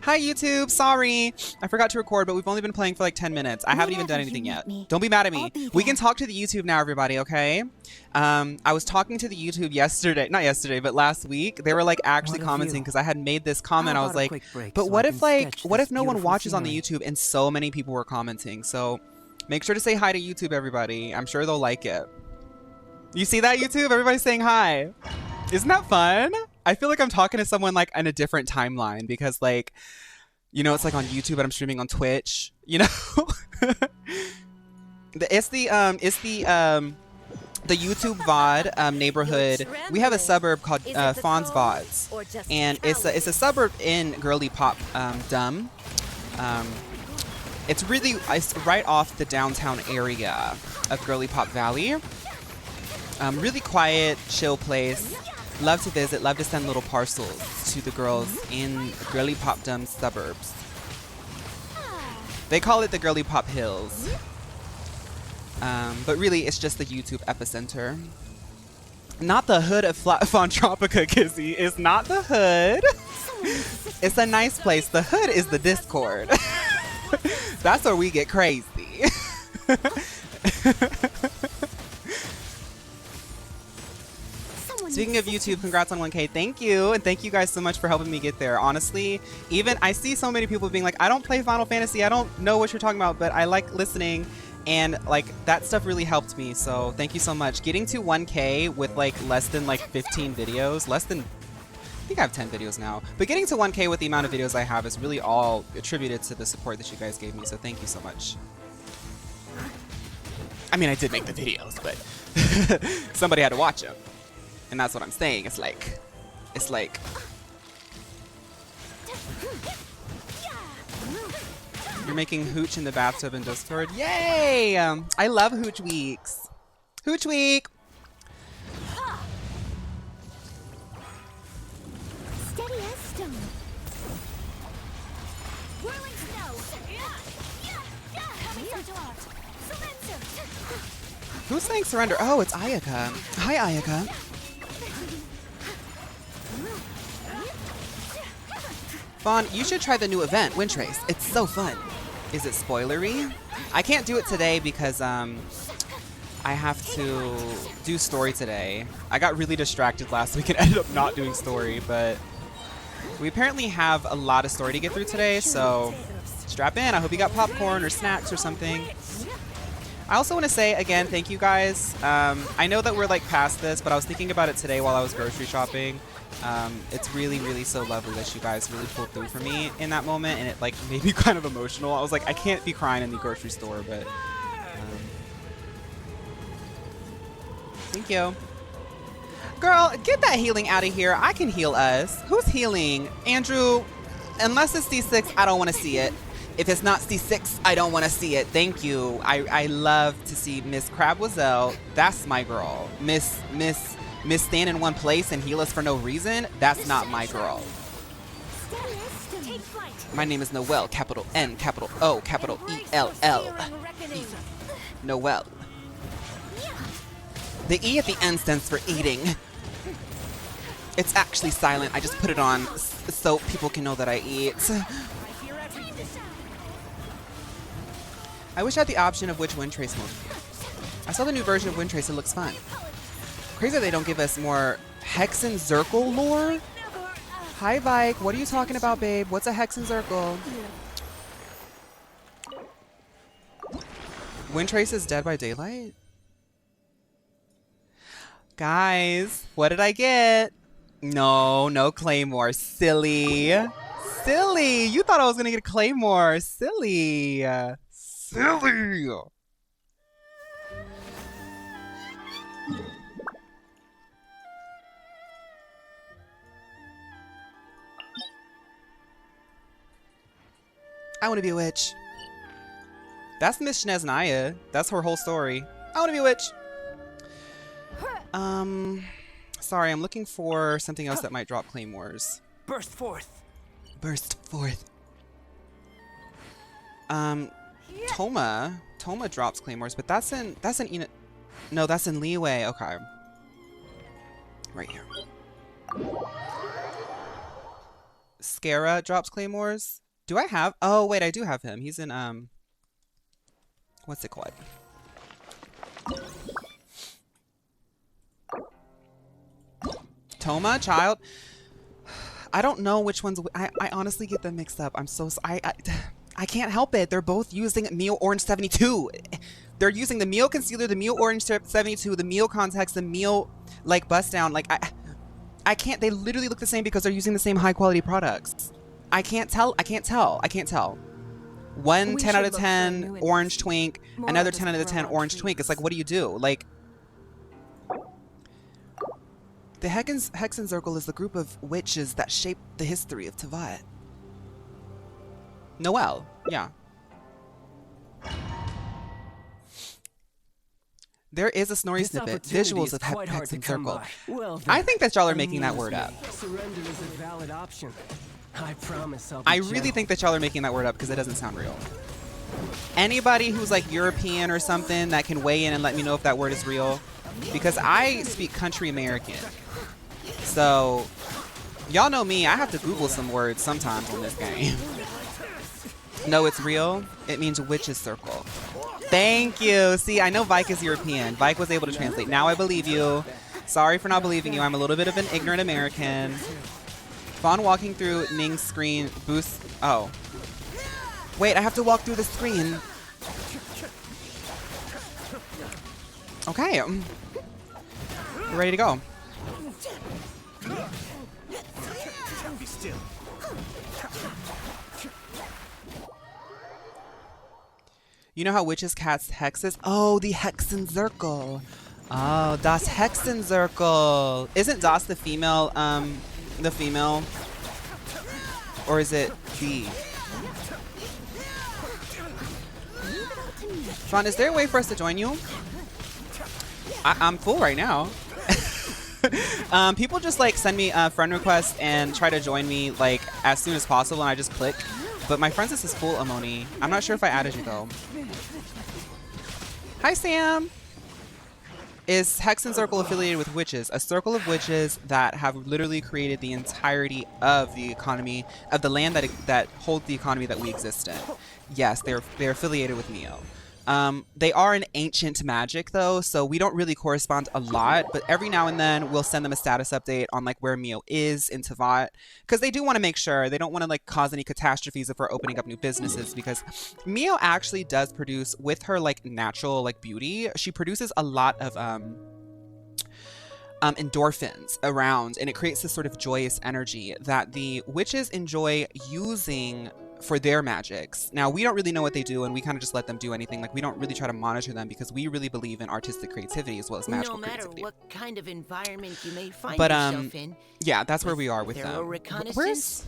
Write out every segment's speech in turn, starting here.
Hi YouTube, sorry. I forgot to record, but we've only been playing for like 10 minutes. I haven't even done anything yet. Don't be mad at me. We can talk to the YouTube now, everybody, okay? I was talking to the YouTube yesterday, not yesterday, but last week. They were like actually commenting because I had made this comment. I was like, but what if no one watches on the YouTube? And so many people were commenting. So make sure to say hi to YouTube, everybody. I'm sure they'll like it. You see that, YouTube? Everybody's saying hi. Isn't that fun? I feel like I'm talking to someone like in a different timeline because like, you know, it's like on YouTube and I'm streaming on Twitch, you know? It's the YouTube VOD neighborhood. We have a suburb called Fawn's VODs, and it's a suburb in Girly Pop Dumb. It's right off the downtown area of Girly Pop Valley. Really quiet, chill place. Love to visit, love to send little parcels to the girls in Girly Pop Dumb suburbs. They call it the Girly Pop Hills. But really, it's just the YouTube epicenter. Not the hood of Fontropica, Kizzy. It's not the hood. It's a nice place. The hood is the Discord. That's where we get crazy. Speaking of YouTube, congrats on 1K. Thank you. And thank you guys so much for helping me get there. Honestly, even I see so many people being like, I don't play Final Fantasy. I don't know what you're talking about, but I like listening. And like that stuff really helped me. So thank you so much. Getting to 1K with like less than like 15 videos, I think I have 10 videos now. But getting to 1K with the amount of videos I have is really all attributed to the support that you guys gave me. So thank you so much. I mean, I did make the videos, but somebody had to watch them. And that's what I'm saying. It's like, you're making hooch in the bathtub in Discord. Yay! I love hooch weeks. Hooch week. Steady as stone. Whirling snow. Who's saying surrender? Oh, it's Ayaka. Hi, Ayaka. Vaughn, you should try the new event, Wind Trace. It's so fun. Is it spoilery? I can't do it today because I have to do story today. I got really distracted last week and ended up not doing story, but we apparently have a lot of story to get through today, so strap in. I hope you got popcorn or snacks or something. I also want to say, again, thank you guys. I know that we're like past this, but I was thinking about it today while I was grocery shopping. It's really, really so lovely that you guys really pulled through for me in that moment, and it like made me kind of emotional. I was like, I can't be crying in the grocery store, but thank you. Girl, get that healing out of here. I can heal us. Who's healing? Andrew, unless it's C6, I don't want to see it. If it's not C6, I don't want to see it. Thank you. I love to see Miss Crabwazelle. That's my girl. Miss stand in one place and heal us for no reason. That's not my girl. My name is Noelle. Capital N, capital O, capital E-L-L. Noelle. The E at the end stands for eating. It's actually silent. I just put it on so people can know that I eat. I wish I had the option of which Wind Trace mode. I saw the new version of Wind Trace. It looks fun. Crazy that they don't give us more Hex and Zircle lore. Hi, Vike. What are you talking about, babe? What's a Hex and Zircle? Wind Trace is Dead by Daylight? Guys, what did I get? No Claymore. Silly. Silly. You thought I was going to get a Claymore. Silly. Silly. I want to be a witch. That's Miss Shneznaya. That's her whole story. I want to be a witch. Sorry, I'm looking for something else that might drop claymores. Burst forth. Burst forth. Toma drops claymores, but that's in no, that's in Leeway. Okay. Right here. Scara drops claymores. Do I have? Oh wait, I do have him. He's in what's it called? Toma, child. I don't know which ones. I honestly get them mixed up. I'm so I can't help it. They're both using Mio Orange 72. They're using the Mio Concealer, the Mio Orange 72, the Mio Contacts, the Mio like Bust Down. Like I can't. They literally look the same because they're using the same high quality products. I can't tell. I can't tell. I can't tell. One 10 out of 10 orange twink, another 10 out of 10 orange twink. It's like, what do you do? Like, the Hexen Circle is the group of witches that shaped the history of Tevat. Noelle, yeah. There is a Snorri snippet, visuals of Hexen Circle. Well, I think that y'all are making that word up. Surrender is a valid option. I promise I'll be I really think that y'all are making that word up because it doesn't sound real. Anybody who's like European or something that can weigh in and let me know if that word is real, because I speak country American. So y'all know me, I have to Google some words sometimes in this game. No, it's real. It means witch's circle. Thank you. See, I know Vike is European. Vike was able to translate. Now I believe you. Sorry for not believing you. I'm a little bit of an ignorant American. Fawn walking through Ning's screen boosts. Oh. Wait, I have to walk through the screen. Okay. We're ready to go. Be still. You know how witches cast hexes? Oh, the Hexen Circle. Oh, das Hexen Circle. Isn't Das the female, or is it the? Fawn, is there a way for us to join you? I'm full right now. People just like send me a friend request and try to join me like as soon as possible, and I just click. But my friends list is full, Amoni. I'm not sure if I added you though. Hi, Sam. Is Hexen Circle affiliated with witches? A circle of witches that have literally created the entirety of the economy of the land that holds the economy that we exist in. Yes, they're affiliated with Mio. They are an ancient magic though, so we don't really correspond a lot, but every now and then we'll send them a status update on like where Mio is in Tevat, because they do want to make sure they don't want to like cause any catastrophes if we're opening up new businesses, because Mio actually does produce, with her like natural like beauty, she produces a lot of endorphins around, and it creates this sort of joyous energy that the witches enjoy using for their magics. Now, we don't really know what they do, and we kind of just let them do anything. Like, we don't really try to monitor them because we really believe in artistic creativity as well as magical creativity. No matter what kind of environment you may find But yourself in, yeah, that's where we are with them. Where's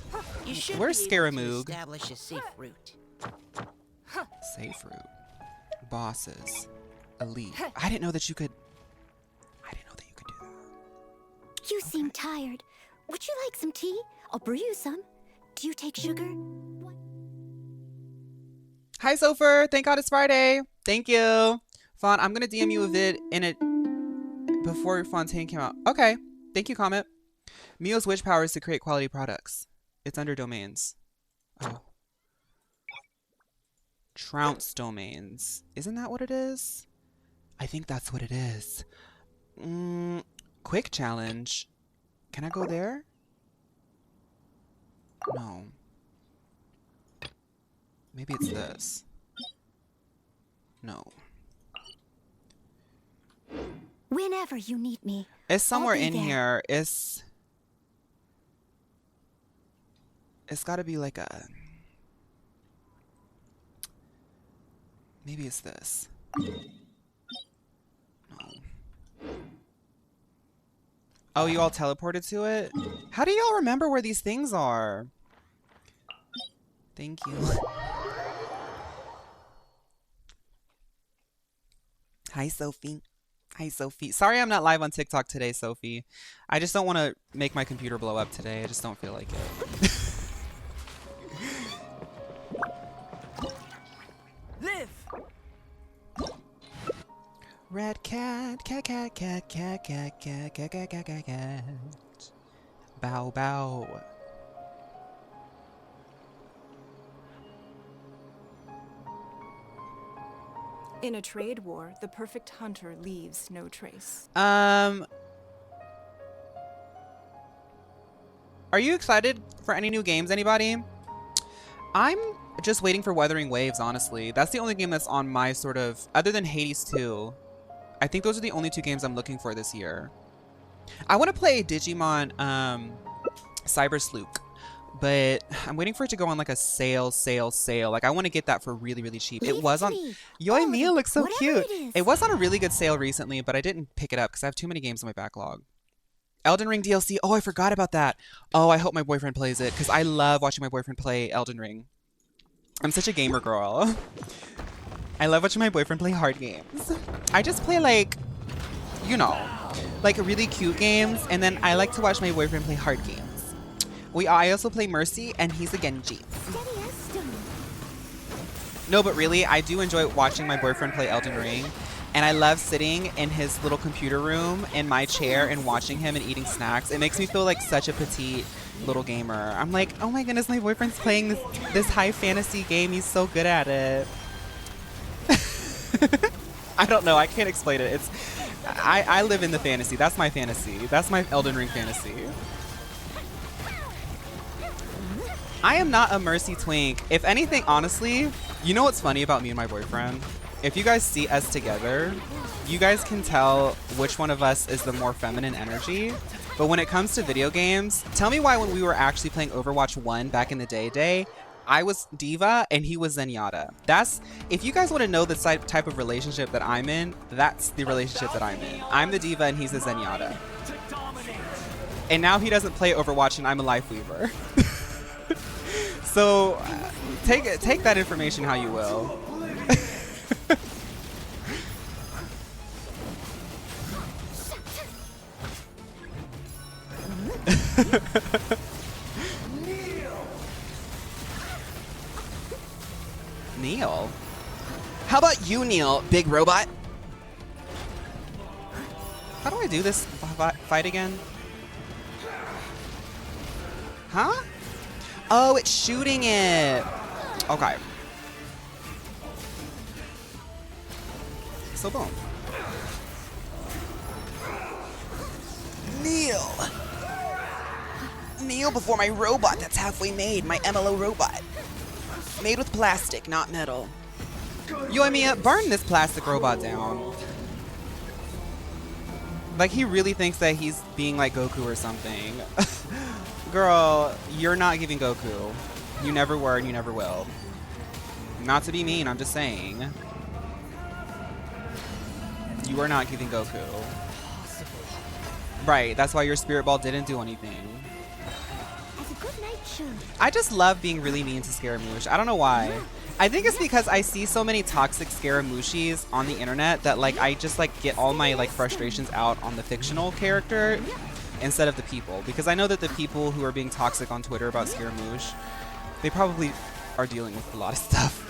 Scaramouche? Establish a safe route. Safe route. Bosses. Elite. I didn't know that you could. I didn't know that you could do that. You seem tired. Would you like some tea? I'll brew you some. Do you take sugar? Hi, Sopher. Thank God it's Friday. Thank you. Fawn, I'm going to DM you a vid in it before Fontaine came out. Okay. Thank you, Comet. Mio's witch power is to create quality products. It's under domains. Oh. Trounce domains. Isn't that what it is? I think that's what it is. Quick challenge. Can I go there? No. Maybe it's this. No. Whenever you need me. It's somewhere I'll be in there. here. It's gotta be like a... Maybe it's this. No. Oh, you all teleported to it? How do y'all remember where these things are? Thank you. Hi, Sophie. Hi, Sophie. Sorry I'm not live on TikTok today, Sophie. I just don't want to make my computer blow up today. I just don't feel like it. Live. Red cat, cat, cat, cat, cat, cat, cat, cat, cat, cat, cat, cat. Bow, bow. In a trade war, the perfect hunter leaves no trace. Are you excited for any new games, anybody? I'm just waiting for Wuthering Waves, honestly. That's the only game that's on my sort of, other than Hades 2. I think those are the only two games I'm looking for this year. I want to play Digimon Cyber Sleuth, but I'm waiting for it to go on like a sale. Like I want to get that for really, really cheap. Leave It was to on, me. Yoi Mia Oh, looks so whatever cute. it is. It was on a really good sale recently, but I didn't pick it up because I have too many games in my backlog. Elden Ring DLC. Oh, I forgot about that. Oh, I hope my boyfriend plays it because I love watching my boyfriend play Elden Ring. I'm such a gamer girl. I love watching my boyfriend play hard games. I just play like, you know, like really cute games, and then I like to watch my boyfriend play hard games. I also play Mercy, and he's a Genji. Steady as stone. No, but really, I do enjoy watching my boyfriend play Elden Ring, and I love sitting in his little computer room in my chair and watching him and eating snacks. It makes me feel like such a petite little gamer. I'm like, oh my goodness, my boyfriend's playing this high fantasy game. He's so good at it. I don't know. I can't explain it. I live in the fantasy. That's my fantasy. That's my Elden Ring fantasy. I am not a Mercy twink. If anything, honestly, you know what's funny about me and my boyfriend? If you guys see us together, you guys can tell which one of us is the more feminine energy. But when it comes to video games, tell me why when we were actually playing Overwatch 1 back in the day, I was Diva and he was Zenyatta. If you guys want to know the type of relationship that I'm in, that's the relationship that I'm in. I'm the Diva and he's the Zenyatta. And now he doesn't play Overwatch and I'm a Life Weaver. So take that information how you will. Neil? How about you, Neil, big robot? How do I do this fight again? Huh? Oh, it's shooting it. Okay. So boom. Kneel. Kneel before my robot that's halfway made, my MLO robot. Made with plastic, not metal. Yo, Mia, burn this plastic robot down. Like, he really thinks that he's being like Goku or something. Girl, you're not giving Goku. You never were and you never will. Not to be mean, I'm just saying. You are not giving Goku. Right, that's why your Spirit Ball didn't do anything. As a good night show. I just love being really mean to Scaramouche. I don't know why. I think it's because I see so many toxic Scaramushis on the internet that like I just like get all my like frustrations out on the fictional character instead of the people, because I know that the people who are being toxic on Twitter about Scaramouche, they probably are dealing with a lot of stuff.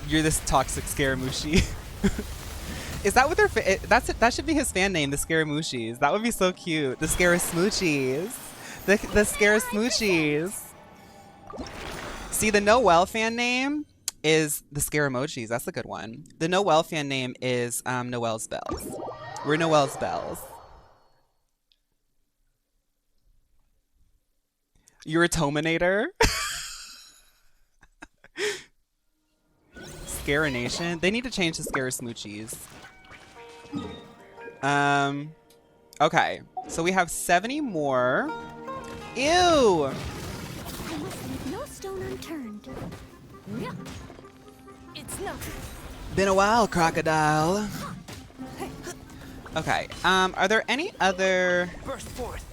You're this toxic Scaramushi. Is that what they're? That should be his fan name, the Scaramushis. That would be so cute. The Scarasmoochies. The Scarasmoochies. See, the Noelle fan name is the Scaramojis. That's a good one. The Noelle fan name is Noelle's Bells. We're Noelle's Bells. You're a Tominator? Scaranation? They need to change to Scarasmoochies. Okay. So we have 70 more. Ew! I must leave no stone unturned. It's nothing. Been a while, crocodile. Okay. Are there any other Burst forth.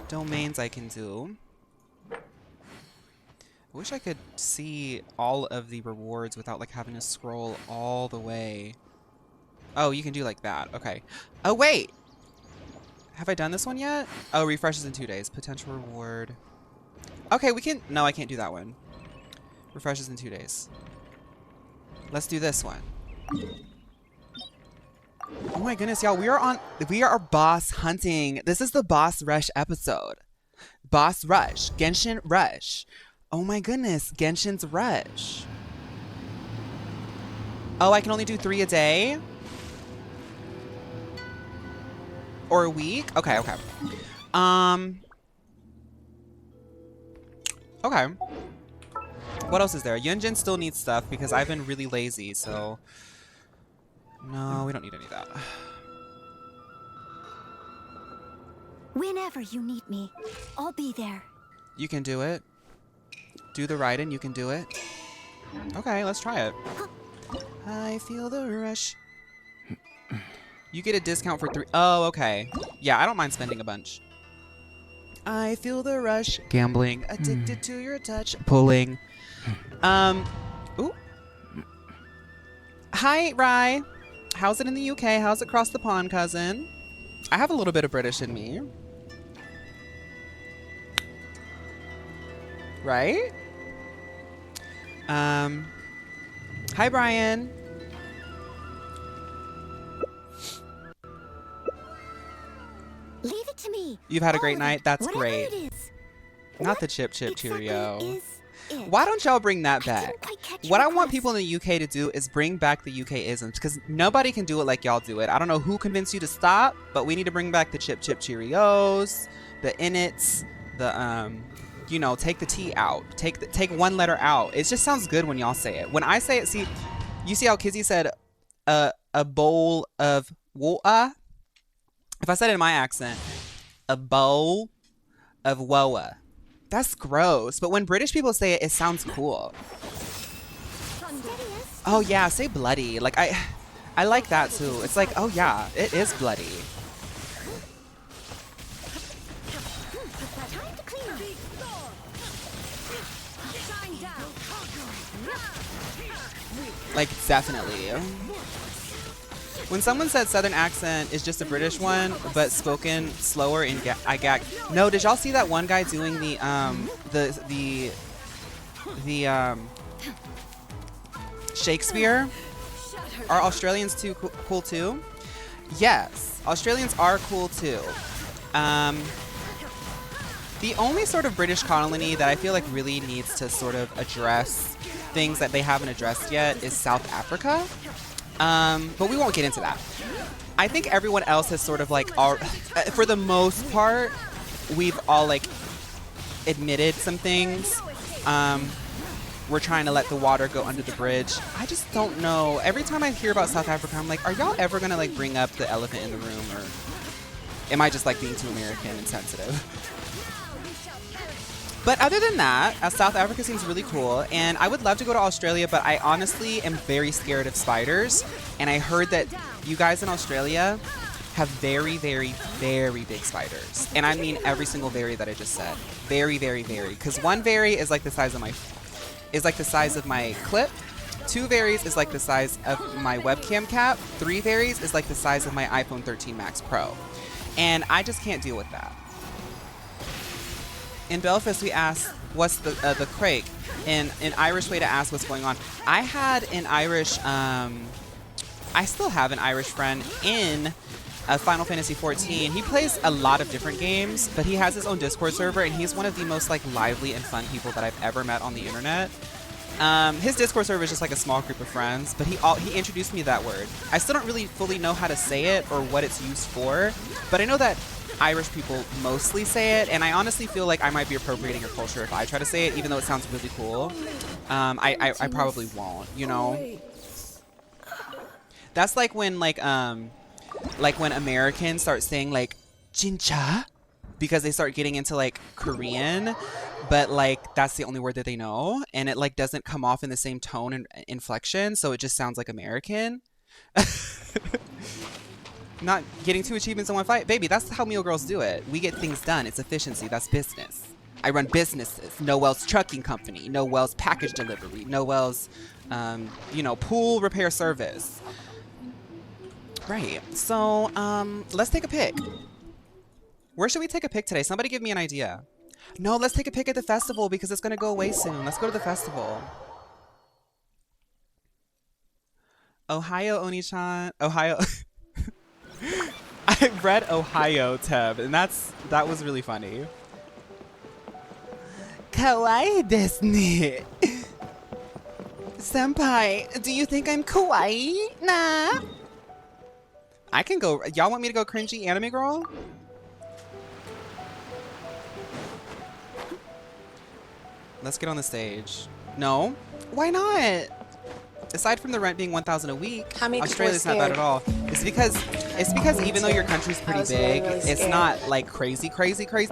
domains I can do? I wish I could see all of the rewards without like having to scroll all the way. Oh, you can do like that. Okay. Oh, wait. Have I done this one yet? Oh, refreshes in 2 days. Potential reward. Okay, we can... No, I can't do that one. Refreshes in 2 days. Let's do this one. Oh my goodness, y'all. We are boss hunting. This is the Boss Rush episode. Boss Rush. Genshin Rush. Oh my goodness. Genshin's Rush. Oh, I can only do 3 a day? Or a week? Okay, okay. Okay. What else is there? Yunjin still needs stuff because I've been really lazy, so... No, we don't need any of that. Whenever you need me, I'll be there. You can do it. Do the writing, you can do it. Okay, let's try it. I feel the rush. You get a discount for 3. Oh, okay. Yeah, I don't mind spending a bunch. I feel the rush. Gambling. Addicted to your touch. Pulling. Ooh. Hi, Rye. How's it in the UK? How's it across the pond, cousin? I have a little bit of British in me. Right? Hi, Brian. Leave it to me. You've had a All great of night? it, That's whatever great. it is. Not What the chip exactly Cheerio. is it? Why don't y'all bring that I back? didn't quite catch What your I want request. people in the UK to do is bring back the UK isms because nobody can do it like y'all do it. I don't know who convinced you to stop, but we need to bring back the chip Cheerios, the innits, the you know, take the T out, take one letter out. It just sounds good when y'all say it. When I say it, see, you see how Kizzy said a bowl of woa? If I said it in my accent, a bowl of woa. That's gross. But when British people say it, it sounds cool. Oh yeah, say bloody. Like I like that too. It's like, oh yeah, it is bloody. Time to clean up. Like definitely. When someone said Southern accent is just a British one, but spoken slower in I gag. No, did y'all see that one guy doing the Shakespeare? Are Australians too cool too? Yes, Australians are cool too. The only sort of British colony that I feel like really needs to sort of address things that they haven't addressed yet is South Africa. But we won't get into that. I think everyone else has sort of like, for the most part, we've all like admitted some things. We're trying to let the water go under the bridge. I just don't know. Every time I hear about South Africa, I'm like, are y'all ever gonna like bring up the elephant in the room, or am I just like being too American and sensitive? But other than that, South Africa seems really cool, and I would love to go to Australia, but I honestly am very scared of spiders, and I heard that you guys in Australia have very, very, very big spiders. And I mean every single very that I just said. Very, very, very. Because one very is like the size of my clip. 2 varies is like the size of my webcam cap. 3 varies is like the size of my iPhone 13 Max Pro. And I just can't deal with that. In Belfast, we asked, what's the crake? And an Irish way to ask what's going on. I had an Irish, I still have an Irish friend in Final Fantasy 14. He plays a lot of different games, but he has his own Discord server, and he's one of the most like lively and fun people that I've ever met on the internet. His Discord server is just like a small group of friends, but he introduced me to that word. I still don't really fully know how to say it or what it's used for, but I know that Irish people mostly say it, and I honestly feel like I might be appropriating your culture if I try to say it, even though it sounds really cool. I probably won't, you know? That's like when when Americans start saying like jincha because they start getting into like Korean, but like that's the only word that they know, and it like doesn't come off in the same tone and inflection, so it just sounds like American. Not getting 2 achievements in one fight. Baby, that's how Meal Girls do it. We get things done. It's efficiency. That's business. I run businesses. Noel's Trucking Company. Noel's Package Delivery. Noel's, pool repair service. Right. So, let's take a pic. Where should we take a pic today? Somebody give me an idea. No, let's take a pic at the festival because it's going to go away soon. Let's go to the festival. Ohio Oni-chan. Ohio. I read Ohio, Teb, and that was really funny. Kawaii desu ne. Deku-senpai, do you think I'm kawaii? Nah. I can go. Y'all want me to go cringy anime girl? Let's get on the stage. No? Why not? Aside from the rent being 1,000 a week, Australia's not bad at all. It's because even though your country's pretty big, it's not like crazy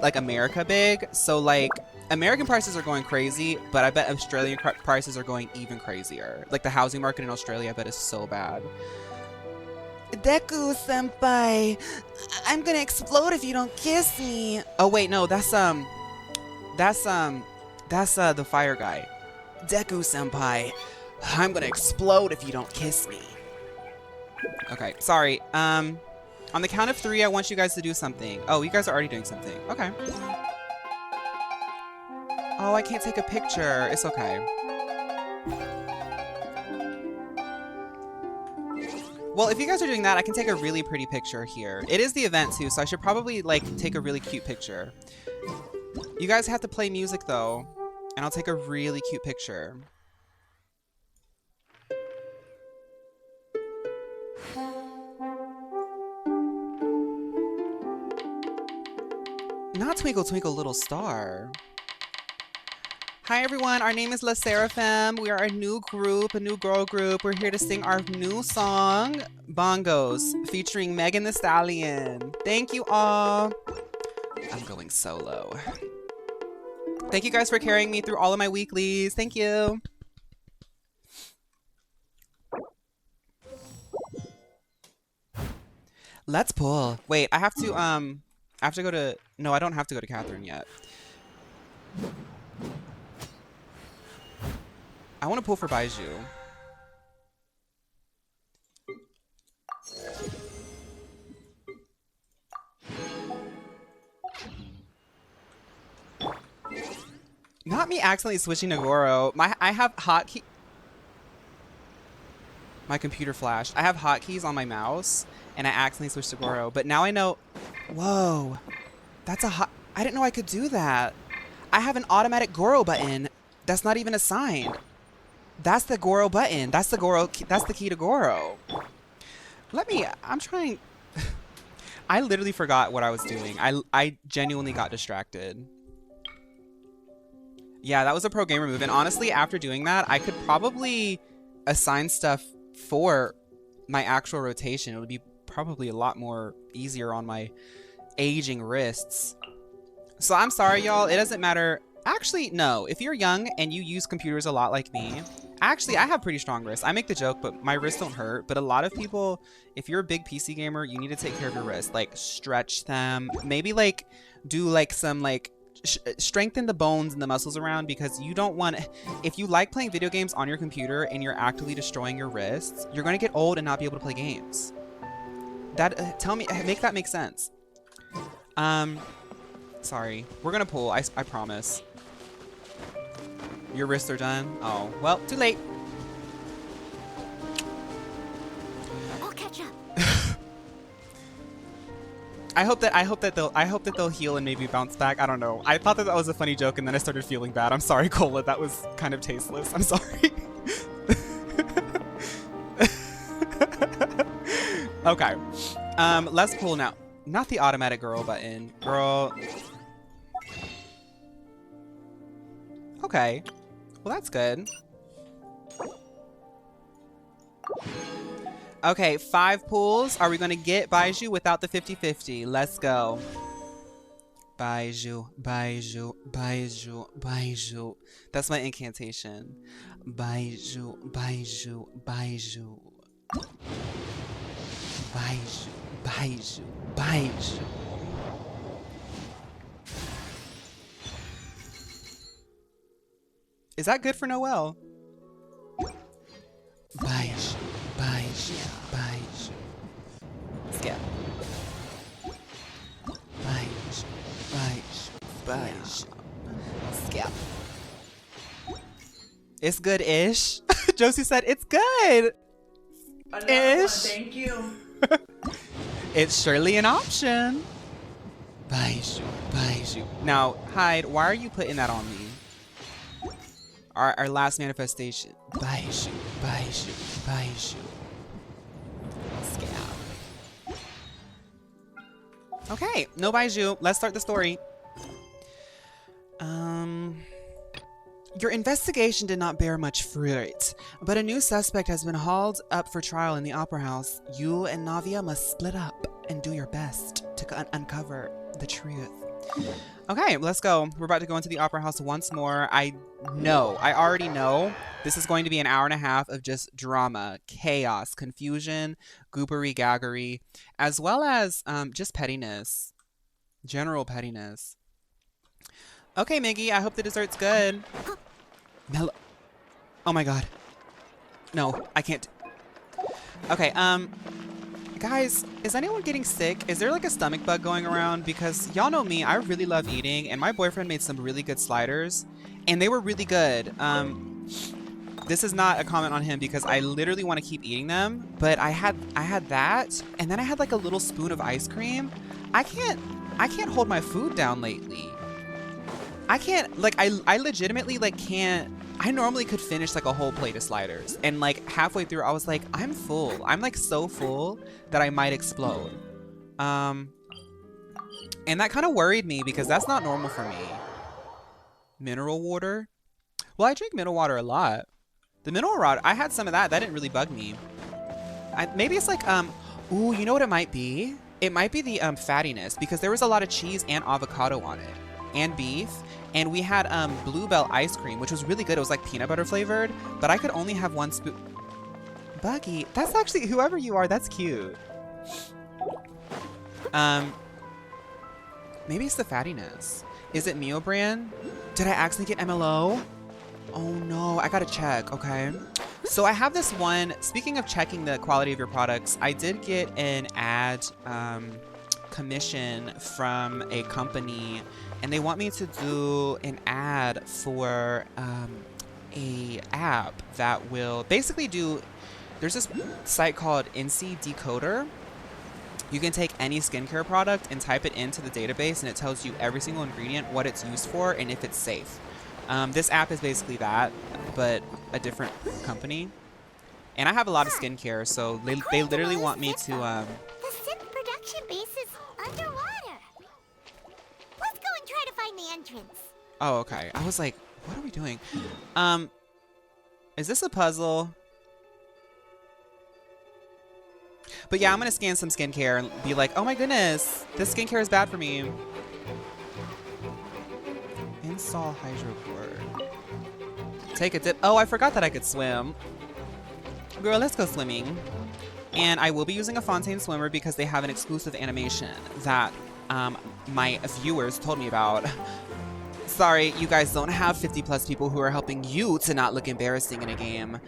like America big. So like American prices are going crazy, but I bet Australian prices are going even crazier. Like the housing market in Australia, I bet is so bad. Deku-senpai, I'm gonna explode if you don't kiss me. Oh wait, no, that's the fire guy. Deku-senpai, I'm gonna explode if you don't kiss me. Okay, sorry. On the count of 3, I want you guys to do something. Oh, you guys are already doing something. Okay. Oh, I can't take a picture. It's okay. Well, if you guys are doing that, I can take a really pretty picture here. It is the event too, so I should probably like take a really cute picture. You guys have to play music though, and I'll take a really cute picture. Not Twinkle Twinkle Little Star. Hi everyone, our name is La Seraphim. We are a new group, a new girl group. We're here to sing our new song, Bongos, featuring Megan Thee Stallion. Thank you all. I'm going solo. Thank you guys for carrying me through all of my weeklies. Thank you. Let's pull. Wait, I have to go to, no, I don't have to go to Catherine yet. I want to pull for Baiju. Not me accidentally switching to Goro. I have hotkey. My computer flashed. I have hotkeys on my mouse, and I accidentally switched to Goro. But now I know. Whoa, that's a hot. I didn't know I could do that. I have an automatic Goro button. That's not even assigned. That's the Goro button. That's the Goro. That's the key to Goro. I'm trying. I literally forgot what I was doing. I genuinely got distracted. Yeah, that was a pro gamer move. And honestly, after doing that, I could probably assign stuff for my actual rotation. It would be probably a lot more easier on my aging wrists. So I'm sorry, y'all. It doesn't matter. Actually, no. If you're young and you use computers a lot like me, actually, I have pretty strong wrists. I make the joke, but my wrists don't hurt. But a lot of people, if you're a big PC gamer, you need to take care of your wrists. Like, stretch them. Maybe, like, do, like, some, like, strengthen the bones and the muscles around, because you don't want... If you like playing video games on your computer and you're actively destroying your wrists, you're going to get old and not be able to play games. That, tell me, make that make sense. Sorry. We're going to pull. I promise. Your wrists are done? Oh, well, too late. I'll catch up. I hope that they'll heal and maybe bounce back. I don't know. I thought that was a funny joke and then I started feeling bad. I'm sorry, Cola. That was kind of tasteless. I'm sorry. Okay. Let's pull now. Not the automatic girl button. Girl. Okay. Well, that's good. Okay, 5 pulls. Are we going to get Baiju without the 50-50? Let's go. Baiju, Baiju, Baiju, Baiju. That's my incantation. Baiju, Baiju, Baiju. Baiju, Baiju, Baiju. Is that good for Noelle? Baiju, Baiju, Baiju. Skip. Baiju, Baiju, Baiju. Skip. It's good-ish. Josie said it's good. Ish. Thank you. It's surely an option. Baiju, Baiju. Now, Hyde, why are you putting that on me? Our last manifestation. Baiju, Baiju, Baiju. Scam. Okay, no Baiju. Let's start the story. Your investigation did not bear much fruit, but a new suspect has been hauled up for trial in the Opera House. You and Navia must split up and do your best to uncover the truth. Okay, let's go. We're about to go into the Opera House once more. I already know this is going to be an hour and a half of just drama, chaos, confusion, goobery, gaggery, as well as just pettiness, general pettiness. Okay, Miggy, I hope the dessert's good. Mellow. Oh my god. No, I can't. Okay, guys, is anyone getting sick? Is there like a stomach bug going around? Because y'all know me, I really love eating, and my boyfriend made some really good sliders, and they were really good. This is not a comment on him because I literally want to keep eating them, but I had that, and then I had like a little spoon of ice cream. I can't hold my food down lately. I can't, like, I legitimately, like, can't. I normally could finish, like, a whole plate of sliders. And, like, halfway through, I was like, I'm full. I'm, like, so full that I might explode. And that kind of worried me because that's not normal for me. Mineral water? Well, I drink mineral water a lot. The mineral water, I had some of that. That didn't really bug me. Maybe it's like, ooh, you know what it might be? It might be the fattiness because there was a lot of cheese and avocado on it. And beef, and we had Bluebell ice cream, which was really good. It was like peanut butter flavored, but I could only have one spoon. Buggy, that's actually, whoever you are, that's cute. Maybe it's the fattiness. Is it Mio brand? Did I accidentally get MLO? Oh no, I gotta check, okay. So I have this one, speaking of checking the quality of your products, I did get an ad commission from a company, and they want me to do an ad for a app that will basically do, there's this site called NC Decoder. You can take any skincare product and type it into the database, and it tells you every single ingredient, what it's used for, and if it's safe. This app is basically that, but a different company. And I have a lot of skincare, so they literally want me to The synth production base is underwater. Let's go and try to find the entrance. Oh, okay. I was like, what are we doing? Is this a puzzle? But yeah, I'm gonna scan some skincare and be like, oh my goodness, this skincare is bad for me. Install hydrocord. Take a dip. Oh, I forgot that I could swim. Girl, let's go swimming. And I will be using a Fontaine swimmer because they have an exclusive animation that my viewers told me about. Sorry, you guys don't have 50 plus people who are helping you to not look embarrassing in a game.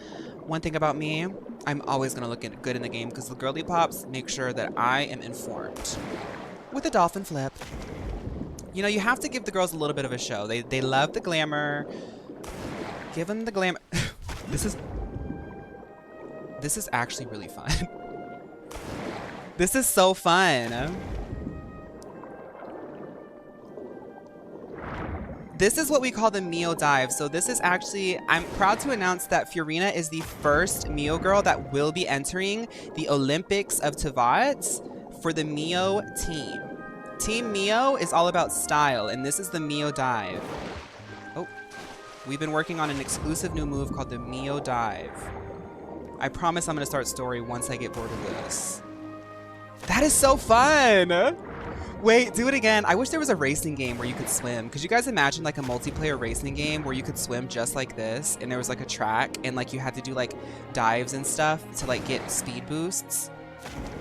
One thing about me, I'm always gonna look good in the game because the girly pops make sure that I am informed. With a dolphin flip. You know, you have to give the girls a little bit of a show. They love the glamour. Give them the glamour. This is actually really fun. This is so fun. This is what we call the Mio dive. So this is actually, I'm proud to announce that Fiorina is the first Mio girl that will be entering the Olympics of Tevat for the Mio team. Team Mio is all about style, and this is the Mio dive. Oh, we've been working on an exclusive new move called the Mio dive. I promise I'm gonna start story once I get bored of this. That is so fun! Wait, do it again. I wish there was a racing game where you could swim. Could you guys imagine like a multiplayer racing game where you could swim just like this and there was like a track and like you had to do like dives and stuff to like get speed boosts?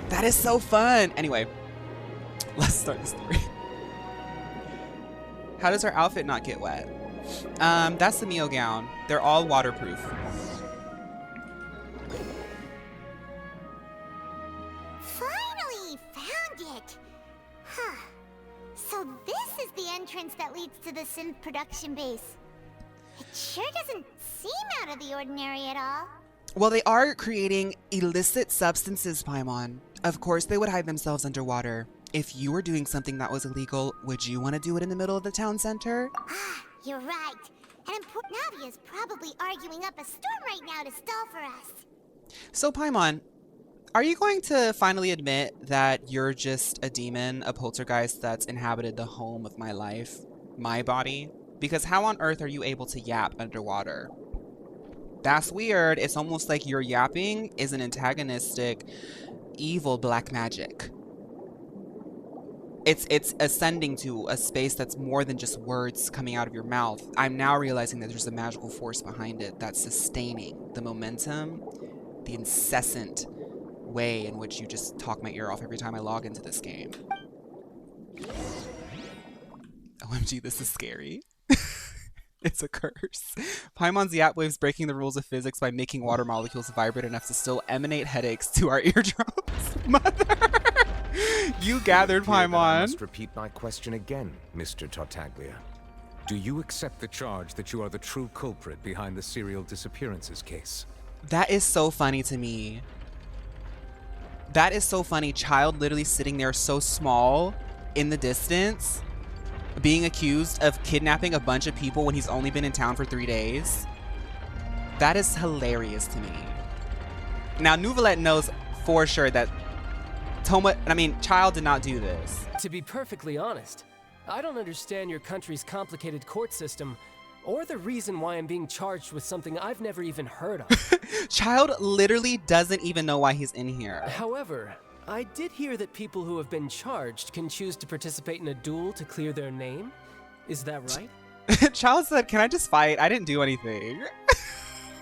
That is so fun! Anyway, let's start the story. How does her outfit not get wet? That's the Mio gown. They're all waterproof. Finally found it. Huh. So this is the entrance that leads to the synth production base. It sure doesn't seem out of the ordinary at all. Well, they are creating illicit substances, Paimon. Of course they would hide themselves underwater. If you were doing something that was illegal, would you want to do it in the middle of the town center? Ah, you're right. And Navia's probably arguing up a storm right now to stall for us. So, Paimon, are you going to finally admit that you're just a demon, a poltergeist that's inhabited the home of my life, my body? Because how on earth are you able to yap underwater? That's weird. It's almost like your yapping is an antagonistic, evil black magic. It's ascending to a space that's more than just words coming out of your mouth. I'm now realizing that there's a magical force behind it that's sustaining the momentum, the incessant way in which you just talk my ear off every time I log into this game. OMG, this is scary. It's a curse. Paimon's yap waves breaking the rules of physics by making water molecules vibrate enough to still emanate headaches to our eardrums. Mother! You gathered, I Paimon. must repeat my question again, Mr. Tartaglia. Do you accept the charge that you are the true culprit behind the serial disappearances case? That is so funny to me. That is so funny. Child literally sitting there so small in the distance, being accused of kidnapping a bunch of people when he's only been in town for 3 days. That is hilarious to me. Now, Nouvelette knows for sure that Child did not do this. To be perfectly honest, I don't understand your country's complicated court system or the reason why I'm being charged with something I've never even heard of. Child literally doesn't even know why he's in here. However, I did hear that people who have been charged can choose to participate in a duel to clear their name. Is that right? Child said, "Can I just fight? I didn't do anything."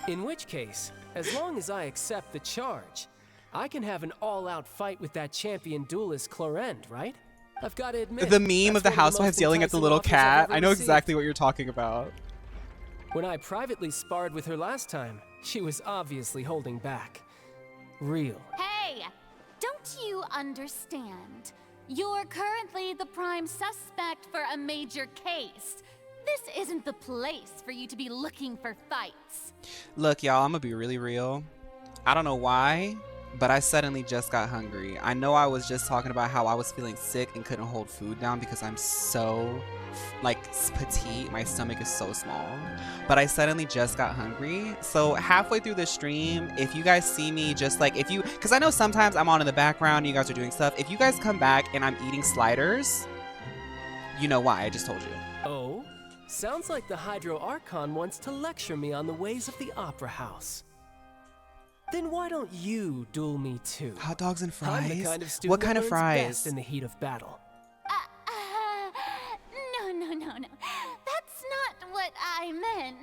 In which case, as long as I accept the charge, I can have an all-out fight with that champion duelist Clorend, right? I've got to admit, The meme of the that's one housewives most yelling at the enticing little offers I've cat. ever I know received. exactly what you're talking about. When I privately sparred with her last time, she was obviously holding back. Real. Hey, don't you understand? You're currently the prime suspect for a major case. This isn't the place for you to be looking for fights. Look, y'all, I'm gonna be really real. I don't know why, but I suddenly just got hungry. I know I was just talking about how I was feeling sick and couldn't hold food down because I'm so, petite. My stomach is so small. But I suddenly just got hungry. So halfway through the stream, if you guys see me because I know sometimes I'm on in the background, you guys are doing stuff. If you guys come back and I'm eating sliders, you know why. I just told you. Oh? Sounds like the Hydro Archon wants to lecture me on the ways of the Opera House. Then why don't you duel me too? Hot dogs and I'm the fries? kind of student What kind that of learns fries? best in the heat of battle. No. That's not what I meant.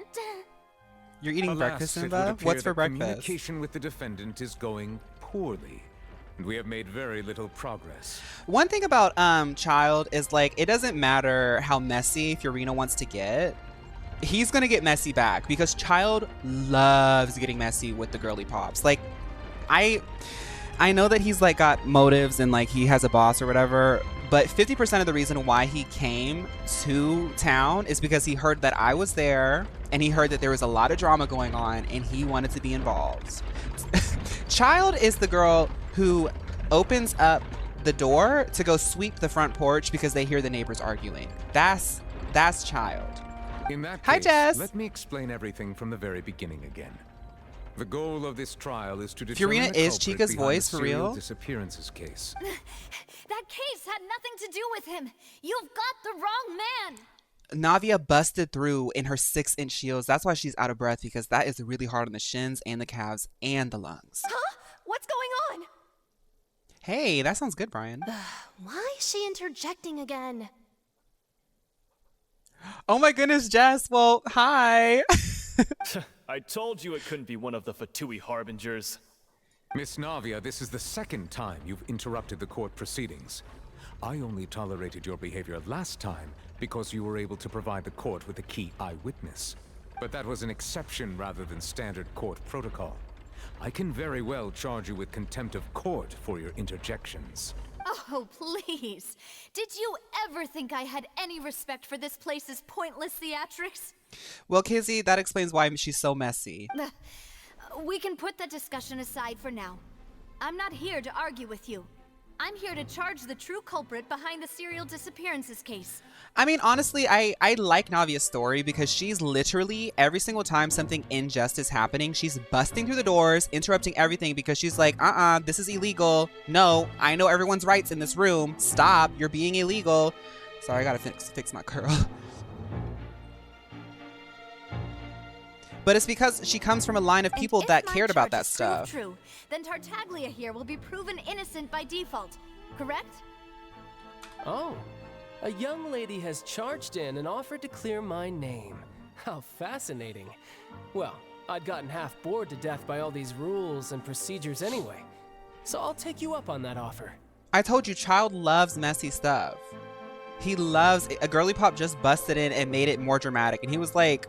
You're eating Alas, breakfast, it would Simba? appear What's for that breakfast? Communication with the defendant is going poorly, and we have made very little progress. One thing about Child is it doesn't matter how messy Fiorina wants to get. He's gonna get messy back because Child loves getting messy with the girly pops. I know that he's got motives and he has a boss or whatever, but 50% of the reason why he came to town is because he heard that I was there and he heard that there was a lot of drama going on and he wanted to be involved. Child is the girl who opens up the door to go sweep the front porch because they hear the neighbors arguing. That's Child. In that Hi, case, Jess. let me explain everything from the very beginning again. The goal of this trial is to determine Fiorina the is culprit Chica's behind voice, the for serial real? disappearances case. That case had nothing to do with him. You've got the wrong man. Navia busted through in her 6-inch heels. That's why she's out of breath, because that is really hard on the shins and the calves and the lungs. Huh? What's going on? Hey, that sounds good, Brian. Why is she interjecting again? Oh my goodness, Jess. Well, hi. I told you it couldn't be one of the Fatui harbingers. Miss Navia, this is the second time you've interrupted the court proceedings. I only tolerated your behavior last time because you were able to provide the court with a key eyewitness. But that was an exception rather than standard court protocol. I can very well charge you with contempt of court for your interjections. Oh, please. Did you ever think I had any respect for this place's pointless theatrics? Well, Kizzy, that explains why she's so messy. We can put that discussion aside for now. I'm not here to argue with you. I'm here to charge the true culprit behind the serial disappearances case. I mean, honestly, I like Navia's story because she's literally, every single time something unjust is happening, she's busting through the doors, interrupting everything because she's like, this is illegal. No, I know everyone's rights in this room. Stop, you're being illegal. Sorry, I gotta fix my curl. But it's because she comes from a line of people that cared about that stuff. True, then Tartaglia here will be proven innocent by default, correct? Oh, a young lady has charged in and offered to clear my name. How fascinating. Well, I'd gotten half bored to death by all these rules and procedures anyway, so I'll take you up on that offer. I told you, Child loves messy stuff. He loves a girly pop just busted in and made it more dramatic, and he was like,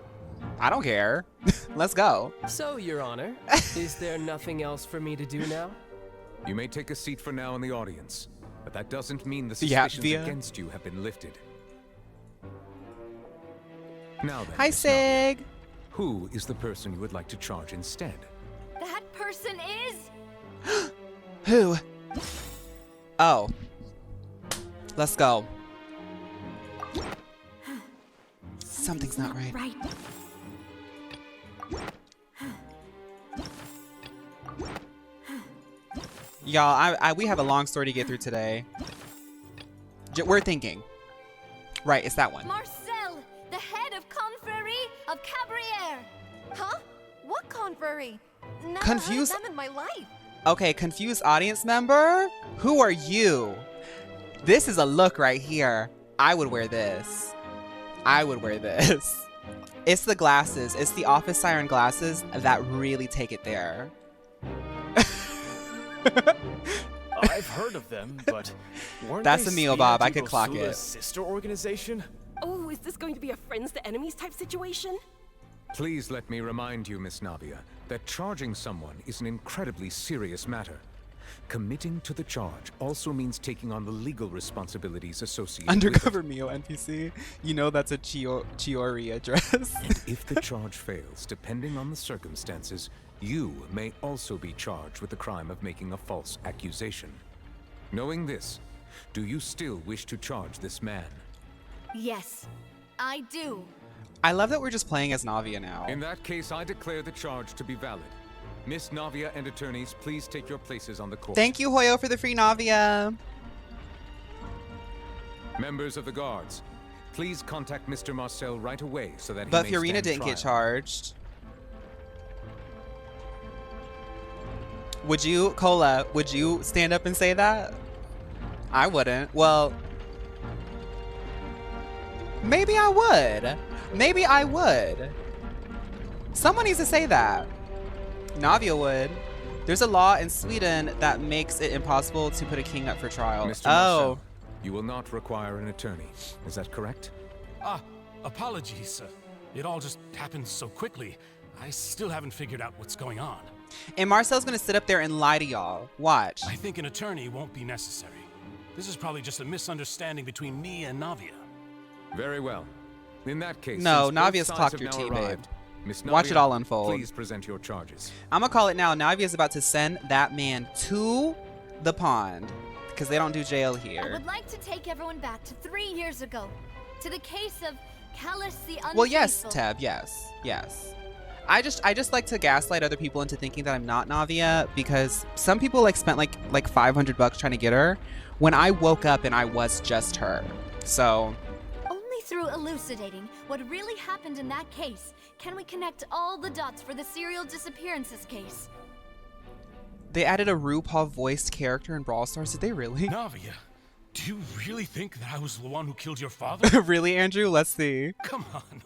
I don't care. Let's go. So, Your Honor, is there nothing else for me to do now? You may take a seat for now in the audience, but that doesn't mean the suspicions against you have been lifted. Now then, Hi, Sig. Who is the person you would like to charge instead? That person is... Who? Oh. Let's go. Something's not right. Y'all, we have a long story to get through today. We're thinking. Right, it's that one. Marcel, the head of Confrérie of Cabrières. Huh? What confrérie? Never Confused- heard of them in my life. Okay, confused audience member? Who are you? This is a look right here. I would wear this. I would wear this. It's the glasses. It's the office siren glasses that really take it there. I've heard of them, but weren't That's they a meal, Spina Bob. I di could clock Rosula's it. sister organization? Oh, is this going to be a friends to enemies type situation? Please let me remind you, Miss Navia, that charging someone is an incredibly serious matter. Committing to the charge also means taking on the legal responsibilities associated Undercover with it. Mio NPC. You know that's a Chiori address. And if the charge fails, depending on the circumstances, you may also be charged with the crime of making a false accusation. Knowing this, do you still wish to charge this man? Yes, I do. I love that we're just playing as Navia now. In that case, I declare the charge to be valid. Miss Navia and attorneys, please take your places on the court. Thank you, Hoyo, for the free Navia. Members of the guards, please contact Mr. Marcel right away so that he But may Fiorina stand didn't get trial. charged. Would you, Cola, would you stand up and say that? I wouldn't. Well, maybe I would. Maybe I would. Someone needs to say that. Navia would. There's a law in Sweden that makes it impossible to put a king up for trial. Mr. Oh. Marcel, you will not require an attorney. Is that correct? Apologies. It all just happened so quickly. I still haven't figured out what's going on. And Marcel's gonna sit up there and lie to y'all. Watch. I think an attorney won't be necessary. This is probably just a misunderstanding between me and Navia. Very well. In that case, No, since both Navia's sides clocked have your now tea, arrived, babe. Miss Watch Navia, it all unfold. Please present your charges. I'm gonna call it now. Navia's about to send that man to the pond because they don't do jail I here. would like to take everyone back to 3 years ago, to the case of Callus the Unfaithful. Well, yes, Teb. Yes, yes. I just like to gaslight other people into thinking that I'm not Navia because some people spent like $500 trying to get her when I woke up and I was just her. So Only through elucidating what really happened in that case can we connect all the dots for the serial disappearances case. they added a RuPaul voiced character in Brawl Stars. Did they really? Navia, do you really think that I was the one who killed your father? Really, Andrew? Let's see. Come on.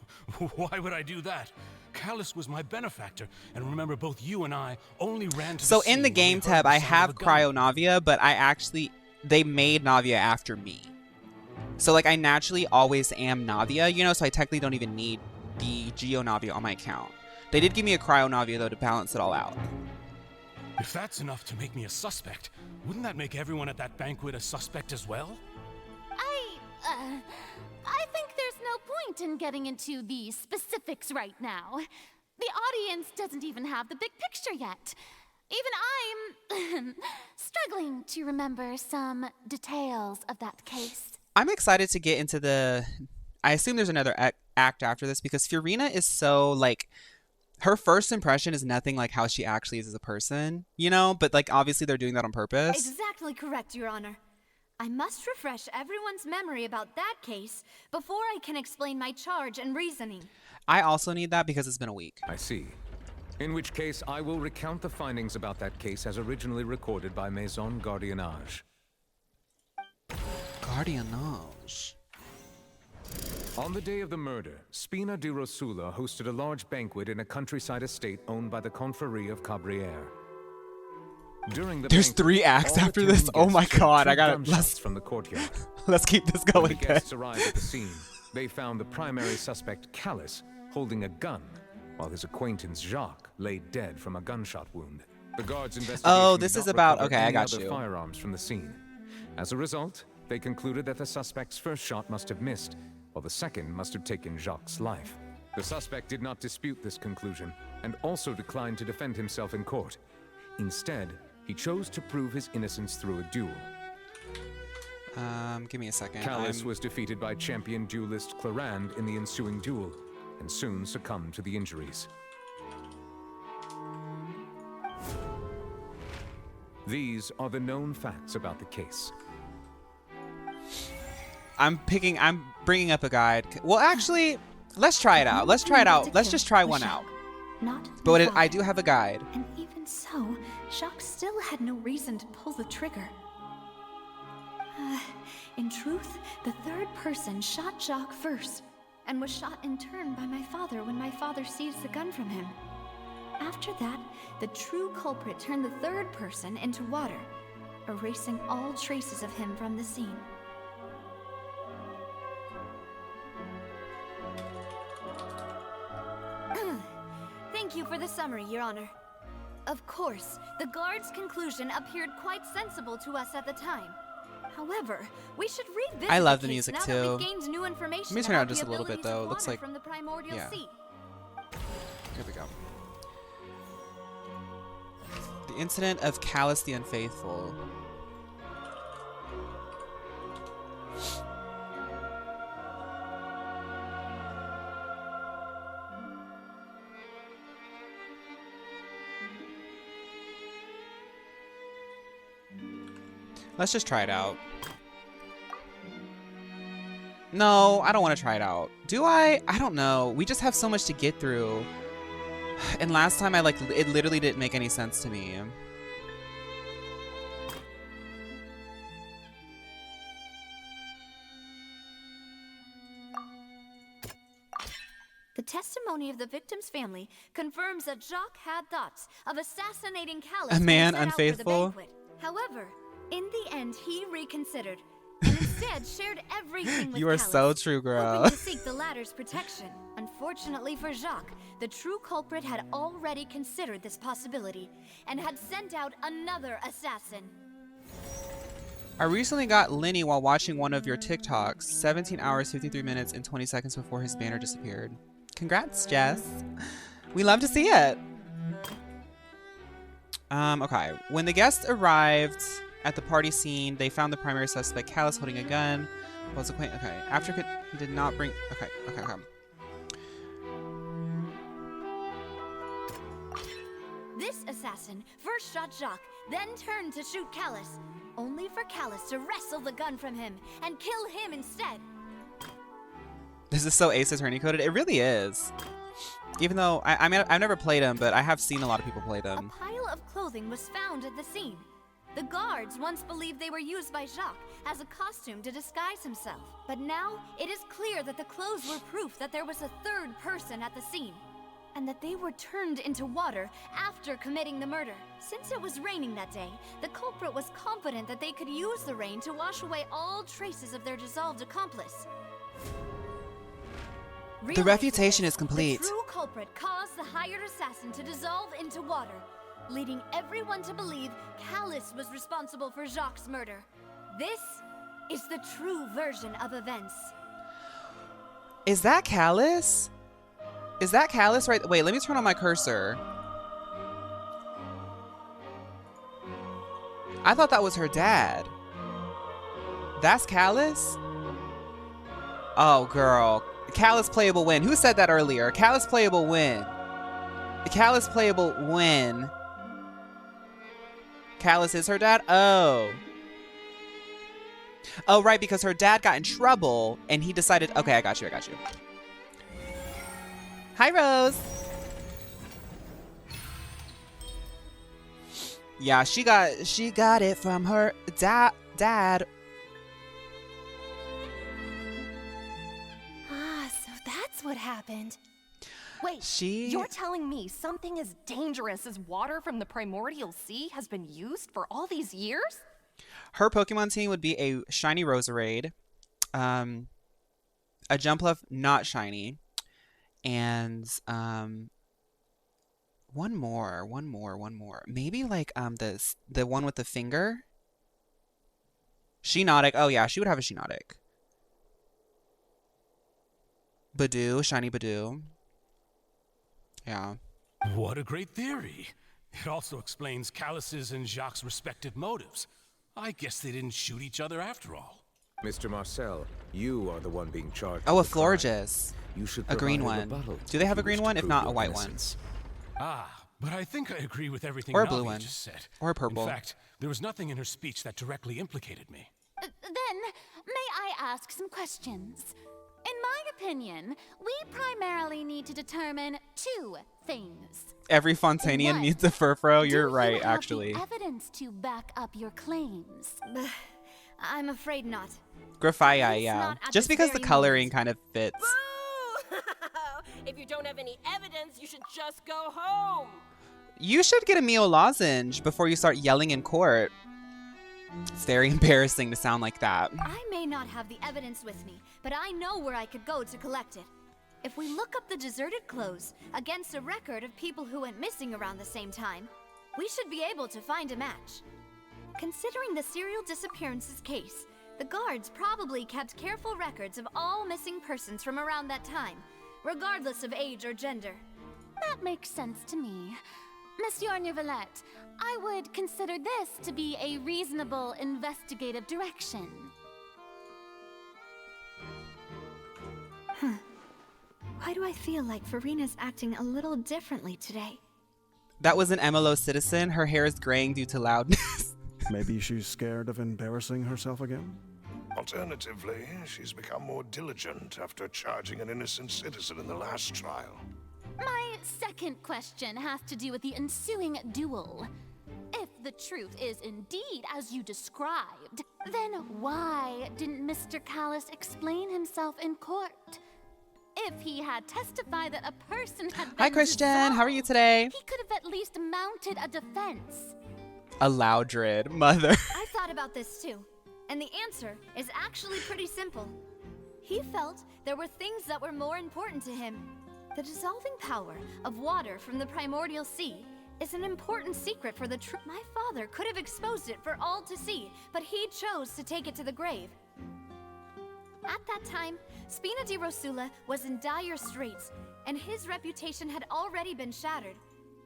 Why would I do that? Callus was my benefactor, and remember, both you and I only ran to So the in the scene when game we heard tab, the I sound have of a gun. Cryo Navia, but they made Navia after me. So I naturally always am Navia, you know, so I technically don't even need the Geo Navia on my account. They did give me a Cryo Navia though to balance it all out. If that's enough to make me a suspect, wouldn't that make everyone at that banquet a suspect as well? I think there's no point in getting into the specifics right now. The audience doesn't even have the big picture yet. Even I'm struggling to remember some details of that case. I'm excited to get into the... I assume there's another act after this because Fiorina is so, like... Her first impression is nothing like how she actually is as a person, you know? But, like, obviously they're doing that on purpose. Exactly correct, Your Honor. I must refresh everyone's memory about that case before I can explain my charge and reasoning. I also need that because it's been a week. I see. In which case, I will recount the findings about that case as originally recorded by Maison Gardiennage. Gardiennage. On the day of the murder, Spina di Rosula hosted a large banquet in a countryside estate owned by the Confrérie of Cabrières. During the There's banquet, 3 acts all after attending this? Oh my guests heard god, 2 I gotta... gunshots from the courtyard. Let's keep this When going. the guests arrived at the scene, they found the primary suspect, Callus, holding a gun, while his acquaintance, Jacques, lay dead from a gunshot wound. The guards investigation Oh, this did is not about... recover Okay, I any got other you. firearms from the scene. As a result, they concluded that the suspect's first shot must have missed, while the second must have taken Jacques' life. The suspect did not dispute this conclusion, and also declined to defend himself in court. Instead, he chose to prove his innocence through a duel. Give me a second. Callus was defeated by champion duelist Clarand in the ensuing duel, and soon succumbed to the injuries. These are the known facts about the case. I'm bringing up a guide. Well, actually, let's try it out. Let's try it out. Let's just try one out. Not But my I father. do have a guide. And even so, Jacques still had no reason to pull the trigger. In truth, the third person shot Jacques first, and was shot in turn by my father when my father seized the gun from him. After that, the true culprit turned the third person into water, erasing all traces of him from the scene. Thank you for the summary, Your Honor. Of course, the guard's conclusion appeared quite sensible to us at the time. However, we should revisit I love the case music now too. that we've gained new information Let me turn it about out just the a little bit abilities of though. It looks water like from the primordial yeah. sea. Here we go. The incident of Callus the Unfaithful. Let's just try it out. No, I don't want to try it out. Do I? I don't know. We just have so much to get through. And last time it literally didn't make any sense to me. The testimony of the victim's family confirms that Jacques had thoughts of assassinating Callus A when he man set out for the unfaithful? banquet. However, in the end, he reconsidered and instead shared everything with You are Callus, so true, girl. hoping to seek the latter's protection. Unfortunately for Jacques, the true culprit had already considered this possibility and had sent out another assassin. I recently got Lenny while watching one of your TikToks. 17 hours, 53 minutes, and 20 seconds before his banner disappeared. Congrats, Jess. We love to see it. Okay. When the guests arrived at the party scene, they found the primary suspect, Callus, holding a gun. Okay. After he did not bring... Okay. This assassin first shot Jacques, then turned to shoot Callus, only for Callus to wrestle the gun from him and kill him instead. This is so Ace Attorney coded. It really is. Even though I mean, I've never played them, but I have seen a lot of people play them. A pile of clothing was found at the scene. The guards once believed they were used by Jacques as a costume to disguise himself. But now, it is clear that the clothes were proof that there was a third person at the scene, and that they were turned into water after committing the murder. Since it was raining that day, the culprit was confident that they could use the rain to wash away all traces of their dissolved accomplice. The refutation is complete. The true culprit caused the hired assassin to dissolve into water, leading everyone to believe Callus was responsible for Jacques' murder. This is the true version of events. Is that Callus? Is that Callus right? Wait, let me turn on my cursor. I thought that was her dad. That's Callus? Oh, girl. Callus playable win. Who said that earlier? Callus playable win. Callus playable win. Callus is her dad? Oh. Oh, right, because her dad got in trouble and he decided, okay, I got you. Hi, Rose. Yeah, she got it from her dad. Ah, so that's what happened. Wait, you're telling me something as dangerous as water from the primordial sea has been used for all these years? Her Pokemon team would be a shiny Roserade, a Jumpluff not shiny, and one more. Maybe like the one with the finger. Shiinotic. Oh yeah, she would have a Shiinotic. Badoo, shiny Badoo. Yeah. What a great theory. It also explains Callus's and Jacques' respective motives. I guess they didn't shoot each other after all. Mr. Marcel, you are the one being charged. Oh, a with the crime. Florges. You should A green provide one. rebuttal Do they have a if you green wish to one? If prove not, a your white innocence. But I think I agree with everything Or a blue Navia one. just said. Or a purple. In fact, there was nothing in her speech that directly implicated me. Then, may I ask some questions? In my opinion, we primarily need to determine two things. Every Fontanian One, needs a Furfro. You're Do right, you have actually. the evidence to back up your claims? I'm afraid not. Graphite, yeah. not at Just this because the very coloring moment. kind of fits. If you don't have any evidence, you should just go home. You should get a Mio lozenge before you start yelling in court. It's very embarrassing to sound like that. I may not have the evidence with me, but I know where I could go to collect it. If we look up the deserted clothes against a record of people who went missing around the same time, we should be able to find a match. Considering the serial disappearances case, the guards probably kept careful records of all missing persons from around that time, regardless of age or gender. That makes sense to me. Monsieur Neuvillette, I would consider this to be a reasonable investigative direction. Why do I feel like Farina's acting a little differently today? That was an MLO citizen. Her hair is graying due to loudness. Maybe she's scared of embarrassing herself again? Alternatively, she's become more diligent after charging an innocent citizen in the last trial. My second question has to do with the ensuing duel. If the truth is indeed as you described, then why didn't Mr. Callus explain himself in court? If he had testified that a person had been Hi, Christian. dissolved, How are you today? he could have at least mounted a defense. A Loudred mother. I thought about this too, and the answer is actually pretty simple. He felt there were things that were more important to him. The dissolving power of water from the primordial sea is an important secret for the truth. My father could have exposed it for all to see, but he chose to take it to the grave. At that time, Spina di Rosula was in dire straits, and his reputation had already been shattered.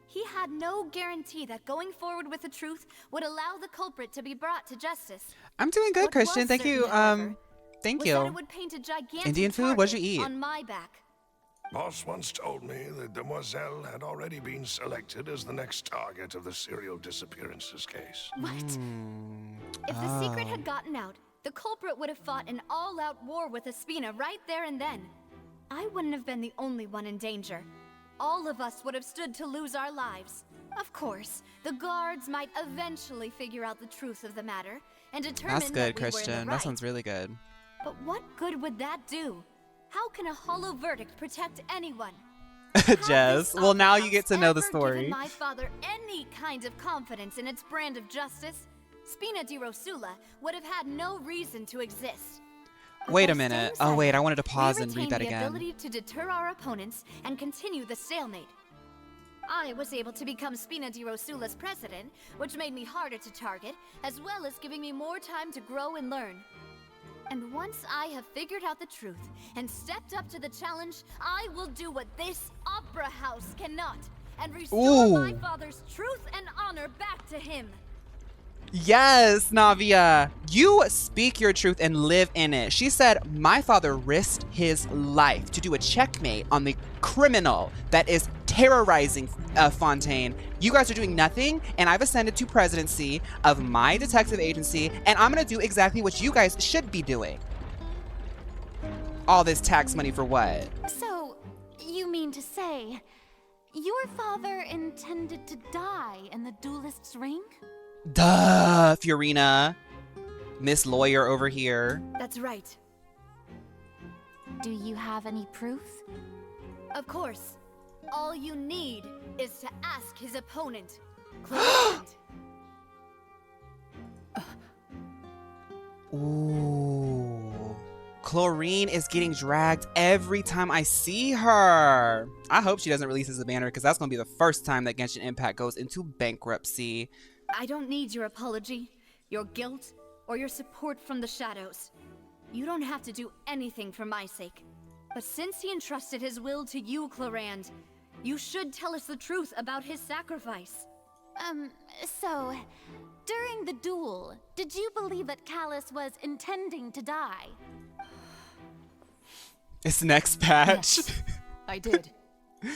He had no guarantee that going forward with the truth would allow the culprit to be brought to justice. I'm doing good, What Christian. was Thank you. certain, however, Thank was that you. it would paint a gigantic Indian food? What'd you target eat? on my back. Boss once told me that Demoiselle had already been selected as the next target of the serial disappearances case. What? If the secret had gotten out, the culprit would have fought an all-out war with Espina right there and then. I wouldn't have been the only one in danger. All of us would have stood to lose our lives. Of course, the guards might eventually figure out the truth of the matter and determine That's that good, we were in the Christian. right. That sounds really good. But what good would that do? How can a hollow verdict protect anyone? Jez. Well, now you get to know the Ever story. given my father any kind of confidence in its brand of justice, Spina di Rosula would have had no reason to exist. With Wait a our minute. staying Oh, wait. I silent, wanted to pause we and read retained that the again. ability to deter our opponents and continue the stalemate. I was able to become Spina di Rosula's president, which made me harder to target, as well as giving me more time to grow and learn. And once I have figured out the truth and stepped up to the challenge, I will do what this opera house cannot and restore my Ooh. father's truth and honor back to him. Yes, Navia. You speak your truth and live in it. She said, my father risked his life to do a checkmate on the criminal that is terrorizing Fontaine. You guys are doing nothing, and I've ascended to presidency of my detective agency, and I'm going to do exactly what you guys should be doing. All this tax money for what? So, you mean to say, your father intended to die in the duelist's ring? Duh, Fiorina. Miss Lawyer over here. That's right. Do you have any proof? Of course. All you need is to ask his opponent, Clement. Ooh. Chlorine is getting dragged every time I see her. I hope she doesn't release as a banner because that's going to be the first time that Genshin Impact goes into bankruptcy. I don't need your apology, your guilt, or your support from the shadows. You don't have to do anything for my sake. But since he entrusted his will to you, Clorand, you should tell us the truth about his sacrifice. So, during the duel, did you believe that Callus was intending to die? It's next patch. Yes, I did.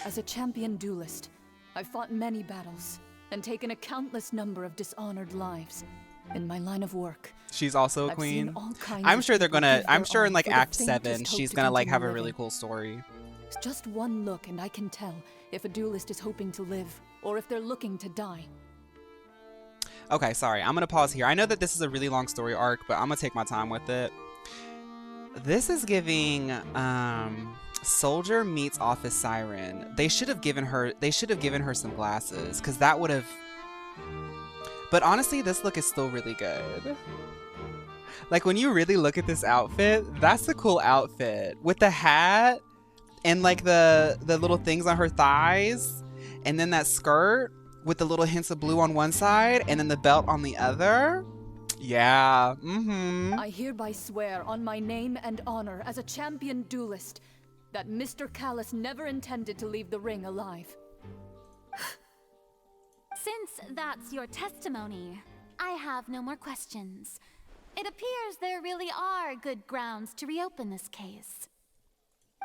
As a champion duelist, I fought many battles and taken a countless number of dishonored lives. In my line of work, She's also a I've queen. seen all kinds I'm of sure they're people gonna, give I'm their sure in all like for the Act faintest 7, hope she's to gonna like have a continue really living. cool story. It's just one look and I can tell if a duelist is hoping to live or if they're looking to die. Okay, sorry. I'm gonna pause here. I know that this is a really long story arc, but I'm gonna take my time with it. This is giving Soldier meets Office Siren. They should have given her some glasses, because that would have. But honestly, this look is still really good. Like when you really look at this outfit, that's a cool outfit. With the hat and like the little things on her thighs, and then that skirt with the little hints of blue on one side and then the belt on the other. Yeah. I hereby swear on my name and honor as a champion duelist that Mr. Callus never intended to leave the ring alive. Since that's your testimony, I have no more questions. It appears there really are good grounds to reopen this case.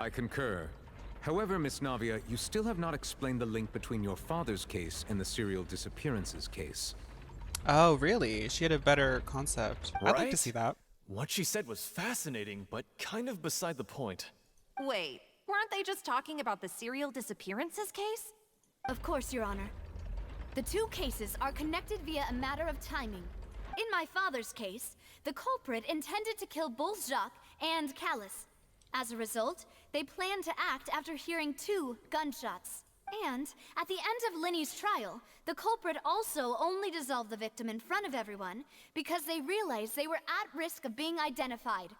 I concur. However, Miss Navia, you still have not explained the link between your father's case and the serial disappearances case. Oh, really? She had a better concept. I'd like to see that. What she said was fascinating, but kind of beside the point. Wait, weren't they just talking about the serial disappearances case? Of course, Your Honor. The two cases are connected via a matter of timing. In my father's case, the culprit intended to kill both Jacques and Callus. As a result, they planned to act after hearing 2 gunshots. And at the end of Linny's trial, the culprit also only dissolved the victim in front of everyone because they realized they were at risk of being identified.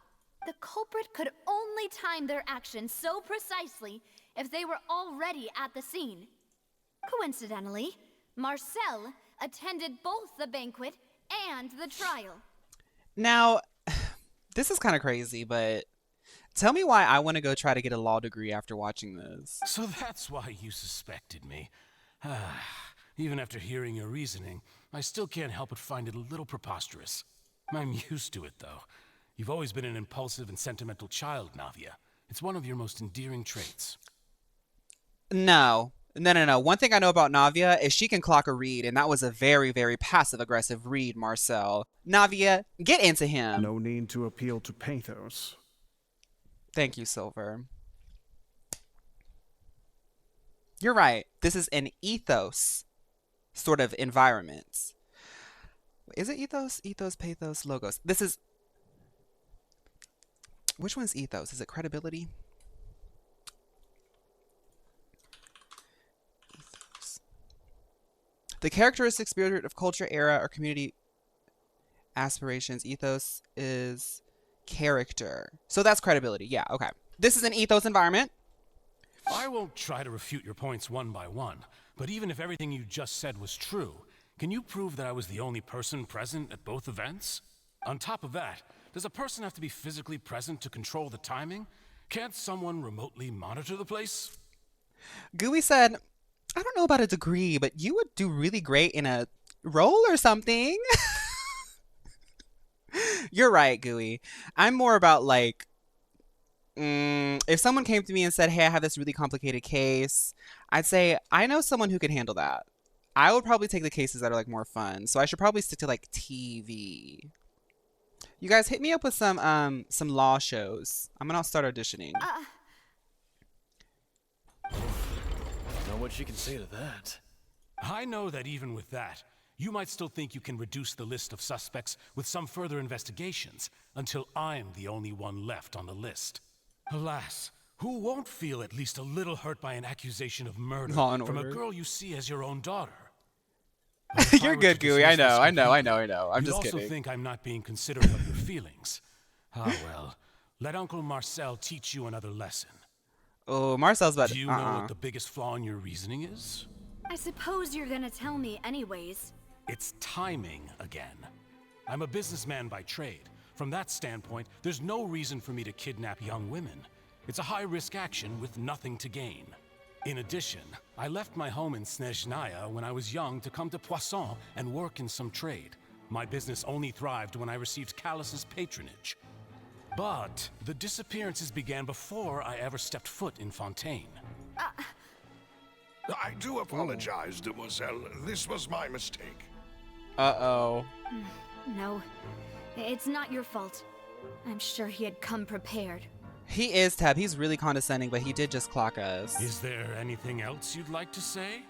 The culprit could only time their actions so precisely if they were already at the scene. Coincidentally, Marcel attended both the banquet and the trial. Now, this is kind of crazy, but tell me why I want to go try to get a law degree after watching this. So that's why you suspected me. Even after hearing your reasoning, I still can't help but find it a little preposterous. I'm used to it, though. You've always been an impulsive and sentimental child, Navia. It's one of your most endearing traits. No. One thing I know about Navia is she can clock a read, and that was a very, very passive-aggressive read, Marcel. Navia, get into him. No need to appeal to pathos. Thank you, Silver. You're right. This is an ethos sort of environment. Is it ethos? Ethos, pathos, logos. This is... Which one's ethos? Is it credibility? Ethos. The characteristic spirit of culture, era, or community aspirations. Ethos is character. So that's credibility. Yeah, okay. This is an ethos environment. I won't try to refute your points one by one, but even if everything you just said was true, can you prove that I was the only person present at both events? On top of that, does a person have to be physically present to control the timing? Can't someone remotely monitor the place? Gooey said, I don't know about a degree, but you would do really great in a role or something. You're right, Gooey. I'm more about like, if someone came to me and said, hey, I have this really complicated case, I'd say, I know someone who can handle that. I would probably take the cases that are like more fun. So I should probably stick to like TV. You guys hit me up with some law shows. I'm gonna start auditioning. Know what you can say to that? I know that even with that, you might still think you can reduce the list of suspects with some further investigations until I'm the only one left on the list. Alas, who won't feel at least a little hurt by an accusation of murder from a girl you see as your own daughter? You're good, Gooey. I know. I'm You'd just also kidding. think I'm not being considerate of your feelings. Ah, well. Let Uncle Marcel teach you another lesson. Oh, Marcel's about to... Do you know what the biggest flaw in your reasoning is? I suppose you're gonna tell me anyways. It's timing again. I'm a businessman by trade. From that standpoint, there's no reason for me to kidnap young women. It's a high-risk action with nothing to gain. In addition, I left my home in Snezhnaya when I was young to come to Poisson and work in some trade. My business only thrived when I received Callus's patronage. But the disappearances began before I ever stepped foot in Fontaine. I do apologize, Demoiselle. This was my mistake. Uh-oh. No, it's not your fault. I'm sure he had come prepared. He is, Tab. He's really condescending, but he did just clock us. Is there anything else you'd like to say?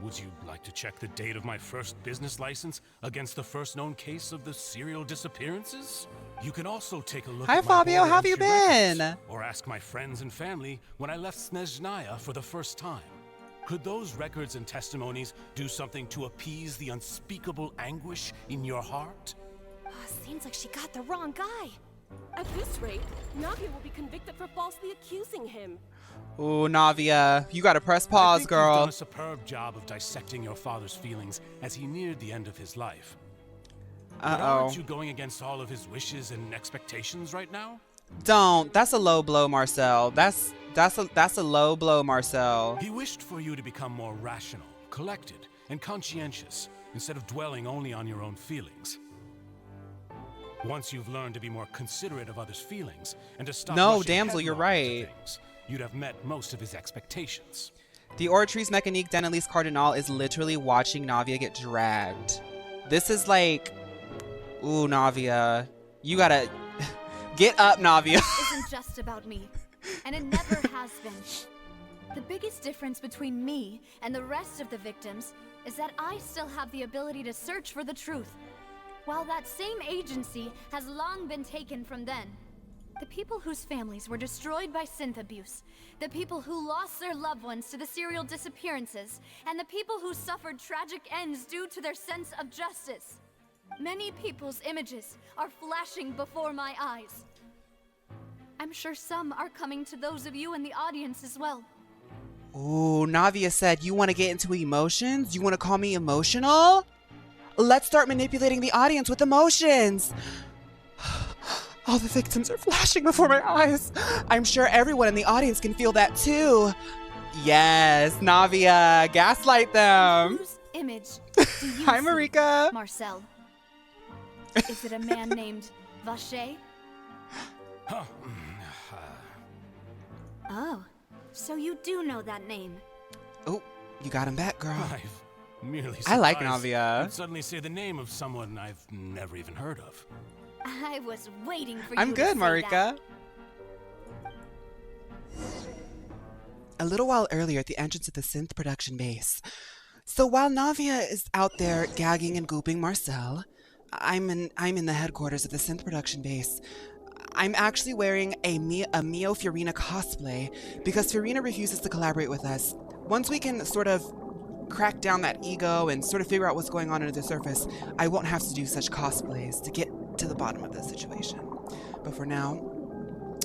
Would you like to check the date of my first business license against the first known case of the serial disappearances? You can also take a look Hi, at my Fabio. board How have you entry been? records, or ask my friends and family when I left Snezhnaya for the first time. Could those records and testimonies do something to appease the unspeakable anguish in your heart? Seems like she got the wrong guy. At this rate, Navia will be convicted for falsely accusing him. Ooh, Navia. You gotta press I pause, think girl. You've done a superb job of dissecting your father's feelings as he neared the end of his life. But aren't you going against all of his wishes and expectations right now? Don't. That's a low blow, Marcel. That's a low blow, Marcel. He wished for you to become more rational, collected, and conscientious, instead of dwelling only on your own feelings. Once you've learned to be more considerate of others' feelings and to stop rushing damsel, you're headlong into right. things, you'd have met most of his expectations. The Oratrice Mécanique d'Annelise Cardinal is literally watching Navia get dragged. This is like... Ooh, Navia. You gotta... Get up, Navia. It isn't just about me, and it never has been. The biggest difference between me and the rest of the victims is that I still have the ability to search for the truth, while that same agency has long been taken from them. The people whose families were destroyed by synth abuse, the people who lost their loved ones to the serial disappearances, and the people who suffered tragic ends due to their sense of justice. Many people's images are flashing before my eyes. I'm sure some are coming to those of you in the audience as well. Ooh, Navia said, you want to get into emotions? You want to call me emotional? Let's start manipulating the audience with emotions. All the victims are flashing before my eyes. I'm sure everyone in the audience can feel that too. Yes, Navia, gaslight them. Whose image do you Hi, see, Marika. Marcel? Is it a man named Vacher? Oh, so you do know that name. Oh, you got him back, girl. I've merely I like surprised Navia. you'd suddenly say the name of someone I've never even heard of. I was waiting for you I'm to good, say Marika. that. A little while earlier at the entrance of the synth production base. So while Navia is out there gagging and gooping Marcel, I'm in the headquarters of the synth production base. I'm actually wearing a Mio Fiorina cosplay because Fiorina refuses to collaborate with us. Once we can sort of crack down that ego and sort of figure out what's going on under the surface, I won't have to do such cosplays to get to the bottom of the situation. But for now,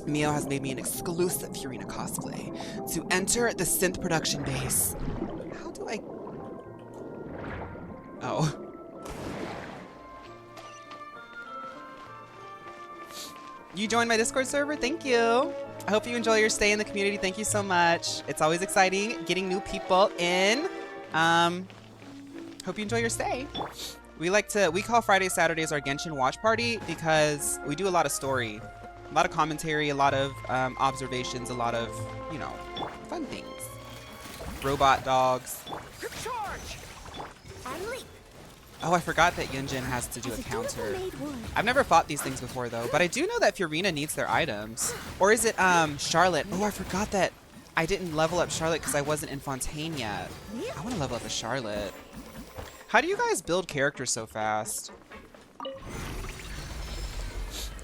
Mio has made me an exclusive Fiorina cosplay to enter the synth production base. How do I... Oh. You joined my Discord server? Thank you. I hope you enjoy your stay in the community. Thank you so much. It's always exciting getting new people in. Hope you enjoy your stay. We call Fridays, Saturdays our Genshin watch party because we do a lot of story, a lot of commentary, a lot of observations, a lot of, you know, fun things. Robot dogs. Oh, I forgot that Yunjin has to do a counter. I've never fought these things before though, but I do know that Fiorina needs their items. Or is it Charlotte? Oh, I forgot that I didn't level up Charlotte because I wasn't in Fontaine yet. I want to level up a Charlotte. How do you guys build characters so fast?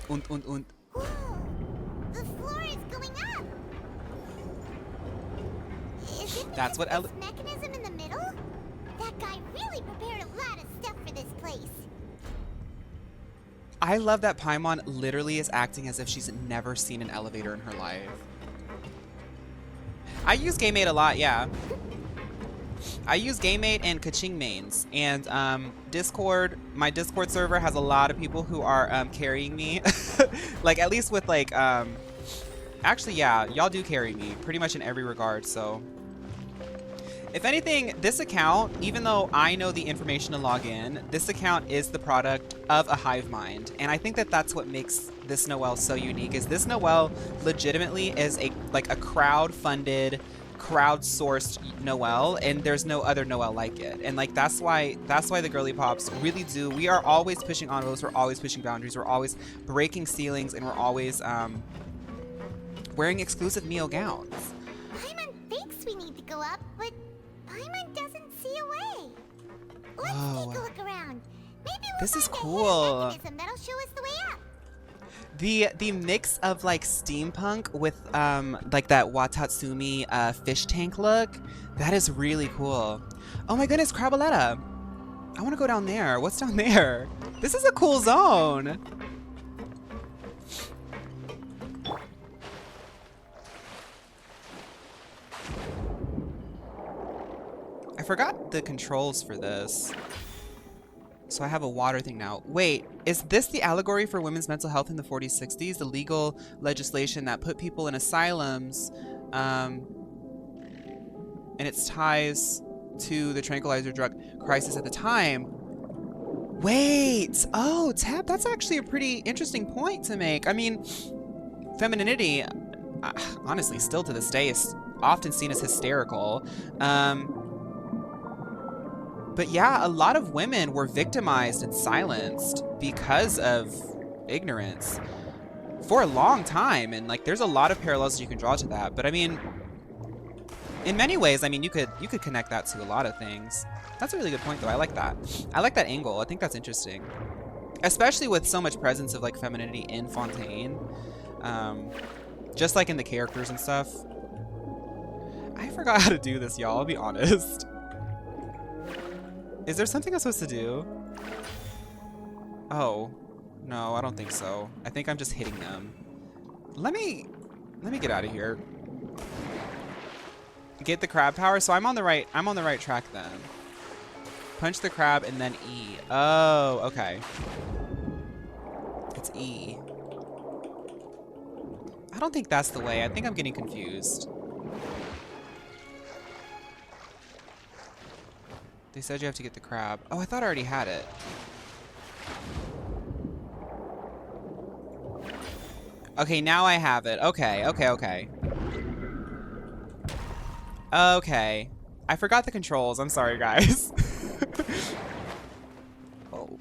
Whoa, the floor is going up. Is it That's what this mechanism in the middle? That guy really prepared a lot of stuff for this place. I love that Paimon literally is acting as if she's never seen an elevator in her life. I use GameMate a lot, yeah. I use GameMate and Kaching mains, and Discord. My Discord server has a lot of people who are carrying me, like at least with like actually, yeah, y'all do carry me pretty much in every regard. So, if anything, this account, even though I know the information to log in, this account is the product of a hive mind, and I think that that's what makes this Noelle so unique. Is this Noelle legitimately is a crowd-funded, crowdsourced Noelle, and there's no other Noelle like it. And like that's why the girly pops really do. We are always pushing envelopes, we're always pushing boundaries, we're always breaking ceilings, and we're always wearing exclusive Mio gowns. Paimon thinks we need to go up, but Paimon doesn't see a way. Let's take a look around. Maybe we'll This is find cool. a mechanism that'll show us the way up. The mix of like steampunk with like that Watatsumi fish tank look, that is really cool. Oh my goodness, Craboletta. I want to go down there. What's down there? This is a cool zone. I forgot the controls for this. So I have a water thing now. Wait, is this the allegory for women's mental health in the 40s, 60s? The legal legislation that put people in asylums, and its ties to the tranquilizer drug crisis at the time. Wait, oh, Tab, that's actually a pretty interesting point to make. I mean, femininity, honestly, still to this day is often seen as hysterical. But yeah, a lot of women were victimized and silenced because of ignorance for a long time. And like, there's a lot of parallels you can draw to that. But I mean, in many ways, I mean, you could connect that to a lot of things. That's a really good point though. I like that. I like that angle. I think that's interesting. Especially with so much presence of like femininity in Fontaine. Just like in the characters and stuff. I forgot how to do this, y'all. I'll be honest. Is there something I'm supposed to do? Oh, no, I don't think so. I think I'm just hitting them. Let me get out of here. Get the crab power. So I'm on the right track then. Punch the crab and then E. Oh, okay. It's E. I don't think that's the way. I think I'm getting confused. They said you have to get the crab. Oh, I thought I already had it. Okay, now I have it. Okay. Okay. I forgot the controls. I'm sorry, guys. Oh.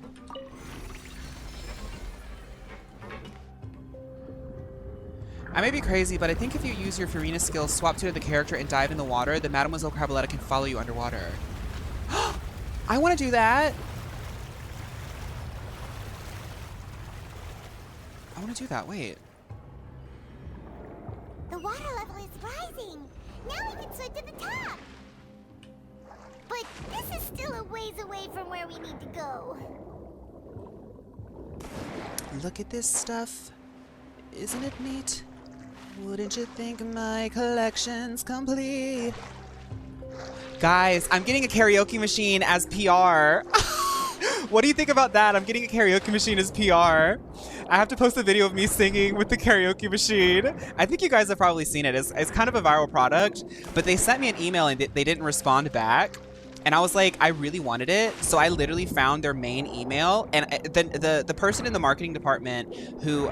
I may be crazy, but I think if you use your Fiorina skills, swap to the character, and dive in the water, then Mademoiselle Craboletta can follow you underwater. I want to do that. I want to do that. Wait. The water level is rising. Now we can swim to the top. But this is still a ways away from where we need to go. Look at this stuff. Isn't it neat? Wouldn't you think my collection's complete? Guys, I'm getting a karaoke machine as PR. What do you think about that? I'm getting a karaoke machine as PR. I have to post a video of me singing with the karaoke machine. I think you guys have probably seen it. It's kind of a viral product, but they sent me an email and they didn't respond back. And I was like, I really wanted it. So I literally found their main email, and the person in the marketing department who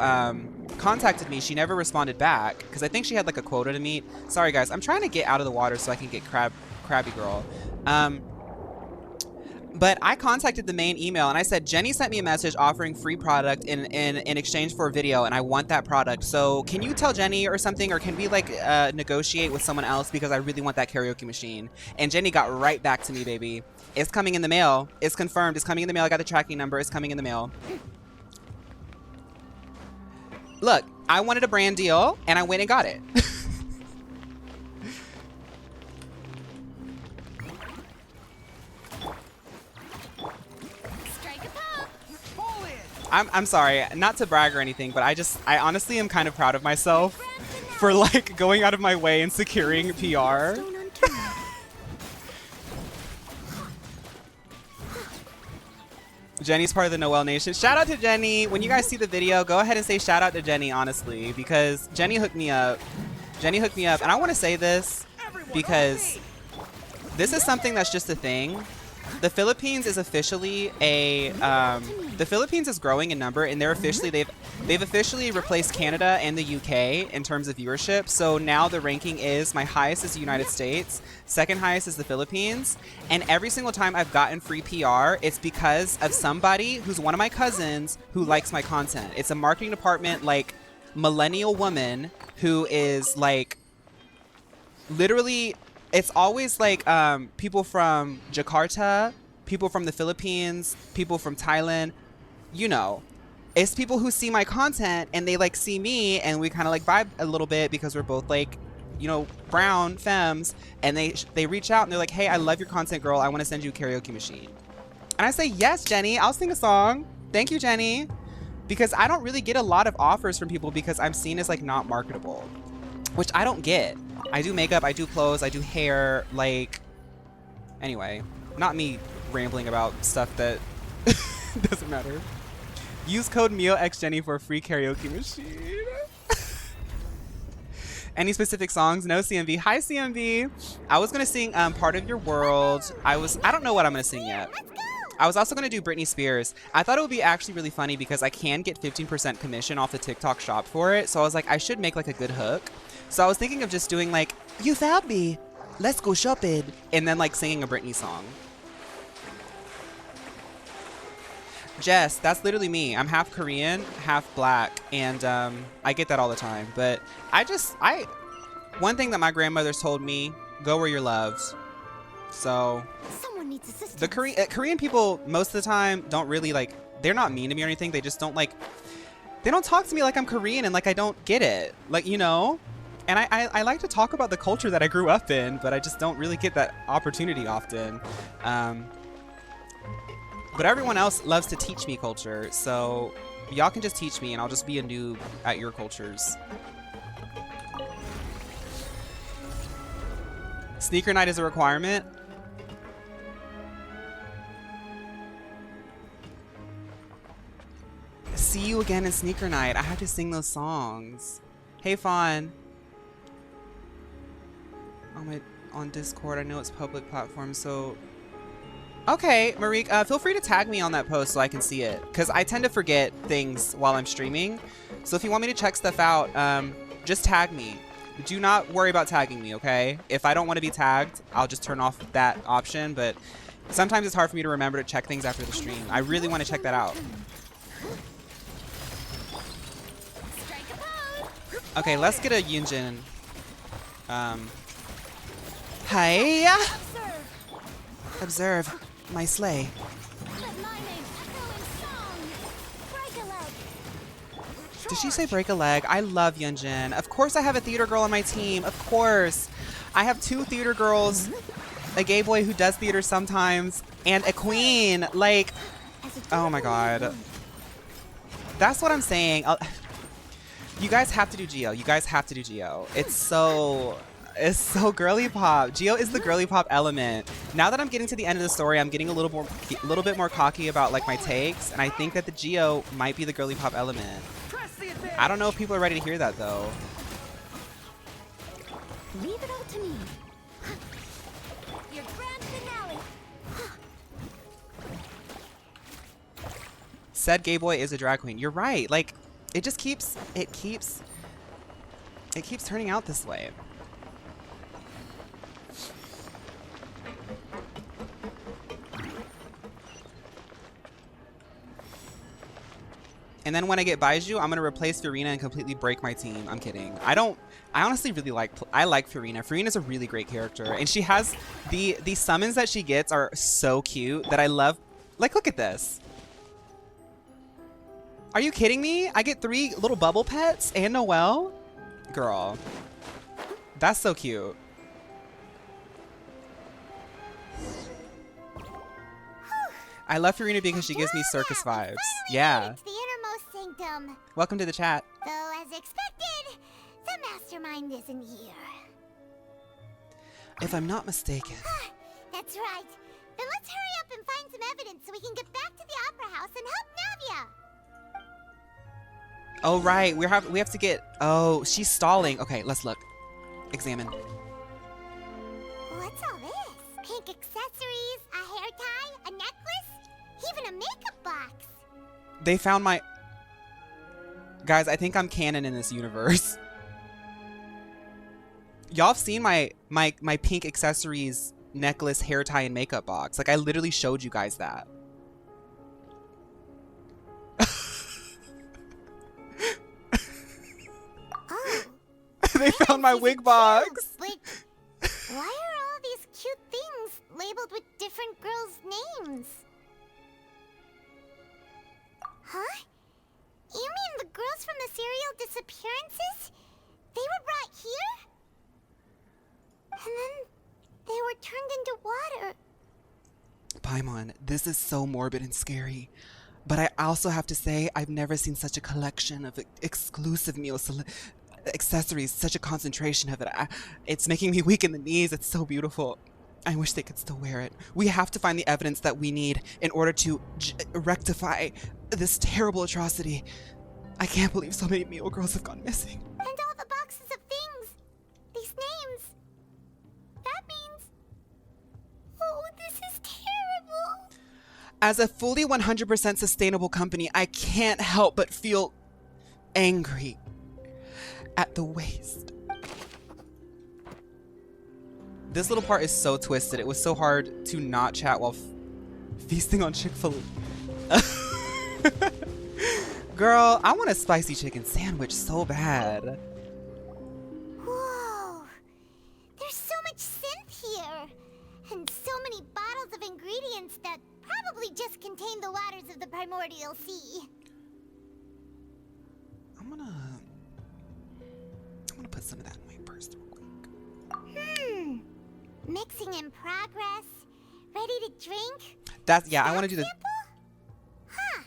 contacted me, she never responded back because I think she had like a quota to meet. Sorry guys, I'm trying to get out of the water so I can get crabby girl. But I contacted the main email and I said, Jenny sent me a message offering free product in exchange for a video, and I want that product. So can you tell Jenny or something, or can we like negotiate with someone else because I really want that karaoke machine? And Jenny got right back to me, baby. It's coming in the mail. It's confirmed. It's coming in the mail. I got the tracking number. It's coming in the mail. Look, I wanted a brand deal and I went and got it. I'm sorry, not to brag or anything, but I honestly am kind of proud of myself for like going out of my way and securing PR. Jenny's part of the Noel Nation. Shout out to Jenny. When you guys see the video, go ahead and say shout out to Jenny, honestly, because Jenny hooked me up. Jenny hooked me up, and I want to say this because this is something that's just a thing. The Philippines is officially the Philippines is growing in number, and they've officially replaced Canada and the UK in terms of viewership. So now the ranking is, my highest is the United States, second highest is the Philippines, and every single time I've gotten free PR, it's because of somebody who's one of my cousins who likes my content. It's a marketing department, like, millennial woman who is like literally, it's always like people from Jakarta, people from the Philippines, people from Thailand, you know. It's people who see my content and they like see me and we kind of like vibe a little bit because we're both like, you know, brown femmes, and they reach out and they're like, hey, I love your content, girl. I want to send you a karaoke machine. And I say, yes, Jenny, I'll sing a song. Thank you, Jenny. Because I don't really get a lot of offers from people because I'm seen as like not marketable, which I don't get. I do makeup, I do clothes, I do hair, like, anyway, not me rambling about stuff that doesn't matter. Use code MioXJenny for a free karaoke machine. Any specific songs? No, CMV. Hi, CMV. I was gonna sing Part of Your World. I don't know what I'm gonna sing yet. I was also gonna do Britney Spears. I thought it would be actually really funny because I can get 15% commission off the TikTok shop for it. So I was like, I should make like a good hook. So I was thinking of just doing like, you found me, let's go shopping, and then like singing a Britney song. Jess, that's literally me. I'm half Korean, half black, and I get that all the time. But one thing that my grandmother's told me, go where you're loved. So Someone needs assistance. the Korean people most of the time don't really like, they're not mean to me or anything. They just don't like, they don't talk to me like I'm Korean and like I don't get it. Like, you know? And I like to talk about the culture that I grew up in, but I just don't really get that opportunity often. But everyone else loves to teach me culture, so y'all can just teach me and I'll just be a noob at your cultures. Sneaker night is a requirement. See you again in sneaker night. I have to sing those songs. Hey, Fawn. On Discord, I know it's public platform, so okay, Marique, feel free to tag me on that post so I can see it, because I tend to forget things while I'm streaming. So if you want me to check stuff out, just tag me. Do not worry about tagging me, okay? If I don't want to be tagged, I'll just turn off that option, but sometimes it's hard for me to remember to check things after the stream. I really want to check that out. Okay, let's get a Yunjin. Hi! Observe my sleigh. Did she say break a leg? I love Yunjin. Of course I have a theater girl on my team. Of course. I have 2 theater girls, a gay boy who does theater sometimes, and a queen. Like, oh my god. That's what I'm saying. You guys have to do Geo. You guys have to do Geo. It's so girly pop. Geo is the girly pop element. Now that I'm getting to the end of the story, I'm getting a little bit more cocky about like my takes, and I think that the Geo might be the girly pop element. I don't know if people are ready to hear that though. Leave it all to me. Your grand finale. Said gay boy is a drag queen. You're right. Like, it just keeps turning out this way. And then when I get Baiju, I'm gonna replace Furina and completely break my team. I'm kidding. I honestly really like Furina. Furina's a really great character, and she has the summons that she gets are so cute that I love. Like, look at this. Are you kidding me? I get 3 little bubble pets and Noelle? Girl. That's so cute. I love Furina because she gives me circus vibes. Yeah. The innermost sanctum. Welcome to the chat. Though, as expected, the mastermind isn't here. If I'm not mistaken. That's right. Then let's hurry up and find some evidence so we can get back to the Opera House and help Navia. Oh, right. We have to get... Oh, she's stalling. Okay, let's look. Examine. What's all this? Pink accessories, a hair tie, a necklace, even a makeup box. They found my... Guys, I think I'm canon in this universe. Y'all have seen my pink accessories, necklace, hair tie, and makeup box. Like, I literally showed you guys that. They found my wig box. But why are all these cute things labeled with different girls' names? Huh? You mean the girls from the serial disappearances? They were brought here? And then they were turned into water. Paimon, this is so morbid and scary. But I also have to say, I've never seen such a collection of exclusive accessories, such a concentration of it. It's making me weak in the knees. It's so beautiful. I wish they could still wear it. We have to find the evidence that we need in order to rectify this terrible atrocity. I can't believe so many Mio girls have gone missing. And all the boxes of things. These names. That means... Oh, this is terrible. As a fully 100% sustainable company, I can't help but feel angry at the waste. This little part is so twisted. It was so hard to not chat while feasting on Chick-fil-A. Girl, I want a spicy chicken sandwich so bad. Whoa. There's so much synth here. And so many bottles of ingredients that probably just contain the waters of the primordial sea. I'm gonna put some of that in my purse real quick. Mixing in progress. Ready to drink? That's, yeah, I want to do the... Huh.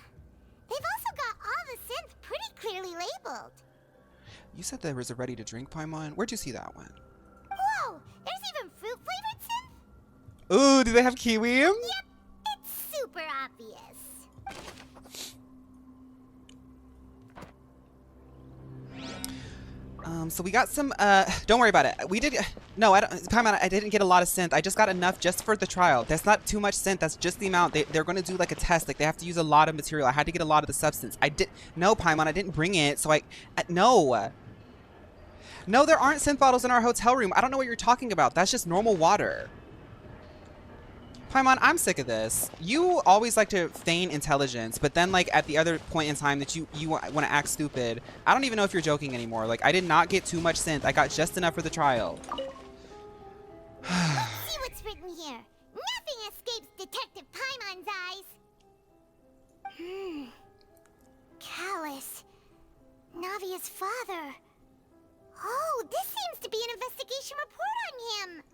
They've also got all the synth pretty clearly labeled. You said there was a ready to drink Paimon? Where'd you see that one? Whoa! There's even fruit-flavored synth? Ooh, do they have kiwi? Yep. It's super obvious. So we got some, don't worry about it. We did, no, Paimon, I didn't get a lot of synth. I just got enough just for the trial. That's not too much synth. That's just the amount. They're going to do like a test. Like they have to use a lot of material. I had to get a lot of the substance. No, Paimon, I didn't bring it. So no. No, there aren't synth bottles in our hotel room. I don't know what you're talking about. That's just normal water. Paimon, I'm sick of this. You always like to feign intelligence, but then like at the other point in time that you want to act stupid, I don't even know if you're joking anymore. Like I did not get too much synth. I got just enough for the trial. Let's see what's written here. Nothing escapes Detective Paimon's eyes. Callus. Navia's father. Oh, this seems to be an investigation report on him.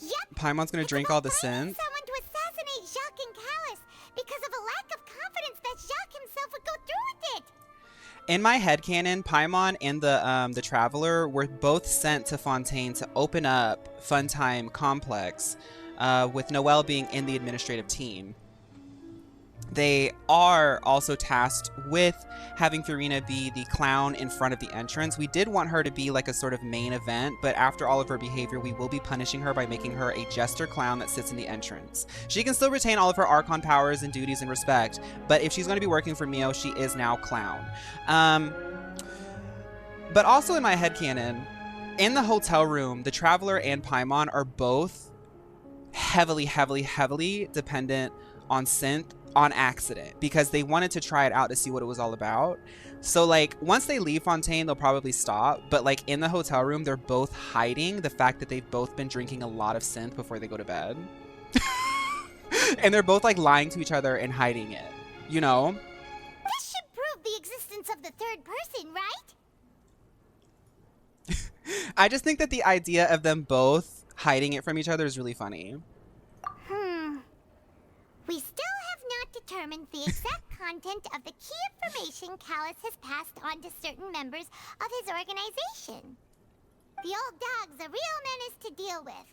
Yep. Paimon's gonna drink all the synth. Someone to assassinate Jacques and Callus because of a lack of confidence that Jacques himself would go through with it. In my headcanon, Paimon and the Traveler were both sent to Fontaine to open up Funtime Complex, with Noelle being in the administrative team. they are also tasked with having Farina be the clown in front of the entrance. We did want her to be like a sort of main event, but after all of her behavior, we will be punishing her by making her a jester clown that sits in the entrance. She can still retain all of her Archon powers and duties and respect, but if she's going to be working for Mio, she is now clown. But also in my headcanon, in the hotel room, the Traveler and Paimon are both heavily dependent on synth on accident because they wanted to try it out to see what it was all about. So like once they leave Fontaine, they'll probably stop, but like in the hotel room, they're both hiding the fact that they've both been drinking a lot of synth before they go to bed. And they're both like lying to each other and hiding it, you know? This should prove the existence of the third person, right? I just think that the idea of them both hiding it from each other is really funny. We still have not determined the exact content of the key information Callus has passed on to certain members of his organization. The old dog's a real menace to deal with.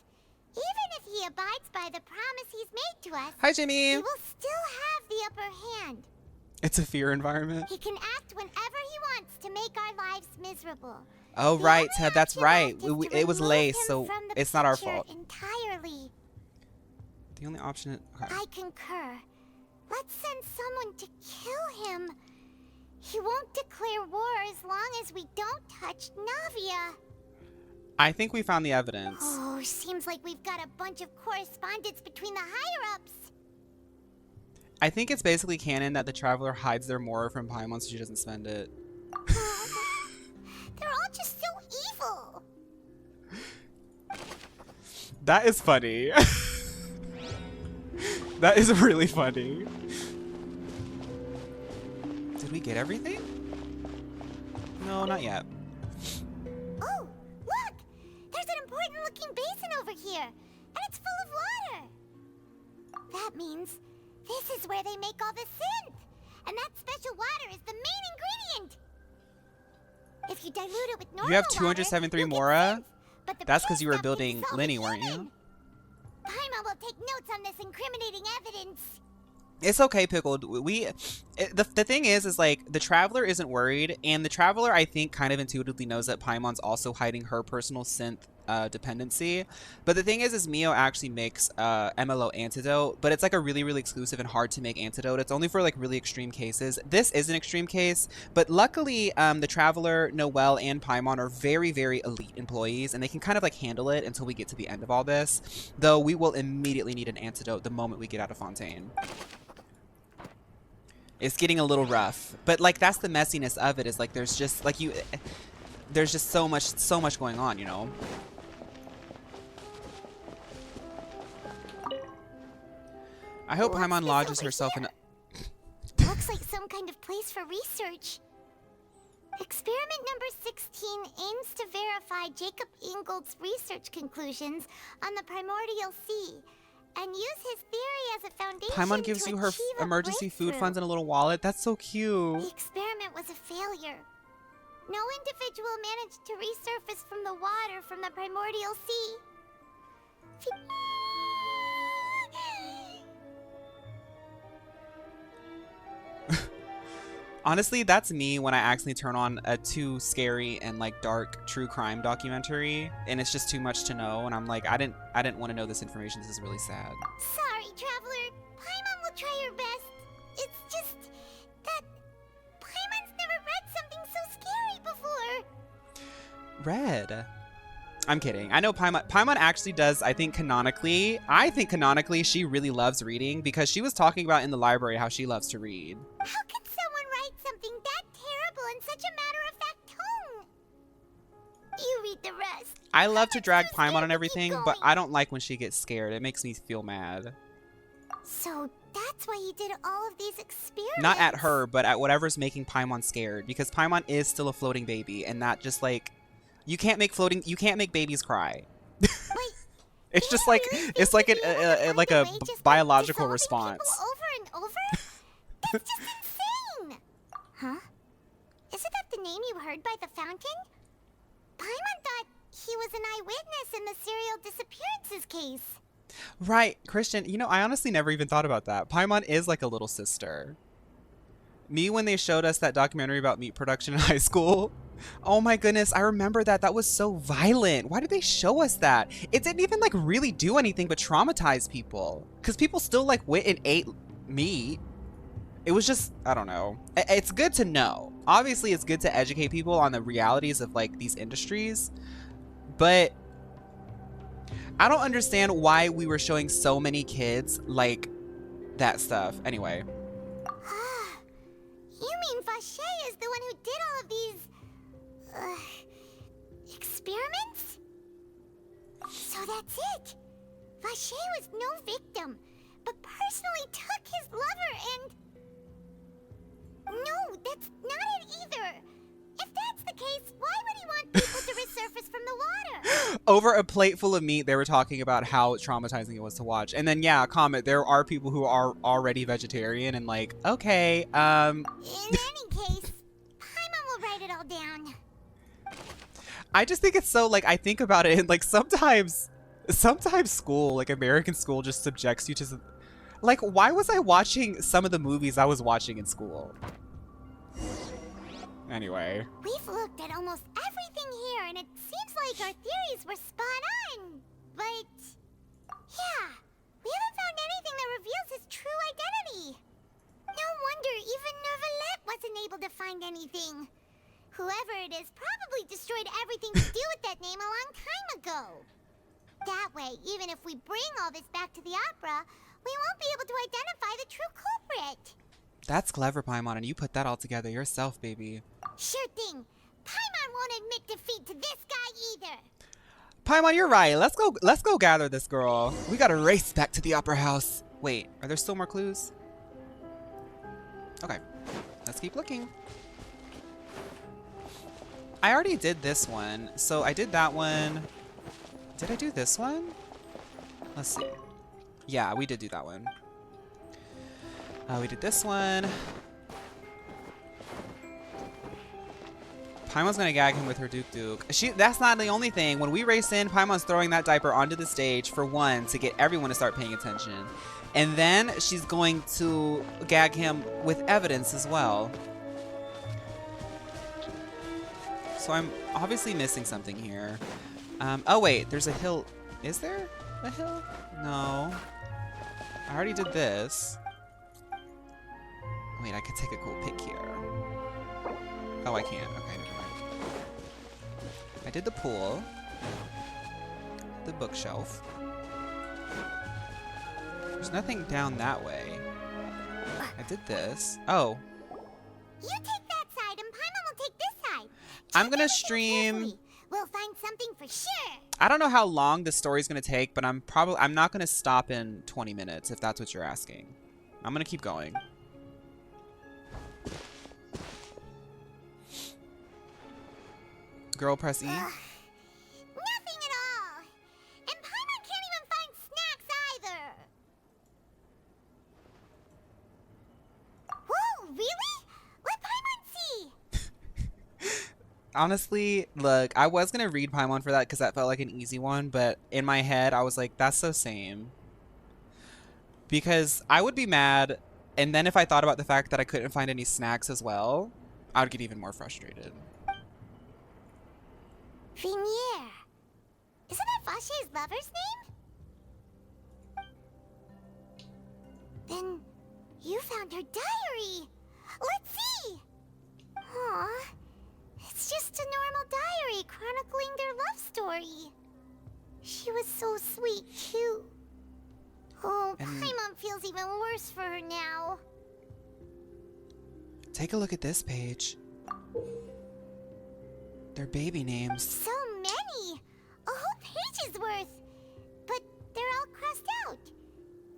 Even if he abides by the promise he's made to us, Hi, Jimmy. he will still have the upper hand. It's a fear environment. He can act whenever he wants to make our lives miserable. Oh, right, Ted, that's right. It was Lace, so it's not our fault. Entirely. The only option... Okay. I concur. Let's send someone to kill him. He won't declare war as long as we don't touch Navia. I think we found the evidence. Oh, seems like we've got a bunch of correspondence between the higher-ups. I think it's basically canon that the Traveler hides their Mora from Paimon so she doesn't spend it. They're all just so evil. That is funny. That is really funny. Did we get everything? No, not yet. Oh, look! There's an important-looking basin over here, and it's full of water. That means this is where they make all the synth, and that special water is the main ingredient. If you dilute it with normal You have water, 273 you'll get Mora? synth, but the That's because pure you were stuff building can solve Lenny, it weren't you? even. Paimon will take notes on this incriminating evidence. It's okay, Pickled. The thing is like the Traveler isn't worried, and the Traveler I think kind of intuitively knows that Paimon's also hiding her personal synth dependency. But the thing is Mio actually makes MLO antidote, but it's like a really exclusive and hard to make antidote. It's only for like really extreme cases. This is an extreme case, but luckily the Traveler, Noelle, and Paimon are very elite employees, and they can kind of like handle it until we get to the end of all this. Though we will immediately need an antidote the moment we get out of Fontaine. It's getting a little rough, but like that's the messiness of it, is like there's just like there's just so much going on, you know. I hope Paimon lodges herself in a... Looks like some kind of place for research. Experiment number 16 aims to verify Jacob Ingold's research conclusions on the primordial sea and use his theory as a foundation. Paimon gives you her emergency food funds in a little wallet. That's so cute. The experiment was a failure. No individual managed to resurface from the water from the primordial sea. Honestly, that's me when I accidentally turn on a too scary and like dark true crime documentary, and it's just too much to know, and I'm like, I didn't want to know this information. This is really sad. Sorry, Traveler. Paimon will try her best. It's just that Paimon's never read something so scary before. Read. I'm kidding. I know Paimon actually does, I think canonically she really loves reading, because she was talking about in the library how she loves to read. How could someone write something that terrible in such a matter-of-fact tone? You read the rest. I love to drag Paimon and everything, but I don't like when she gets scared. It makes me feel mad. So that's why you did all of these experiments? Not at her, but at whatever's making Paimon scared, because Paimon is still a floating baby, and that just like... You can't make babies cry. It's just like it's like a biological response. Over and over? It's just insane. Huh? Isn't that the name you heard by the fountain? Paimon thought he was an eyewitness in the serial disappearances case. Right, Christian, you know, I honestly never even thought about that. Paimon is like a little sister. Me, when they showed us that documentary about meat production in high school, oh my goodness, I remember that. That was so violent. Why did they show us that? It didn't even like really do anything but traumatize people. Because people still like went and ate meat. It was just, I don't know. It's good to know. Obviously, it's good to educate people on the realities of like these industries. But I don't understand why we were showing so many kids like that stuff. Anyway. You mean Vache is the one who did all of these experiments? So that's it. Vache was no victim, but personally took his lover and... No, that's not it either. If that's the case, why would he want people to resurface from the water? Over a plate full of meat, they were talking about how traumatizing it was to watch. And then, yeah, comment, there are people who are already vegetarian and like, okay, In any case, Paimon will write it all down. I just think it's so, like, I think about it and like sometimes school, like American school just subjects you to, like, why was I watching some of the movies I was watching in school? Anyway. We've looked at almost everything here, and it seems like our theories were spot on. But, yeah, we haven't found anything that reveals his true identity. No wonder even Neuvillette wasn't able to find anything. Whoever it is probably destroyed everything to do with that name a long time ago. That way, even if we bring all this back to the opera, we won't be able to identify the true culprit. That's clever, Paimon, and you put that all together yourself, baby. Sure thing. Paimon won't admit defeat to this guy either. Paimon, you're right. Let's go gather this girl. We gotta race back to the opera house. Wait, are there still more clues? Okay, let's keep looking. I already did this one, so I did that one. Did I do this one? Let's see. Yeah, we did do that one. We did this one. Paimon's gonna gag him with her Duke. That's not the only thing. When we race in, Paimon's throwing that diaper onto the stage for one, to get everyone to start paying attention. And then she's going to gag him with evidence as well. So I'm obviously missing something here. Oh wait, there's a hill. Is there a hill? No. I already did this. Wait, I could take a cool pic here. Oh, I can't. Okay, never mind. I did the pool. The bookshelf. There's nothing down that way. I did this. Oh. You take that side and Paimon will take this side. I'm gonna stream. We'll find something for sure. I don't know how long the story's gonna take, but I'm not gonna stop in 20 minutes if that's what you're asking. I'm gonna keep going. Girl, press E. Nothing at all. And Paimon can't even find snacks either. Whoa, really? Let Paimon see. Honestly, look, I was gonna read Paimon for that because that felt like an easy one, but in my head, I was like, that's so same. Because I would be mad, and then if I thought about the fact that I couldn't find any snacks as well, I would get even more frustrated. Vinier. Isn't that Vache's lover's name? Then you found her diary. Let's see. Aw. It's just a normal diary chronicling their love story. She was so sweet, too. Oh, Paimon feels even worse for her now. Take a look at this page. They're baby names. So many! A whole page's worth! But they're all crossed out.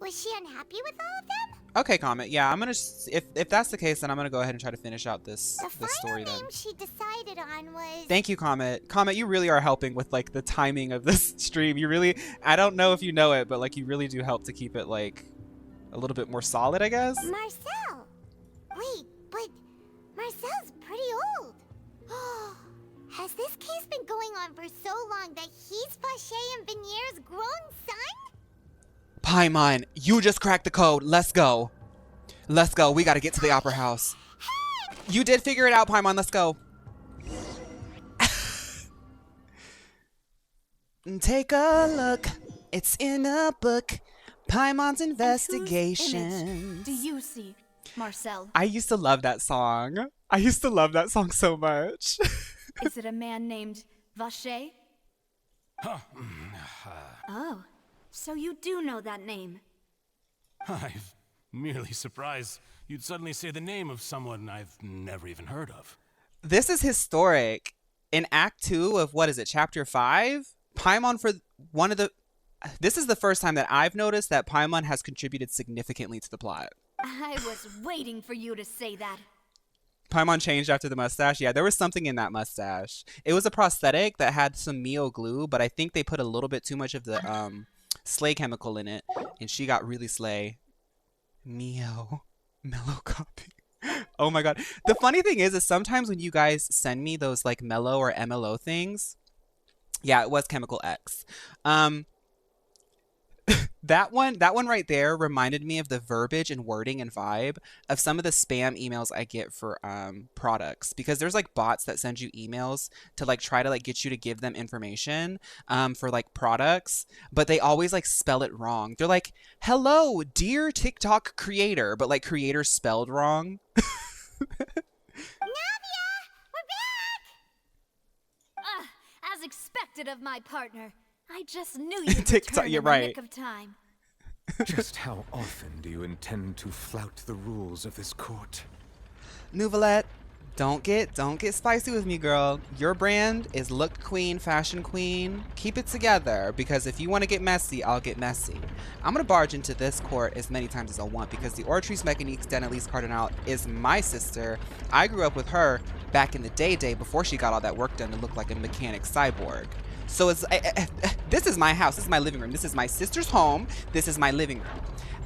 Was she unhappy with all of them? Okay, Comet. Yeah, I'm gonna. If that's the case, then I'm gonna go ahead and try to finish out this story then. The name she decided on was... Thank you, Comet. Comet, you really are helping with like the timing of this stream. You really, I don't know if you know it, but like you really do help to keep it like a little bit more solid, I guess. Marcel! Wait, but Marcel's pretty old. Has this case been going on for so long that he's Vache and Vinier's grown son? Paimon, you just cracked the code. Let's go. Let's go. We gotta get to the opera house. You did figure it out, Paimon. Let's go. Take a look. It's in a book. Paimon's investigation. Do you see, Marcel? I used to love that song. I used to love that song so much. Is it a man named Vacher? Oh, so you do know that name. I'm merely surprised you'd suddenly say the name of someone I've never even heard of. This is historic. In Act 2 of, what is it, Chapter 5? Paimon this is the first time that I've noticed that Paimon has contributed significantly to the plot. I was waiting for you to say that. Paimon changed after the mustache. Yeah, there was something in that mustache. It was a prosthetic that had some Mio glue, but I think they put a little bit too much of the slay chemical in it, and she got really slay. Mio. Mellow copy. Oh my god. The funny thing is sometimes when you guys send me those like mellow or MLO things, yeah, it was Chemical X. That one right there reminded me of the verbiage and wording and vibe of some of the spam emails I get for products, because there's like bots that send you emails to like try to like get you to give them information for like products, but they always like spell it wrong. They're like, "Hello, dear TikTok creator," but like creator spelled wrong. Navia, we're back! As expected of my partner. I just knew you'd TikTok, return you're in the right. nick of time. Just how often do you intend to flout the rules of this court? Nouvelette, don't get spicy with me, girl. Your brand is look queen, fashion queen. Keep it together, because if you want to get messy, I'll get messy. I'm gonna barge into this court as many times as I want, because the Oratrice Mécanique d'Annelise Cardinal is my sister. I grew up with her back in the day before she got all that work done to look like a mechanic cyborg. So this is my house. This is my living room. This is my sister's home. This is my living room.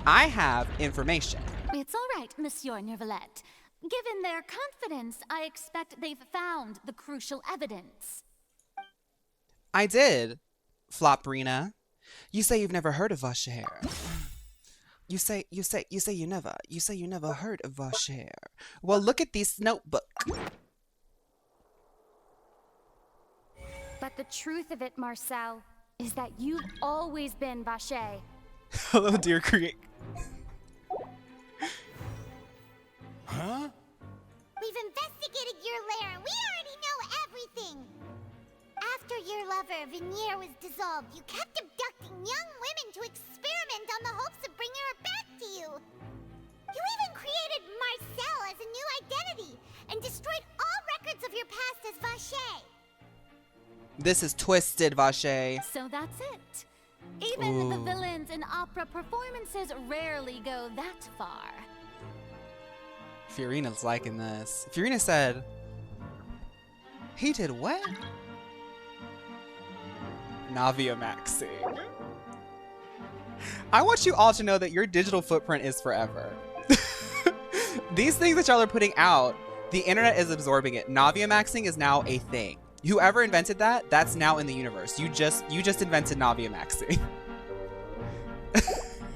I have information. It's all right, Monsieur Nervalette. Given their confidence, I expect they've found the crucial evidence. I did, Floprina. You say you've never heard of Vacher. You say you never heard of Vacher. Well, look at this notebook. But the truth of it, Marcel, is that you've always been Vacher. Hello, dear create. Huh? We've investigated your lair and we already know everything! After your lover, Veneer, was dissolved, you kept abducting young women to experiment on the hopes of bringing her back to you! You even created Marcel as a new identity and destroyed all records of your past as Vacher! This is twisted, Vacher. So that's it. Even the villains in opera performances rarely go that far. Fiorina's liking this. Fiorina said, he did what? Navia maxing. I want you all to know that your digital footprint is forever. These things that y'all are putting out, the internet is absorbing it. Navia maxing is now a thing. Whoever invented that, that's now in the universe. You just invented Navia maxing.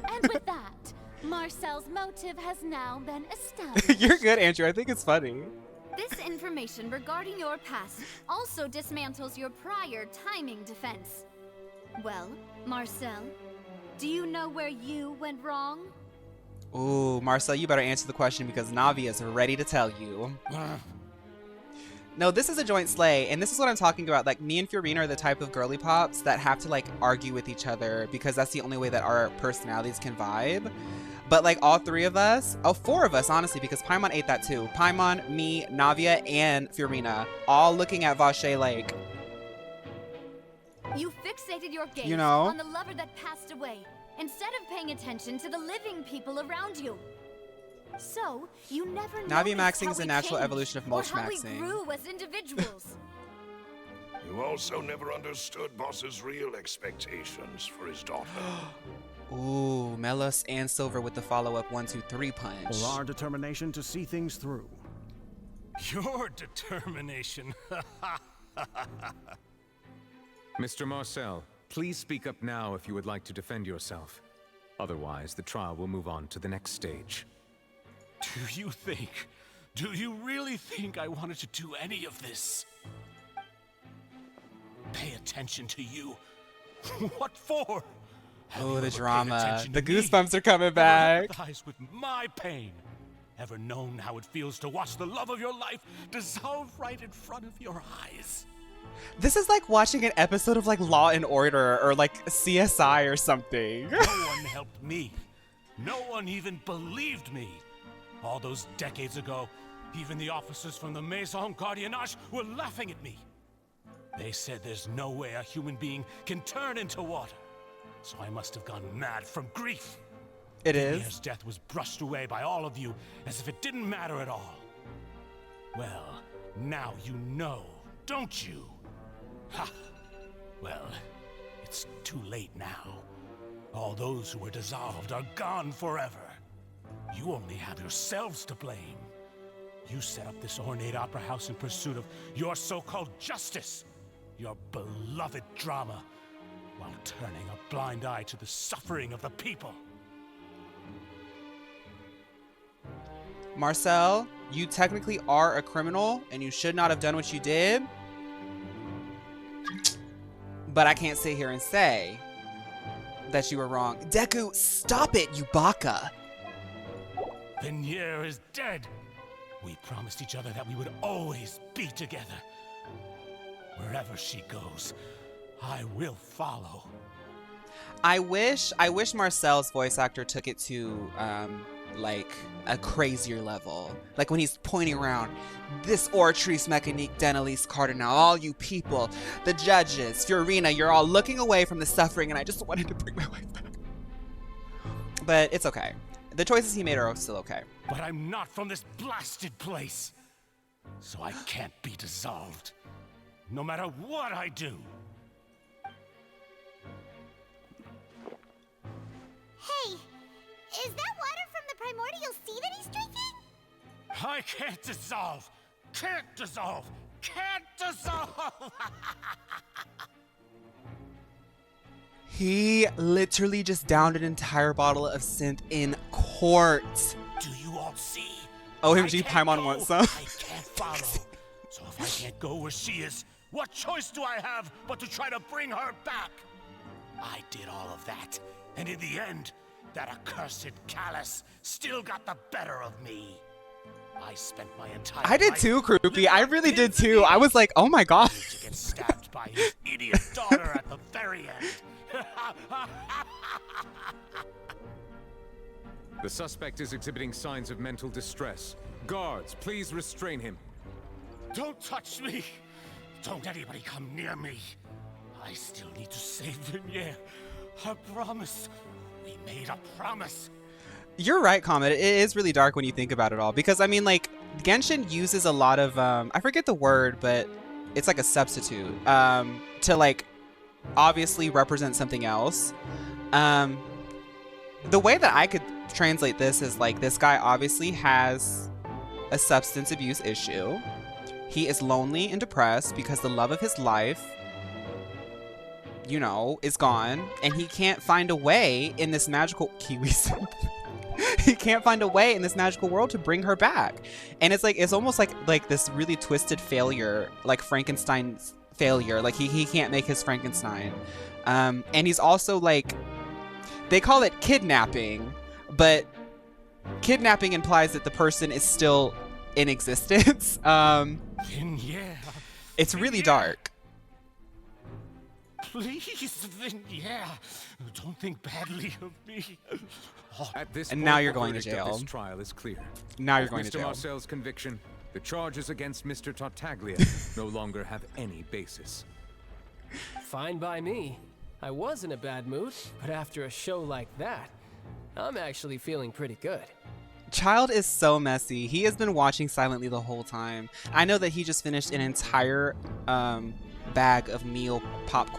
And with that, Marcel's motive has now been established. You're good, Andrew. I think it's funny. This information regarding your past also dismantles your prior timing defense. Well, Marcel, do you know where you went wrong? Ooh, Marcel, you better answer the question because Navia is ready to tell you. No, this is a joint slay, and this is what I'm talking about. Like, me and Fiorina are the type of girly pops that have to, like, argue with each other because that's the only way that our personalities can vibe. But, like, all three of us, four of us, honestly, because Paimon ate that too. Paimon, me, Navia, and Fiorina, all looking at Vacher like... You fixated your gaze on the lover that passed away, instead of paying attention to the living people around you. So, you never Navia noticed maxing how is a we natural changed, evolution of or mulch how we maxing. grew as individuals. You also never understood Boss's real expectations for his daughter. Ooh, Melos and Silver with the follow-up 1, 2, 3 punch. Or our determination to see things through. Your determination. Mr. Marcel, please speak up now if you would like to defend yourself. Otherwise, the trial will move on to the next stage. Do you really think I wanted to do any of this? Pay attention to you. What for? Oh, the drama. The goosebumps are coming back. Empathize with my pain. Ever known how it feels to watch the love of your life dissolve right in front of your eyes? This is like watching an episode of like Law and Order or like CSI or something. No one helped me. No one even believed me. All those decades ago, even the officers from the Maison Gardiennage were laughing at me. They said there's no way a human being can turn into water. So I must have gone mad from grief. It Vinier's is. death was brushed away by all of you as if it didn't matter at all. Well, now you know, don't you? Ha! Well, it's too late now. All those who were dissolved are gone forever. You only have yourselves to blame. You set up this ornate opera house in pursuit of your so-called justice, your beloved drama, while turning a blind eye to the suffering of the people. Marcel, you technically are a criminal and you should not have done what you did. But I can't sit here and say that you were wrong. Deku, stop it, you baka. Vinier is dead. We promised each other that we would always be together. Wherever she goes, I will follow. I wish Marcel's voice actor took it to like a crazier level. Like when he's pointing around, this Oratrice Mécanique Denelise Cardinal, all you people, the judges, Fiorina, you're all looking away from the suffering and I just wanted to bring my wife back. But it's okay. The choices he made are still okay. But I'm not from this blasted place. So I can't be dissolved. No matter what I do. Hey, is that water from the primordial sea that he's drinking? I can't dissolve. Can't dissolve. Can't dissolve. He literally just downed an entire bottle of synth in court. Do you all see? OMG, Paimon wants some. I can't follow. So if I can't go where she is, what choice do I have but to try to bring her back? I did all of that, and in the end, that accursed callus still got the better of me. I spent my entire I did life too, Krupi. I really did in too. I was like, oh my god. to get stabbed by his idiot daughter at the very end. The suspect is exhibiting signs of mental distress. Guards, please restrain him. Don't touch me! Don't anybody come near me! I still need to save Vinier. I promise. We made a promise. You're right, Comet. It is really dark when you think about it all. Because, I mean, like, Genshin uses a lot of, I forget the word, but it's like a substitute, to, like, obviously represent something else. The way that I could translate this is, like, this guy obviously has a substance abuse issue. He is lonely and depressed because the love of his life, you know, is gone. And he can't find a way in this magical... Kiwis. He can't find a way in this magical world to bring her back. And it's like, it's almost like this really twisted failure, like Frankenstein's failure. Like he can't make his Frankenstein. And he's also like, they call it kidnapping, but kidnapping implies that the person is still in existence. Vinier. It's really dark. Please, Vinier. Don't think badly of me. At this And point, now you're the going to verdict of jail. This trial is clear. Now you're With going to Mr. jail. Marcel's conviction, the charges against Mr. Tartaglia no longer have any basis. Fine by me. I was in a bad mood, but after a show like that, I'm actually feeling pretty good. Child is so messy. He has been watching silently the whole time. I know that he just finished an entire bag of meal pop.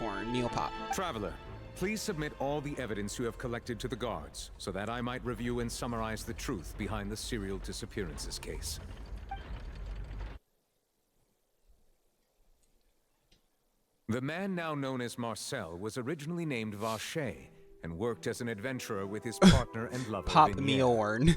Traveler, please submit all the evidence you have collected to the guards, so that I might review and summarize the truth behind the serial disappearances case. The man now known as Marcel was originally named Vacher, and worked as an adventurer with his partner and lover, Pop Vignier. Mjorn.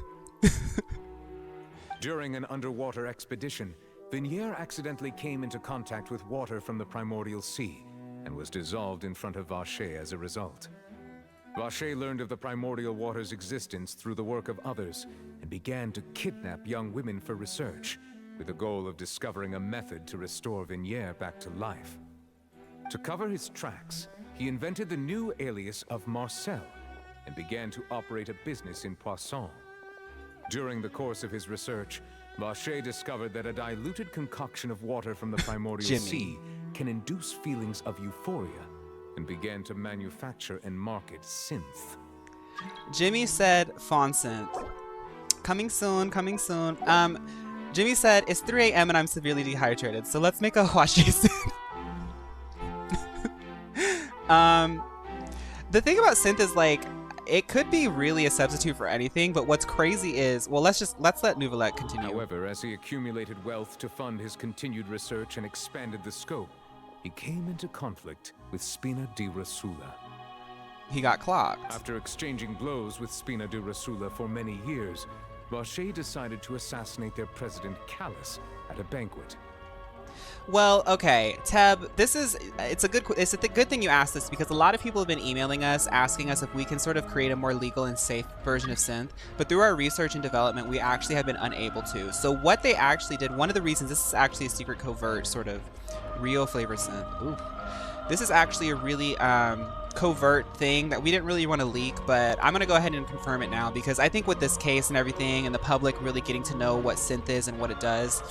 During an underwater expedition, Vignier accidentally came into contact with water from the primordial sea and was dissolved in front of Vacher as a result. Vacher learned of the primordial water's existence through the work of others and began to kidnap young women for research, with the goal of discovering a method to restore Vignier back to life. To cover his tracks, he invented the new alias of Marcel and began to operate a business in Poisson. During the course of his research, Vacher discovered that a diluted concoction of water from the primordial sea can induce feelings of euphoria, and began to manufacture and market synth. Jimmy said fawn synth. Coming soon, coming soon. Jimmy said, it's 3 a.m. and I'm severely dehydrated, so let's make a washi synth. The thing about synth is, like, it could be really a substitute for anything, but what's crazy is, well, let's let Nouvelette continue. However, as he accumulated wealth to fund his continued research and expanded the scope, he came into conflict with Spina di Rasula. He got clocked. After exchanging blows with Spina di Rasula for many years, Vacher decided to assassinate their president, Callus, at a banquet. Well, okay, Teb, it's a good thing you asked this, because a lot of people have been emailing us asking us if we can sort of create a more legal and safe version of synth, but through our research and development, we actually have been unable to. So what they actually did, one of the reasons, this is actually a secret covert sort of real flavor synth. Ooh. This is actually a really covert thing that we didn't really want to leak, but I'm going to go ahead and confirm it now, because I think with this case and everything and the public really getting to know what synth is and what it does,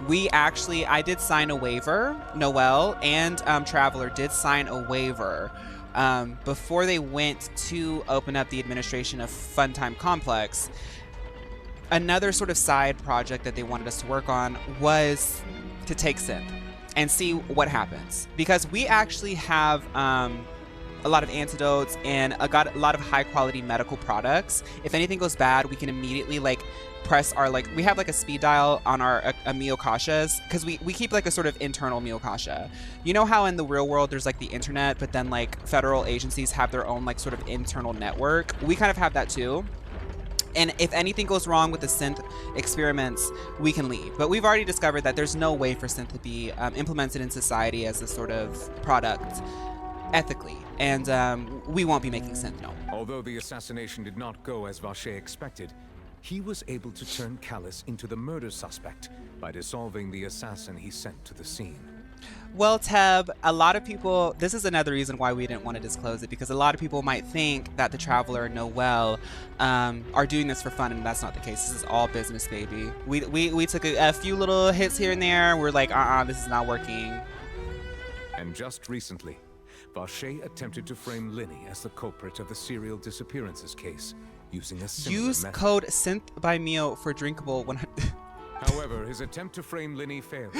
I did sign a waiver. Noelle and Traveler did sign a waiver before they went to open up the administration of Funtime Complex. Another sort of side project that they wanted us to work on was to take synth and see what happens, because we actually have a lot of antidotes and got a lot of high quality medical products. If anything goes bad, we can immediately press our we have a speed dial on our Miyokashas, because we keep a sort of internal Miyokasha. You know how in the real world there's the internet, but then federal agencies have their own sort of internal network? We kind of have that too. And if anything goes wrong with the synth experiments, we can leave. But we've already discovered that there's no way for synth to be implemented in society as a sort of product ethically. And we won't be making synth, no. Although the assassination did not go as Vacher expected, he was able to turn Callus into the murder suspect by dissolving the assassin he sent to the scene. Well, Teb, a lot of people, this is another reason why we didn't want to disclose it, because a lot of people might think that the Traveler and Noelle are doing this for fun, and that's not the case. This is all business, baby. We took a few little hits here and there. We're like, this is not working. And just recently, Vacher attempted to frame Linny as the culprit of the serial disappearances case, using a similar Use method. code SynthByMio for drinkable 100. However, his attempt to frame Linny failed,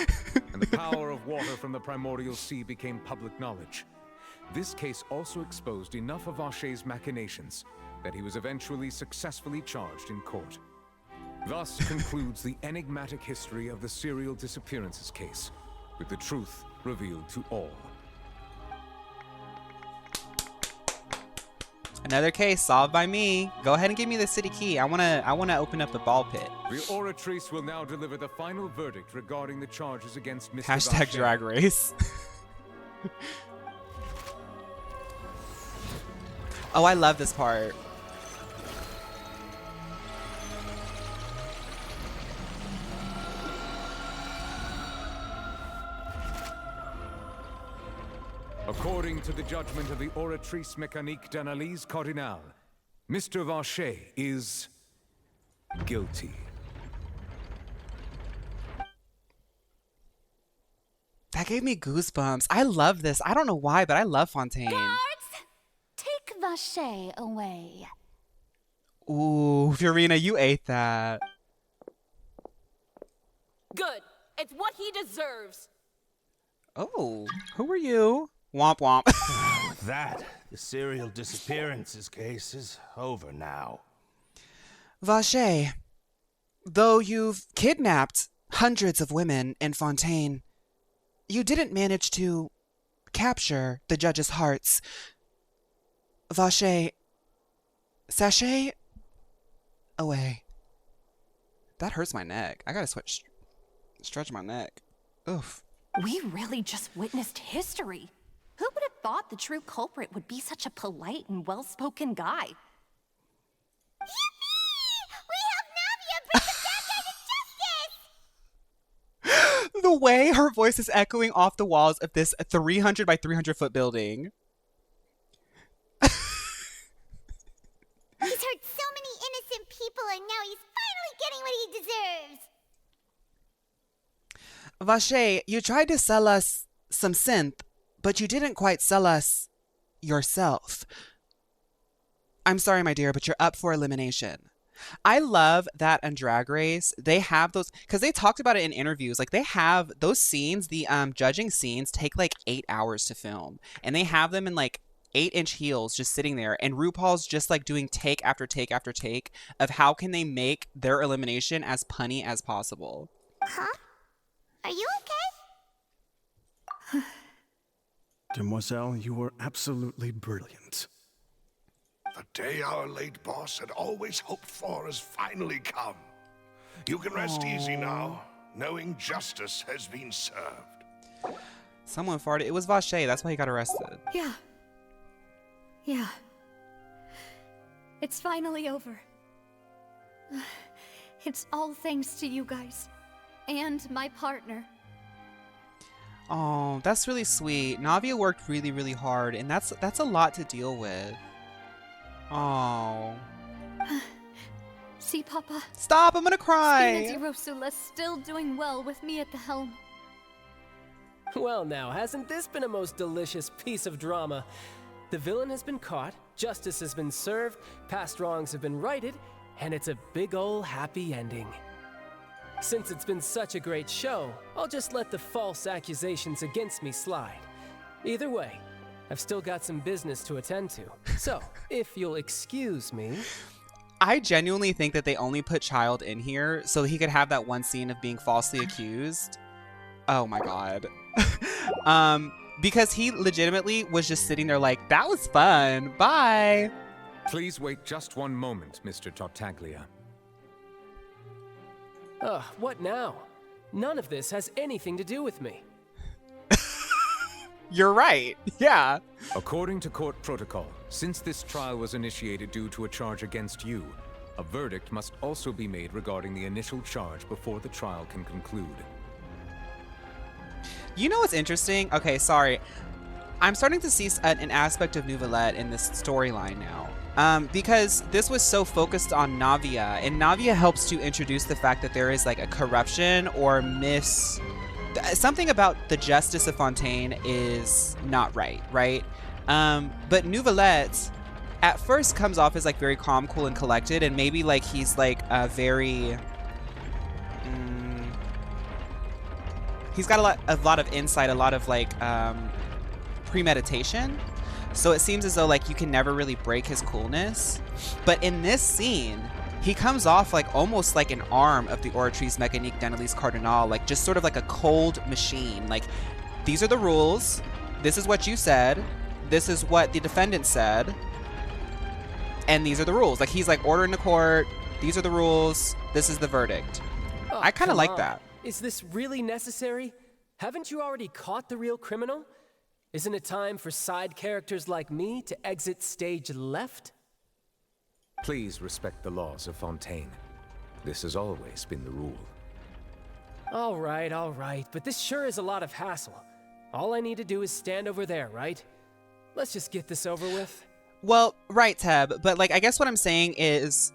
and the power of water from the primordial sea became public knowledge. This case also exposed enough of Vacher's machinations that he was eventually successfully charged in court. Thus concludes the enigmatic history of the serial disappearances case, with the truth revealed to all. Another case solved by me. Go ahead and give me the city key. I wanna open up the ball pit. The Oratrice will now deliver the final verdict regarding the charges against Mr. Hashtag Vacher. drag race. Oh, I love this part. According to the judgment of the Oratrice Mécanique d'Analyse Cardinale, Mr. Vacher is guilty. That gave me goosebumps. I love this. I don't know why, but I love Fontaine. Guards, take Vacher away. Ooh, Fiorina, you ate that. Good. It's what he deserves. Oh, who are you? Womp womp. With that, the serial disappearances case is over now. Vacher, though you've kidnapped hundreds of women in Fontaine, you didn't manage to capture the judge's hearts. Vache, sachet away. That hurts my neck. I gotta stretch my neck. Oof. We really just witnessed history. Who would have thought the true culprit would be such a polite and well-spoken guy? Yippee! We helped Navia bring the bad guy to justice! The way her voice is echoing off the walls of this 300 by 300 foot building. He's hurt so many innocent people, and now he's finally getting what he deserves. Vache, you tried to sell us some synth, but you didn't quite sell us yourself. I'm sorry, my dear, but you're up for elimination. I love that on Drag Race, they have those, because they talked about it in interviews, like they have those scenes, the judging scenes take like 8 hours to film, and they have them in like 8-inch heels just sitting there, and RuPaul's just like doing take after take after take of how can they make their elimination as punny as possible. Huh? Are you okay? Demoiselle, you were absolutely brilliant. The day our late boss had always hoped for has finally come. You can rest easy now, knowing justice has been served. Someone farted. It was Vache. That's why he got arrested. Yeah. Yeah. It's finally over. It's all thanks to you guys. And my partner. Oh, that's really sweet. Navia worked really, really hard, and that's a lot to deal with. Oh. See, Papa? Stop, I'm gonna cry! Spina di Rosula's still doing well with me at the helm. Well now, hasn't this been a most delicious piece of drama? The villain has been caught, justice has been served, past wrongs have been righted, and it's a big ol' happy ending. Since it's been such a great show, I'll just let the false accusations against me slide. Either way, I've still got some business to attend to. So, if you'll excuse me... I genuinely think that they only put Child in here so he could have that one scene of being falsely accused. Oh my god. Because he legitimately was just sitting there like, that was fun, bye! Please wait just one moment, Mr. Tartaglia. Ugh, what now? None of this has anything to do with me. You're right, yeah. According to court protocol, since this trial was initiated due to a charge against you, a verdict must also be made regarding the initial charge before the trial can conclude. You know what's interesting? Okay, sorry. I'm starting to see an aspect of Nouvellette in this storyline now. Because this was so focused on Navia, and Navia helps to introduce the fact that there is like a corruption or something about the justice of Fontaine is not right, right? But Nouvellette at first comes off as like very calm, cool, and collected, and maybe like he's like a very... he's got a lot of insight, a lot of like premeditation. So it seems as though like you can never really break his coolness. But in this scene, he comes off like almost like an arm of the Oratrice Mécanique d'Annalise Cardinal, like just sort of like a cold machine. Like, these are the rules. This is what you said. This is what the defendant said. And these are the rules. Like, he's like ordering the court. These are the rules. This is the verdict. Oh, I kind of like on. that. Is this really necessary? Haven't you already caught the real criminal? Isn't it time for side characters like me to exit stage left? Please respect the laws of Fontaine. This has always been the rule. All right, but this sure is a lot of hassle. All I need to do is stand over there, right? Let's just get this over with. Well, right, Teb, but like I guess what I'm saying is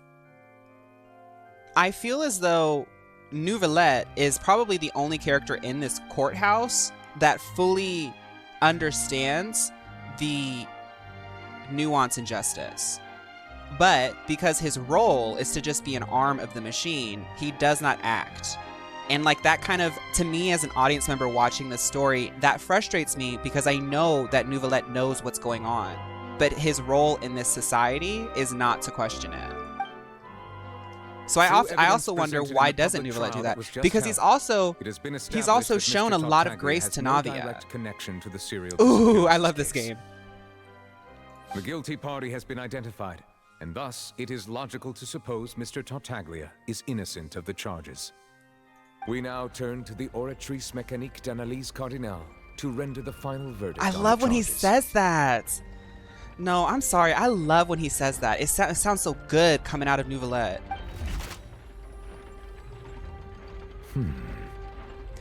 I feel as though Nouvellette is probably the only character in this courthouse that fully understands the nuance and justice. But because his role is to just be an arm of the machine, he does not act. And like that kind of, to me as an audience member watching this story, that frustrates me because I know that Nouvellette knows what's going on. But his role in this society is not to question it. So I also wonder, why doesn't Nouvellette do that? Because he's also shown a lot of grace to Navia. Connection to the serial Ooh, I love this game. The guilty party has been identified, and thus it is logical to suppose Mr. Tartaglia is innocent of the charges. We now turn to the Oratrice Mécanique d'Analyse Cardinale to render the final verdict. I on love the when he charges. says that. No, I'm sorry. I love when he says that. It sounds so good coming out of Nouvellette.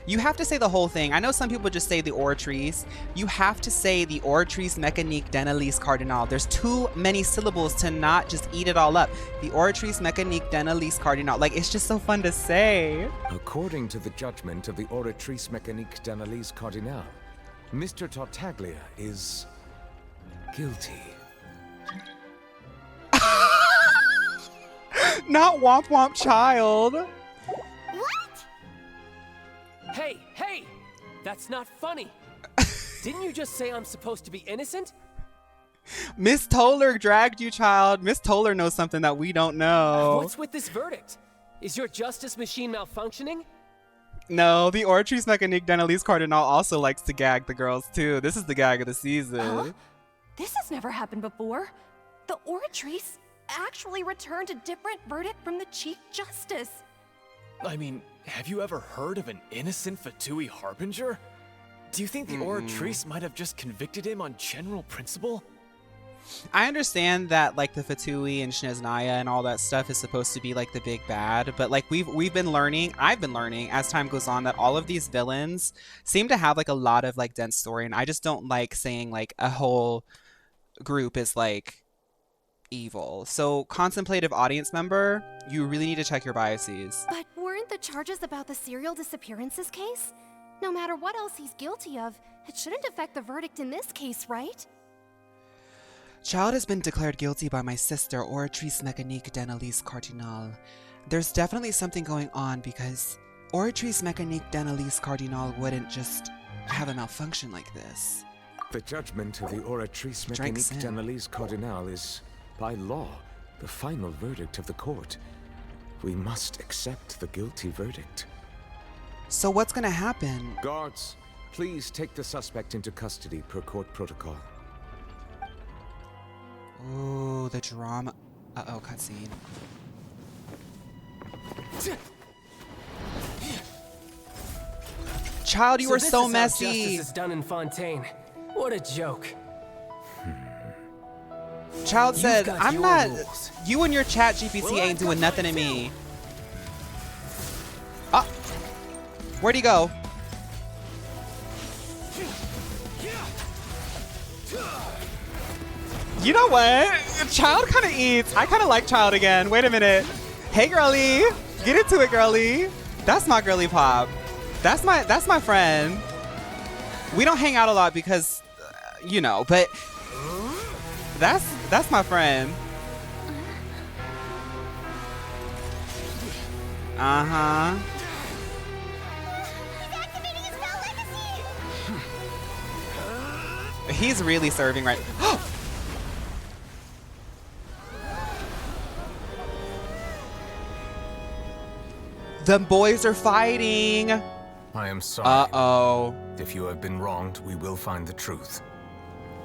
You have to say the whole thing. I know some people just say the Oratrice. You have to say the Oratrice Mécanique d'Analyse Cardinale. There's too many syllables to not just eat it all up. The Oratrice Mécanique d'Analyse Cardinale. Like, it's just so fun to say. According to the judgment of the Oratrice Mécanique d'Analyse Cardinale, Mr. Tartaglia is guilty. Not Womp Womp Child. Hey, hey! That's not funny. Didn't you just say I'm supposed to be innocent? Miss Toller dragged you, child. Miss Toller knows something that we don't know. What's with this verdict? Is your justice machine malfunctioning? No, the Oratrice Mécanique d'Analyse Cardinale also likes to gag the girls too. This is the gag of the season. Huh? This has never happened before. The Oratrice actually returned a different verdict from the Chief Justice. I mean, have you ever heard of an innocent Fatui Harbinger? Do you think the Oratrice might have just convicted him on general principle? I understand that like the Fatui and Shneznaya and all that stuff is supposed to be like the big bad, but like I've been learning as time goes on that all of these villains seem to have like a lot of like dense story, and I just don't like saying like a whole group is like evil. So contemplative audience member, you really need to check your biases. But weren't the charges about the serial disappearances case? No matter what else he's guilty of, it shouldn't affect the verdict in this case, right? Child has been declared guilty by my sister, Oratrice Mécanique d'Analyse Cardinale. There's definitely something going on because Oratrice Mécanique d'Analyse Cardinale wouldn't just have a malfunction like this. The judgment of the Oratrice Strike Mécanique sin. d'Analyse Cardinale is, by law, the final verdict of the court. We must accept the guilty verdict. So what's gonna happen? Guards, please take the suspect into custody per court protocol. Ooh, the drama. Uh-oh, cutscene. Child, you were this so is how messy. justice is done in Fontaine. What a joke. Child You've said, got I'm your not. rules. You and your chat GPT Well, ain't I doing got nothing to mine me. Ah, where'd he go? You know what? Child kind of eats. I kind of like Child again. Wait a minute. Hey, girly. Get into it, girly. That's my girly pop. That's my friend. We don't hang out a lot because, you know, but that's my friend. Uh-huh. He's really serving right. The boys are fighting. I am sorry. Uh-oh. If you have been wronged, we will find the truth.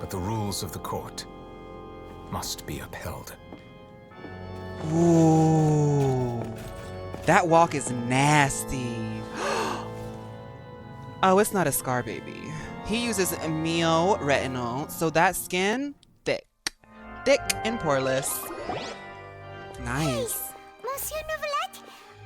But the rules of the court must be upheld. Ooh. That walk is nasty. Oh, it's not a scar baby. He uses Mio retinol, so that skin, thick. Thick and poreless. Nice. Monsieur Novelette,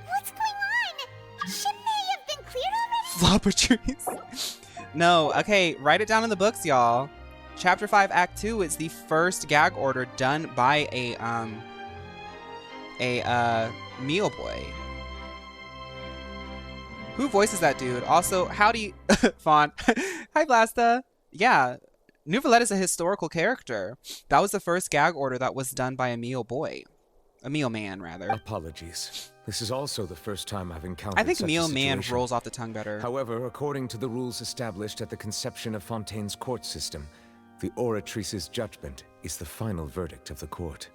what's going on? Shouldn't they have been cleared already? Flaw Patrice. No, okay, write it down in the books, y'all. Chapter 5, Act 2 is the first gag order done by a Mio boy. Who voices that dude? Also, howdy, Fawn. Hi, Blasta. Yeah, Nouvellette is a historical character. That was the first gag order that was done by a Mio boy. A Mio man, rather. Apologies. This is also the first time I've encountered I think such a Mio man situation. rolls off the tongue better. However, according to the rules established at the conception of Fontaine's court system, the Oratrice's judgment is the final verdict of the court.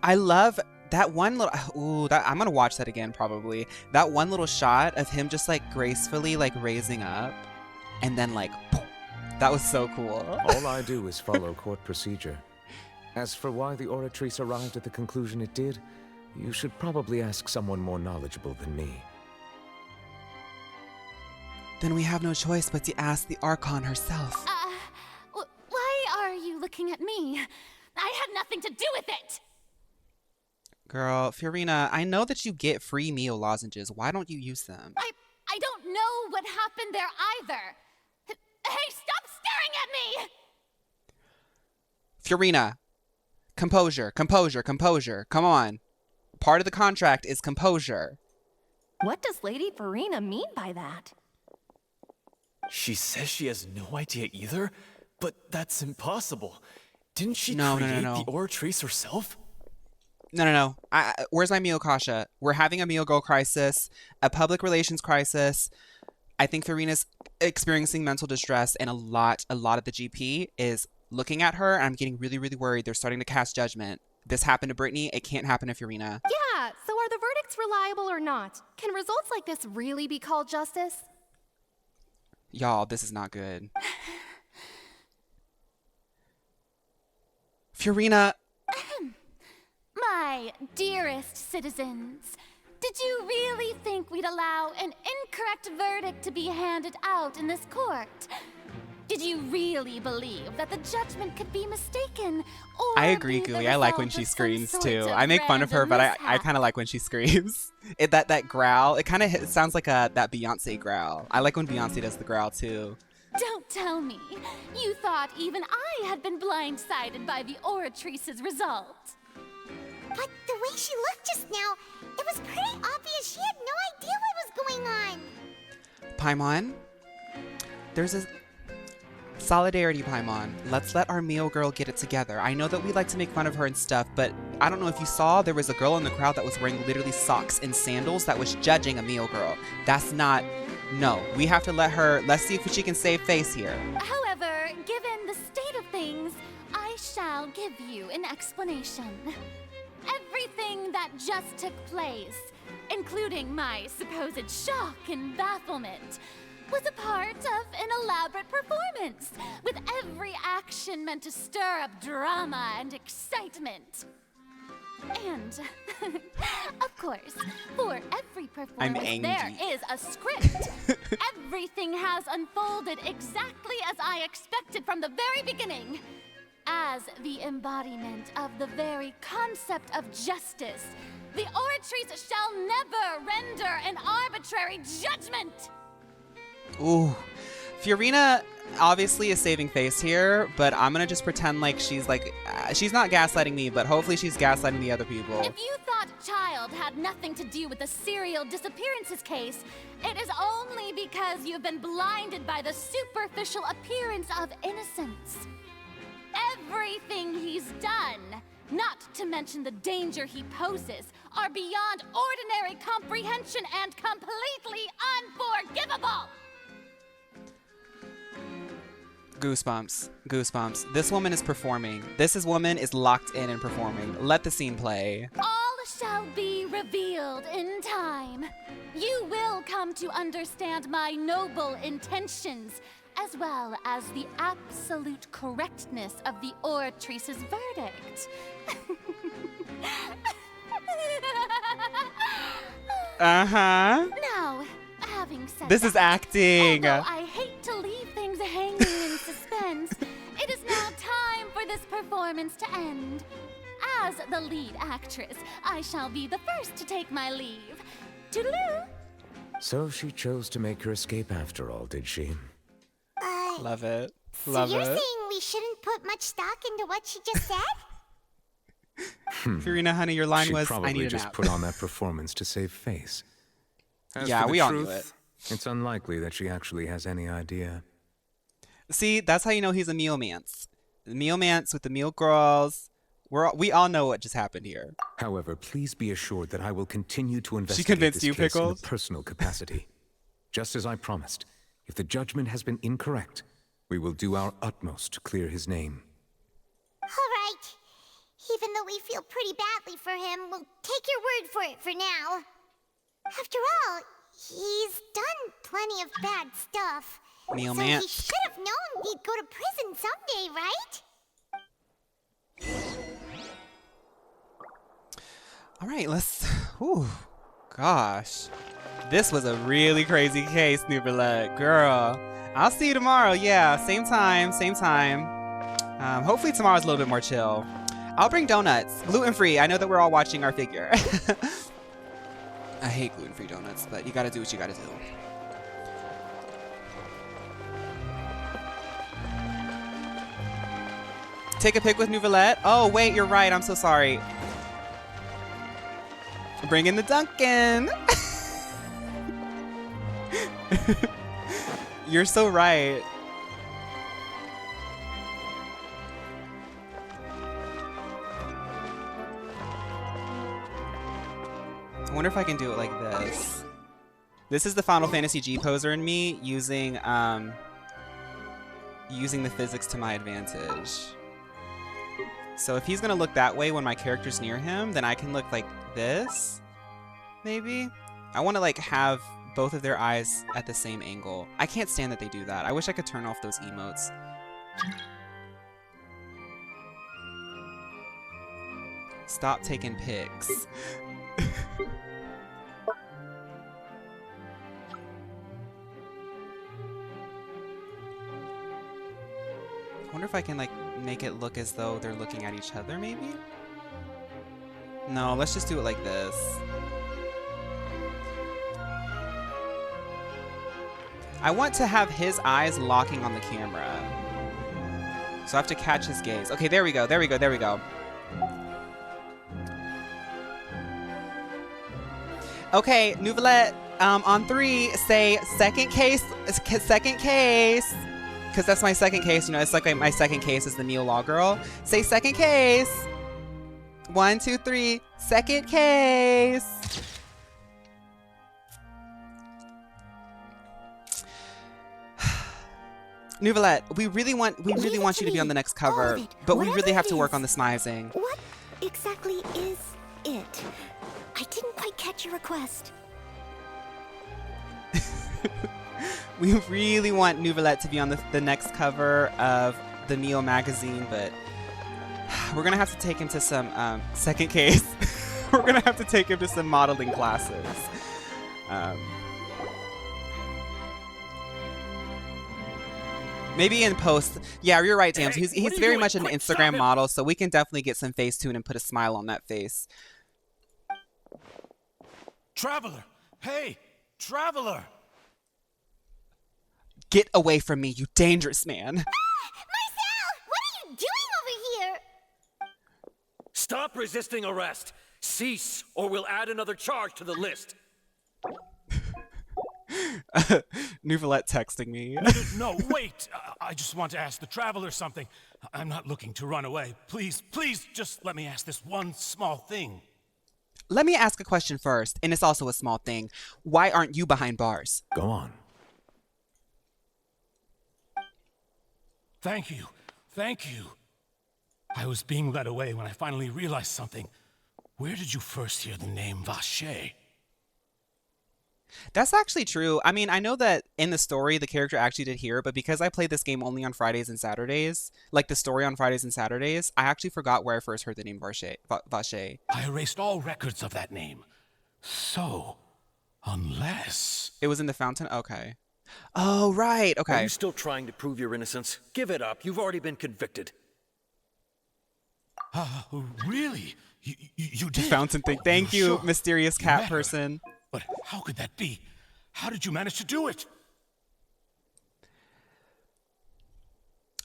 I love that one little. Ooh, I'm gonna watch that again probably. That one little shot of him just like gracefully like raising up, and then like, poof, That was so cool. All I do is follow court procedure. As for why the Oratrice arrived at the conclusion it did, you should probably ask someone more knowledgeable than me. Then we have no choice but to ask the Archon herself. Why are you looking at me? I had nothing to do with it! Girl, Fiorina, I know that you get free meal lozenges. Why don't you use them? I don't know what happened there either. Hey, stop staring at me! Fiorina, composure, composure, composure. Come on. Part of the contract is composure. What does Lady Farina mean by that? She says she has no idea either, but that's impossible. Didn't she No. create the Oratrice herself? No. Where's my meal, Kasha? We're having a meal girl crisis, a public relations crisis. I think Fiorina's experiencing mental distress, and a lot of the GP is looking at her, and I'm getting really, really worried. They're starting to cast judgment. This happened to Brittany. It can't happen to Fiorina. Yeah, so are the verdicts reliable or not? Can results like this really be called justice? Y'all, this is not good. Fiorina. My dearest citizens, did you really think we'd allow an incorrect verdict to be handed out in this court? Did you really believe that the judgment could be mistaken? Or I agree, Gooey. I like when she screams too. I make fun of her, but I kind of like when she screams. That growl, it kind of sounds like that Beyonce growl. I like when Beyonce does the growl too. Don't tell me. You thought even I had been blindsided by the Oratrice's result. But the way she looked just now, it was pretty obvious she had no idea what was going on. Paimon, there's a solidarity, Paimon. Let's let our meal girl get it together. I know that we like to make fun of her and stuff, but I don't know if you saw, there was a girl in the crowd that was wearing literally socks and sandals that was judging a meal girl. That's not... No, we have to let her... Let's see if she can save face here. However, given the state of things, I shall give you an explanation. Everything that just took place, including my supposed shock and bafflement, was a part of an elaborate performance, with every action meant to stir up drama and excitement. And, of course, for every performance there is a script. Everything has unfolded exactly as I expected from the very beginning. As the embodiment of the very concept of justice, the Oratrice shall never render an arbitrary judgment! Ooh. Fiorina obviously is saving face here, but I'm gonna just pretend like she's not gaslighting me, but hopefully she's gaslighting the other people. If you thought Child had nothing to do with the serial disappearances case, it is only because you've been blinded by the superficial appearance of innocence. Everything he's done, not to mention the danger he poses, are beyond ordinary comprehension and completely unforgivable! Goosebumps. This woman is performing. Woman is locked in and performing. Let the scene play. All shall be revealed in time. You will come to understand my noble intentions, as well as the absolute correctness of the Oratrice's verdict. Uh-huh. Now, having said This is acting. although I hate to leave things hanging in suspense, it is now time for this performance to end. As the lead actress, I shall be the first to take my leave. Toodaloo! So she chose to make her escape after all, did she? Love it. So you're saying we shouldn't put much stock into what she just said? Fiorina, honey, your line She was, probably I need a just nap. put on that performance to save face. As Yeah, for the we all truth, knew it. It's unlikely that she actually has any idea. See, that's how you know he's a mealmance. The mealmance with the meal girls. We all know what just happened here. However, please be assured that I will continue to investigate convinced this you, case in a Pickles? personal capacity. Just as I promised, if the judgment has been incorrect, we will do our utmost to clear his name. All right. Even though we feel pretty badly for him, we'll take your word for it for now. After all, he's done plenty of bad stuff. Neil So Man. he should have known he'd go to prison someday, right? All right, let's. Ooh, gosh, this was a really crazy case, Nubelette. Girl, I'll see you tomorrow. Yeah, same time, same time. Hopefully tomorrow's a little bit more chill. I'll bring donuts, gluten-free. I know that we're all watching our figure. I hate gluten-free donuts, but you gotta do what you gotta do. Take a pic with Nubelette. Oh, wait, you're right. I'm so sorry. Bring in the Duncan. You're so right. I wonder if I can do it like this. This is the Final Fantasy G poser in me using using the physics to my advantage. So if he's gonna look that way when my character's near him, then I can look like this, maybe? I want to like have both of their eyes at the same angle. I can't stand that they do that. I wish I could turn off those emotes. Stop taking pics. I wonder if I can like make it look as though they're looking at each other, maybe? No, let's just do it like this. I want to have his eyes locking on the camera. So I have to catch his gaze. Okay, there we go, there we go, there we go. Okay, Nubelette, on 3, say second case, because that's my second case, you know, it's like my second case is the Neil Law Girl. Say second case. 1, 2, 3, second case. Nubelette, we really want you to be on the next cover, but we really have to work on the smizing. What exactly is it? I didn't quite catch your request. We really want Nubelette to be on the next cover of the Neo magazine, but we're gonna have to take him to some second case. We're gonna have to take him to some modeling classes. Maybe in post. Yeah, you're right, Dams. He's very much an Instagram model, so we can definitely get some Facetune and put a smile on that face. Traveler! Hey! Traveler! Get away from me, you dangerous man. Marcel! What are you doing over here? Stop resisting arrest! Cease, or we'll add another charge to the list. Nubelette texting me. No, wait! I just want to ask the Traveler something. I'm not looking to run away. Please, please, just let me ask this one small thing. Let me ask a question first, and it's also a small thing. Why aren't you behind bars? Go on. Thank you. Thank you. I was being led away when I finally realized something. Where did you first hear the name Vache? That's actually true. I mean, I know that in the story, the character actually did hear it, but because I played this game only on Fridays and Saturdays, like the story on Fridays and Saturdays, I actually forgot where I first heard the name Vache. I erased all records of that name. So, unless... It was in the fountain? Okay. Oh, right. Okay. Are you still trying to prove your innocence? Give it up. You've already been convicted. Really? You did? The fountain thing. Thank you, sure? Mysterious cat person. But how could that be? How did you manage to do it?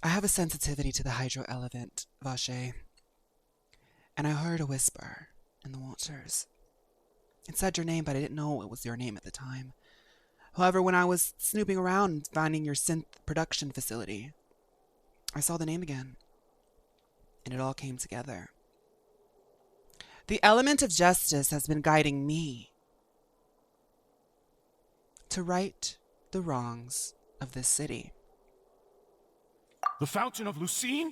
I have a sensitivity to the hydro element, Vache. And I heard a whisper in the waters. It said your name, but I didn't know it was your name at the time. However, when I was snooping around and finding your synth production facility, I saw the name again. And it all came together. The element of justice has been guiding me to right the wrongs of this city. The Fountain of Lucine?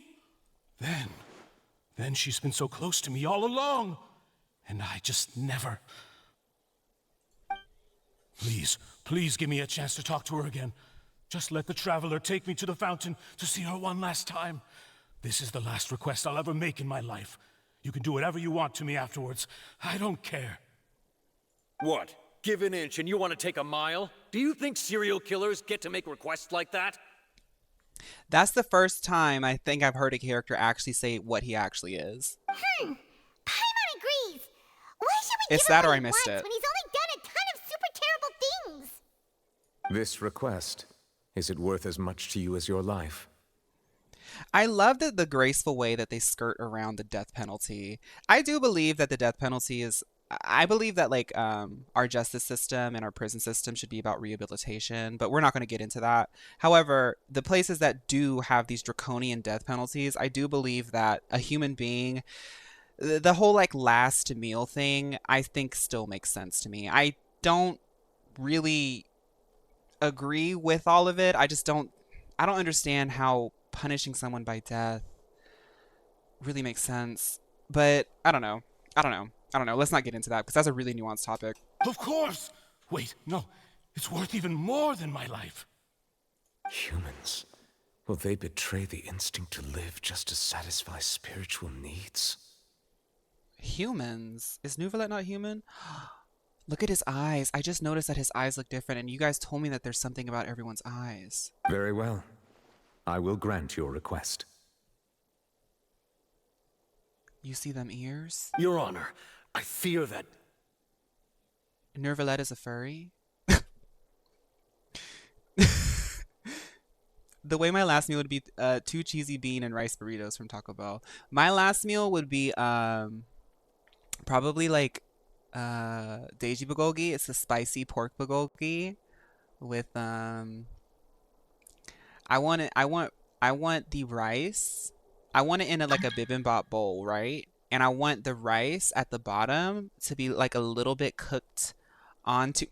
Then she's been so close to me all along. And I just never... Please give me a chance to talk to her again. Just let the traveler take me to the fountain to see her one last time. This is the last request I'll ever make in my life. You can do whatever you want to me afterwards. I don't care. What? Give an inch and you want to take a mile? Do you think serial killers get to make requests like that? That's the first time I think I've heard a character actually say what he actually is. Paimon agrees. Why should we It's give him that or what I he missed wants it. when he's only done a ton of super terrible things? This request, is it worth as much to you as your life? I love the graceful way that they skirt around the death penalty. I do believe that the death penalty is... I believe that like our justice system and our prison system should be about rehabilitation, but we're not going to get into that. However, the places that do have these draconian death penalties, I do believe that a human being, the whole like last meal thing, I think still makes sense to me. I don't really agree with all of it. I don't understand how punishing someone by death really makes sense. But I don't know. Let's not get into that because that's a really nuanced topic. Of course! Wait, no. It's worth even more than my life. Humans? Will they betray the instinct to live just to satisfy spiritual needs? Humans? Is Nouvelet not human? Look at his eyes. I just noticed that his eyes look different, and you guys told me that there's something about everyone's eyes. Very well. I will grant your request. You see them ears? Your Honor, I fear that... Nouvelet is a furry? The way my last meal would be 2 cheesy bean and rice burritos from Taco Bell. My last meal would be probably like Deji bulgogi. It's a spicy pork bulgogi with I want the rice. I want it in like a bibimbap bowl, right? And I want the rice at the bottom to be like a little bit cooked onto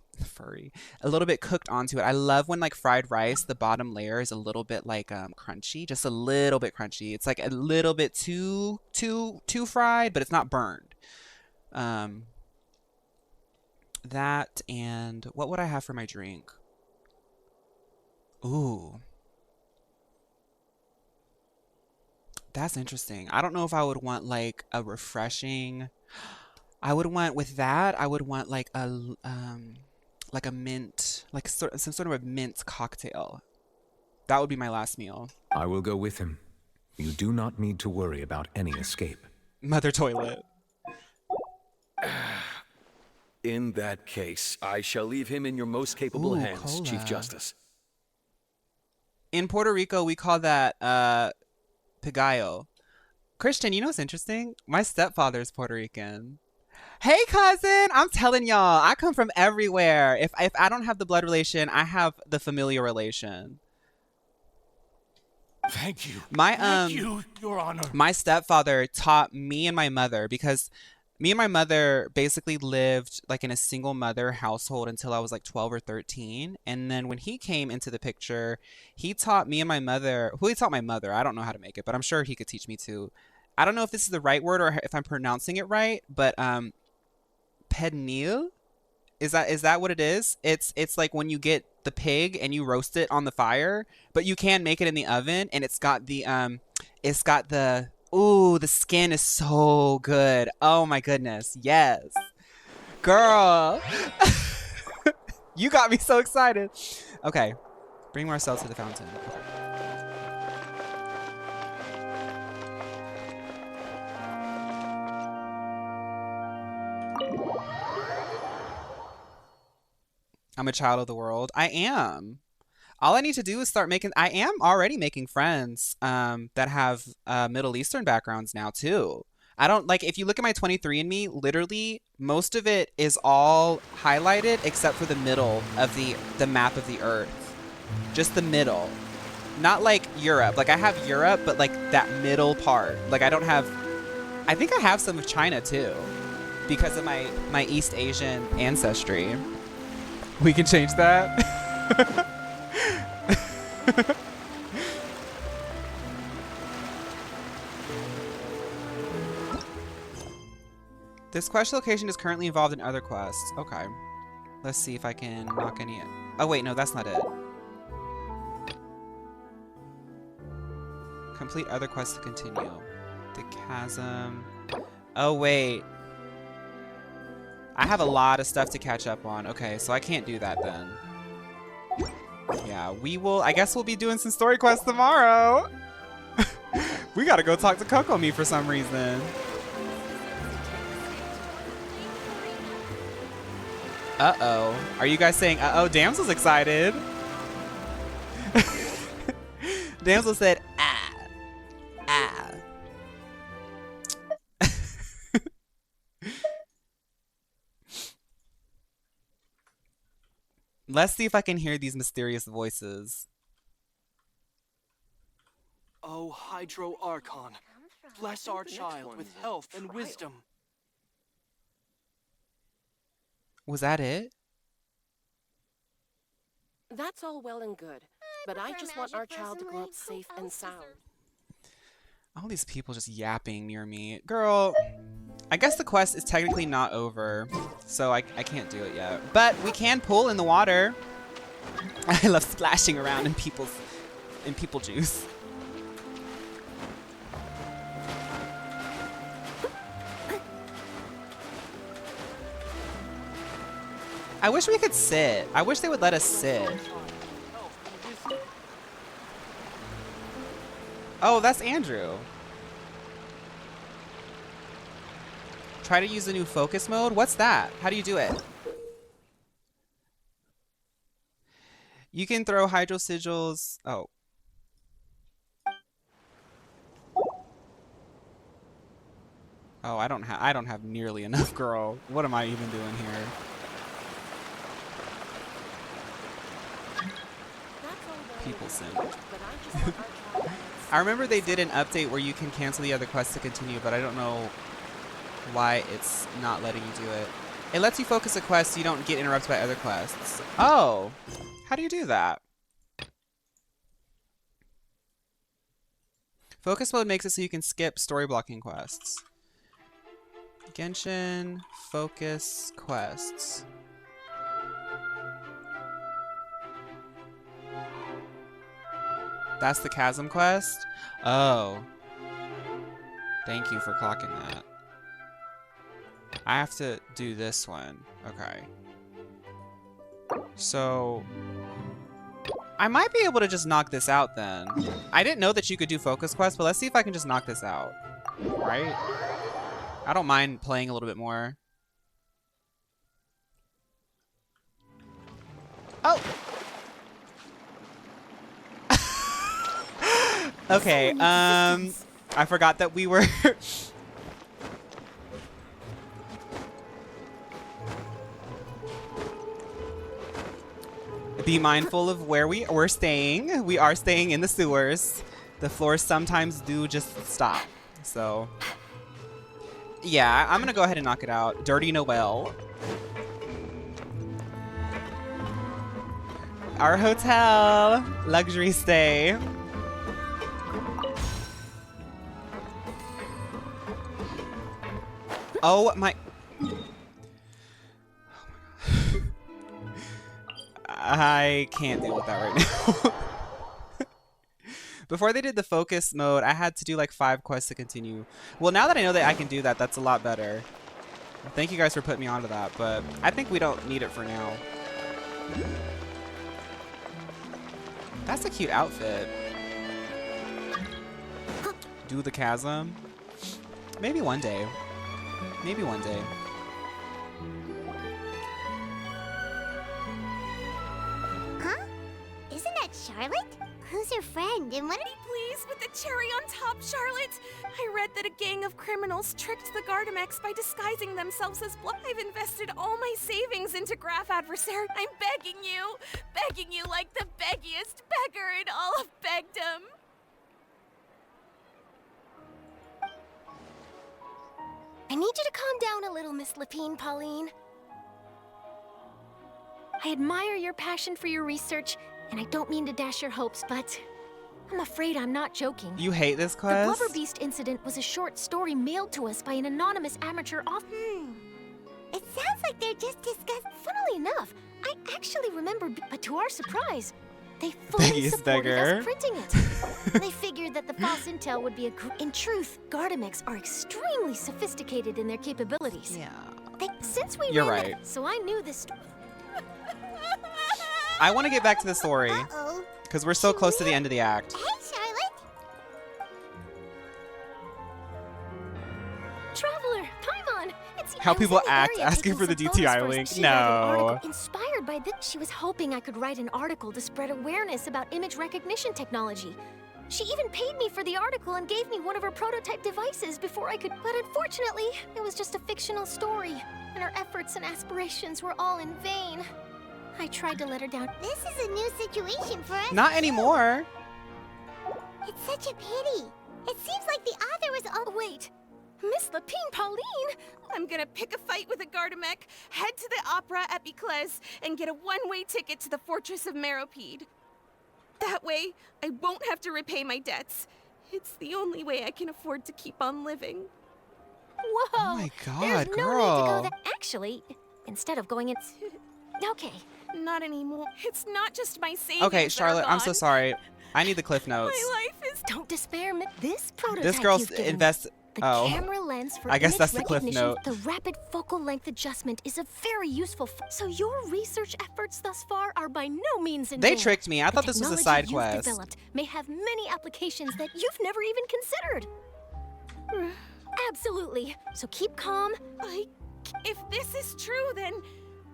a little bit cooked onto it. I love when like fried rice, the bottom layer is a little bit like crunchy, just a little bit crunchy. It's like a little bit too fried, but it's not burned. That, and what would I have for my drink? Ooh. That's interesting. I don't know if I would want like a refreshing. I would want like a mint, like some sort of a mint cocktail. That would be my last meal. I will go with him. You do not need to worry about any escape. Mother toilet. In that case, I shall leave him in your most capable hands, cola. Chief Justice. In Puerto Rico, we call that pigallo. Christian, you know what's interesting? My stepfather is Puerto Rican. Hey, cousin! I'm telling y'all, I come from everywhere. If I don't have the blood relation, I have the familial relation. Thank you. Thank you, Your Honor. My stepfather taught me and my mother, because me and my mother basically lived like in a single mother household until I was like 12 or 13. And then when he came into the picture, he taught me and my mother, he taught my mother. I don't know how to make it, but I'm sure he could teach me too. I don't know if this is the right word or if I'm pronouncing it right, but pernil? Is that what it is? It's like when you get the pig and you roast it on the fire, but you can make it in the oven, and it's got the ooh, the skin is so good. Oh my goodness. Yes. Girl. You got me so excited. Okay. Bring Marcel to the fountain. I'm a child of the world. I am. All I need to do is start making... I am already making friends that have Middle Eastern backgrounds now, too. I don't... Like, if you look at my 23andMe, literally, most of it is all highlighted except for the middle of the map of the Earth. Just the middle. Not, like, Europe. Like, I have Europe, but, like, that middle part. Like, I don't have... I think I have some of China, too. Because of my East Asian ancestry. We can change that. This quest location is currently involved in other quests. Okay. Let's see if I can knock any... Oh, wait, no, that's not it. Complete other quests to continue. The chasm. Oh, wait. I have a lot of stuff to catch up on. Okay, so I can't do that then. Yeah, we will. I guess we'll be doing some story quests tomorrow. We gotta go talk to Kokomi for some reason. Uh-oh. Are you guys saying uh-oh? Damsel's excited. Damsel said, ah. Ah. Let's see if I can hear these mysterious voices. Oh, Hydro Archon, bless our child with health and wisdom. Was that it? That's all well and good, but I just want our child to grow up safe and sound. All these people just yapping near me. Girl, I guess the quest is technically not over, so I can't do it yet. But we can pull in the water. I love splashing around in people juice. I wish we could sit. I wish they would let us sit. Oh, that's Andrew. Try to use the new focus mode. What's that? How do you do it? You can throw hydro sigils. Oh. Oh, I don't have nearly enough, girl. What am I even doing here? People sim. I remember they did an update where you can cancel the other quests to continue, but I don't know why it's not letting you do it. It lets you focus a quest so you don't get interrupted by other quests. Oh, how do you do that? Focus mode makes it so you can skip story blocking quests. Genshin focus quests. That's the chasm quest? Oh. Thank you for clocking that. I have to do this one. Okay. So I might be able to just knock this out then. I didn't know that you could do focus quests, but let's see if I can just knock this out. Right? I don't mind playing a little bit more. Oh! Okay, I forgot that we were... Be mindful of where we're staying. We are staying in the sewers. The floors sometimes do just stop. So, yeah, I'm gonna go ahead and knock it out. Dirty Noel. Our hotel. Luxury stay. Oh my... I can't deal with that right now. Before they did the focus mode, I had to do like 5 quests to continue. Well, now that I know that I can do that, that's a lot better. Thank you guys for putting me onto that, but I think we don't need it for now. That's a cute outfit. Do the chasm. Maybe one day. Maybe one day. Huh? Isn't that Charlotte? Who's your friend and what did Please, with the cherry on top, Charlotte! I read that a gang of criminals tricked the Gardamex by disguising themselves as blood. I've invested all my savings into Graph Adversary. I'm begging you like the beggiest beggar in all of Begdom. I need you to calm down a little, Miss Lapine, Pauline. I admire your passion for your research, and I don't mean to dash your hopes, but I'm afraid I'm not joking. You hate this quest? The Blubber Beast incident was a short story mailed to us by an anonymous amateur It sounds like they're just discussing. Funnily enough, I actually remember, but to our surprise, They fully Beggy's supported beggar. us printing it. They figured that the false intel would be in truth, Gardamex are extremely sophisticated in their capabilities. Yeah. Since we You're ran right. so I knew this. I want to get back to the story because we're so close to the end of the act. Hey, Charlotte. Traveler, Paimon. It's How I was people in the act area asking taking for the some photos DTI for us. link. She read an No. article inspired by this. She was hoping I could write an article to spread awareness about image recognition technology. She even paid me for the article and gave me one of her prototype devices before I could. But unfortunately, it was just a fictional story, and her efforts and aspirations were all in vain. I tried to let her down. This is a new situation for us. Not anymore. It's such a pity. It seems like the author was. Oh wait, Miss Lapine Pauline. I'm gonna pick a fight with a Gardamek, head to the opera at Biclez, and get a one-way ticket to the Fortress of Meropide. That way, I won't have to repay my debts. It's the only way I can afford to keep on living. Whoa! Oh my There's God, no girl. need to go there. Actually, instead of going in. Okay. Not anymore. It's not just my savings. Okay, that are Charlotte, I'm so gone. sorry. I need the cliff notes. My life is. Don't despair, This prototype This girl's you've given invest. the Oh, camera lens for I guess image that's the cliff recognition, note. The rapid focal length adjustment is a very useful. So your research efforts thus far are by no means in They vain. tricked me. I The thought this was a technology side you've quest. developed may have many applications that you've never even considered. Absolutely. So keep calm. If this is true, then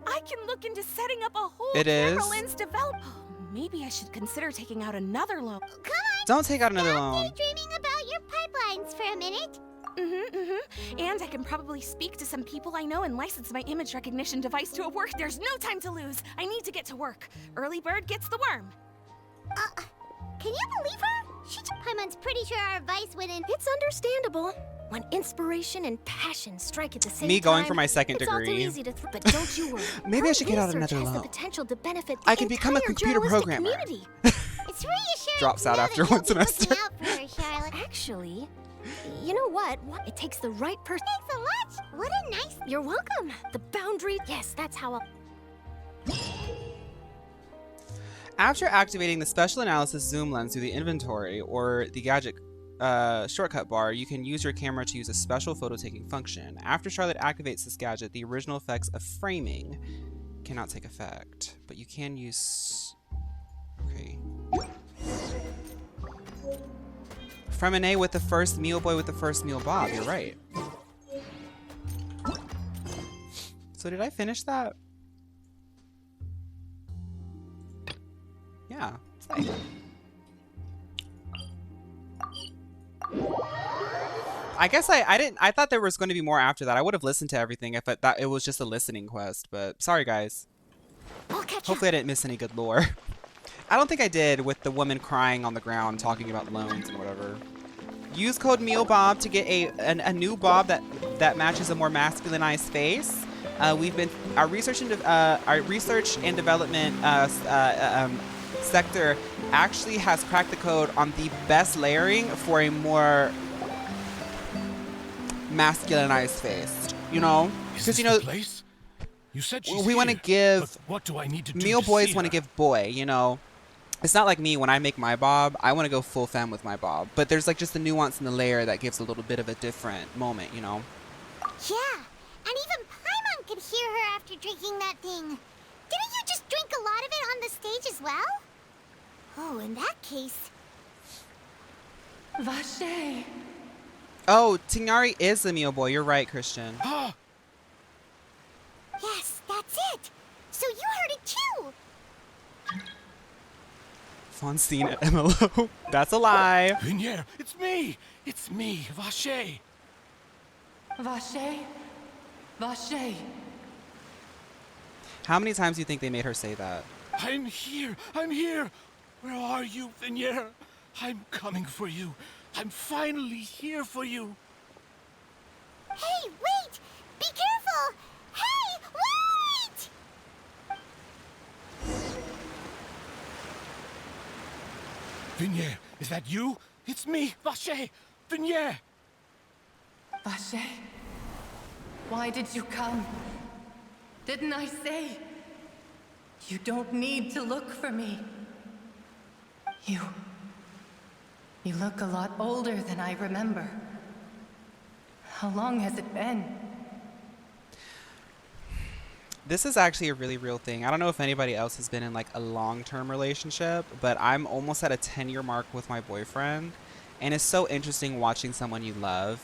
I can look into setting up a whole It camera is. lens develop. Oh, maybe I should consider taking out another loan. Come on. Don't take out another loan. Dreaming about your pipelines for a minute. And I can probably speak to some people I know and license my image recognition device to a work. There's no time to lose. I need to get to work. Early bird gets the worm. Can you believe her? Paimon's pretty sure our advice went in. It's understandable. When inspiration and passion strike at the same time. Me going for my second it's all too degree. easy to but don't you worry. Maybe I should get out Research another has the loan. potential to benefit I the can become a entire computer journalistic programmer. community. It's reassuring. Drops out to know after that you'll one be looking semester. out for her, Charlotte. Actually, you know what? It takes the right person. Thanks a lot. What a nice. You're welcome. The boundary. Yes, that's how I'll. After activating the special analysis zoom lens through the inventory or the gadget shortcut bar, you can use your camera to use a special photo taking function. After Charlotte activates this gadget, the original effects of framing cannot take effect, but you can use. Okay. Fremine with the first meal boy with the first meal Bob. You're right. So did I finish that? Yeah. Sick. I guess I didn't. I thought there was going to be more after that. I would have listened to everything if I thought it was just a listening quest. But sorry, guys. Hopefully, I didn't miss any good lore. I don't think I did with the woman crying on the ground talking about loans and whatever. Use code MEALBOB to get a new bob that matches a more masculinized face. Our research and development sector actually has cracked the code on the best layering for a more masculinized face. You know, because you know, place? You said she's we want to here, give. but what do I need to do Meal to boys see want to her? give boy. You know, it's not like me when I make my bob. I want to go full femme with my bob, but there's like just a nuance in the layer that gives a little bit of a different moment. You know. Yeah, and even Paimon could hear her after drinking that thing. Didn't you just drink a lot of it on the stage as well? Oh, in that case. Vache. Oh, Tignari is the meal boy. You're right, Christian. Yes, that's it. So you heard it too. Fonstine at MLO. That's a lie. Vignier, it's me. It's me, Vache. Vache. Vache. How many times do you think they made her say that? I'm here. I'm here. Where are you, Vignier? I'm coming for you. I'm finally here for you. Hey, wait! Be careful! Hey, wait! Vignier, is that you? It's me, Vache. Vignier. Vache. Why did you come? Didn't I say? You don't need to look for me. You look a lot older than I remember. How long has it been? This is actually a really real thing. I don't know if anybody else has been in like a long-term relationship, but I'm almost at a 10-year mark with my boyfriend, and it's so interesting watching someone you love,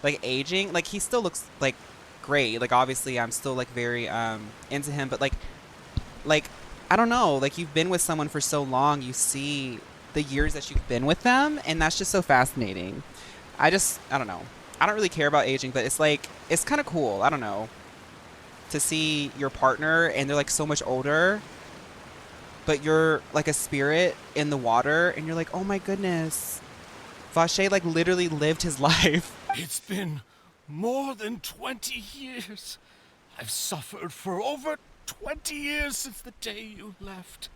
like aging. Like he still looks like great. Like obviously I'm still like very into him, but like I don't know. Like you've been with someone for so long, you see the years that you've been with them, and that's just so fascinating. I don't know. I don't really care about aging, but it's like it's kind of cool. I don't know. To see your partner and they're like so much older, but you're like a spirit in the water, and you're like, oh my goodness, Vache like literally lived his life. It's been more than 20 years. I've suffered for over 20 years since the day you left.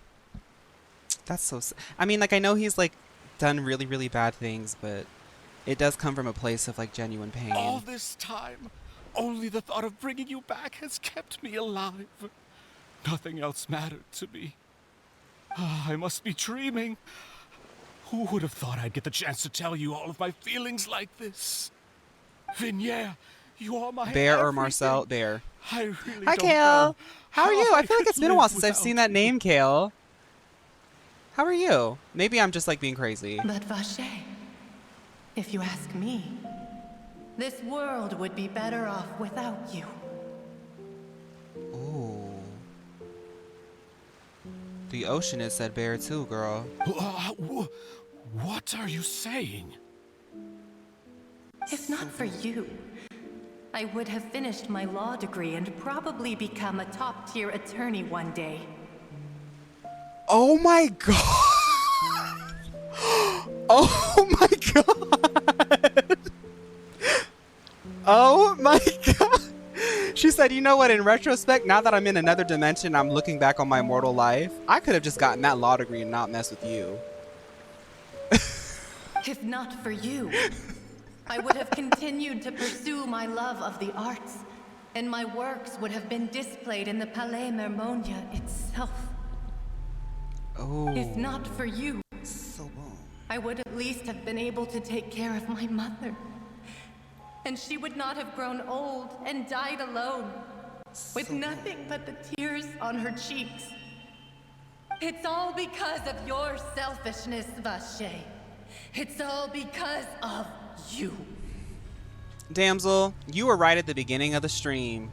That's so I mean, like I know he's like done really, really bad things, but it does come from a place of like genuine pain. All this time, only the thought of bringing you back has kept me alive. Nothing else mattered to me. I must be dreaming. Who would have thought I'd get the chance to tell you all of my feelings like this? Vignier, you are my Bear or everything. Marcel? Bear. I really Hi, don't Kale. know How are you? I feel like could it's been a while live since I've without seen that name, Kale. How are you? Maybe I'm just like being crazy. But Vache, if you ask me, this world would be better off without you. Ooh. The ocean is said bear too, girl. What are you saying? If not for you, I would have finished my law degree and probably become a top-tier attorney one day. Oh my god! Oh my god! Oh my god! She said, you know what, in retrospect, now that I'm in another dimension, I'm looking back on my mortal life, I could have just gotten that law degree and not mess with you. If not for you, I would have continued to pursue my love of the arts, and my works would have been displayed in the Palais Mermonia itself. Oh. If not for you, I would at least have been able to take care of my mother. And she would not have grown old and died alone, with nothing but the tears on her cheeks. It's all because of your selfishness, Vache. It's all because of you. Damsel, you were right at the beginning of the stream.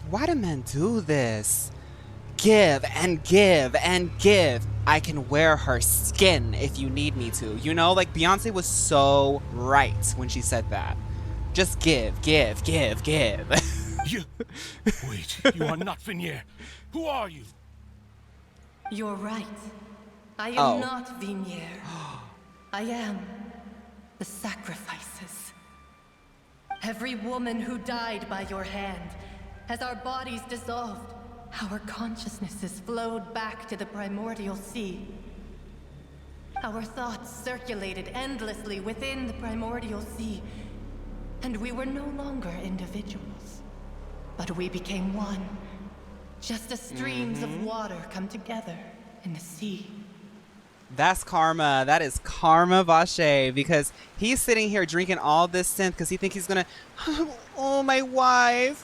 Why do men do this? Give and give and give. I can wear her skin if you need me to. You know, like Beyonce was so right when she said that. Just give, give, give, give. Wait, you are not Vignier. Who are you? You're right. I am not Vignier. I am the sacrifices. Every woman who died by your hand, as our bodies dissolved, our consciousnesses flowed back to the primordial sea. Our thoughts circulated endlessly within the primordial sea, and we were no longer individuals, but we became one, just as streams of water come together in the sea. That's karma. That is karma, Vache, because he's sitting here drinking all this synth because he thinks he's gonna, oh, my wife.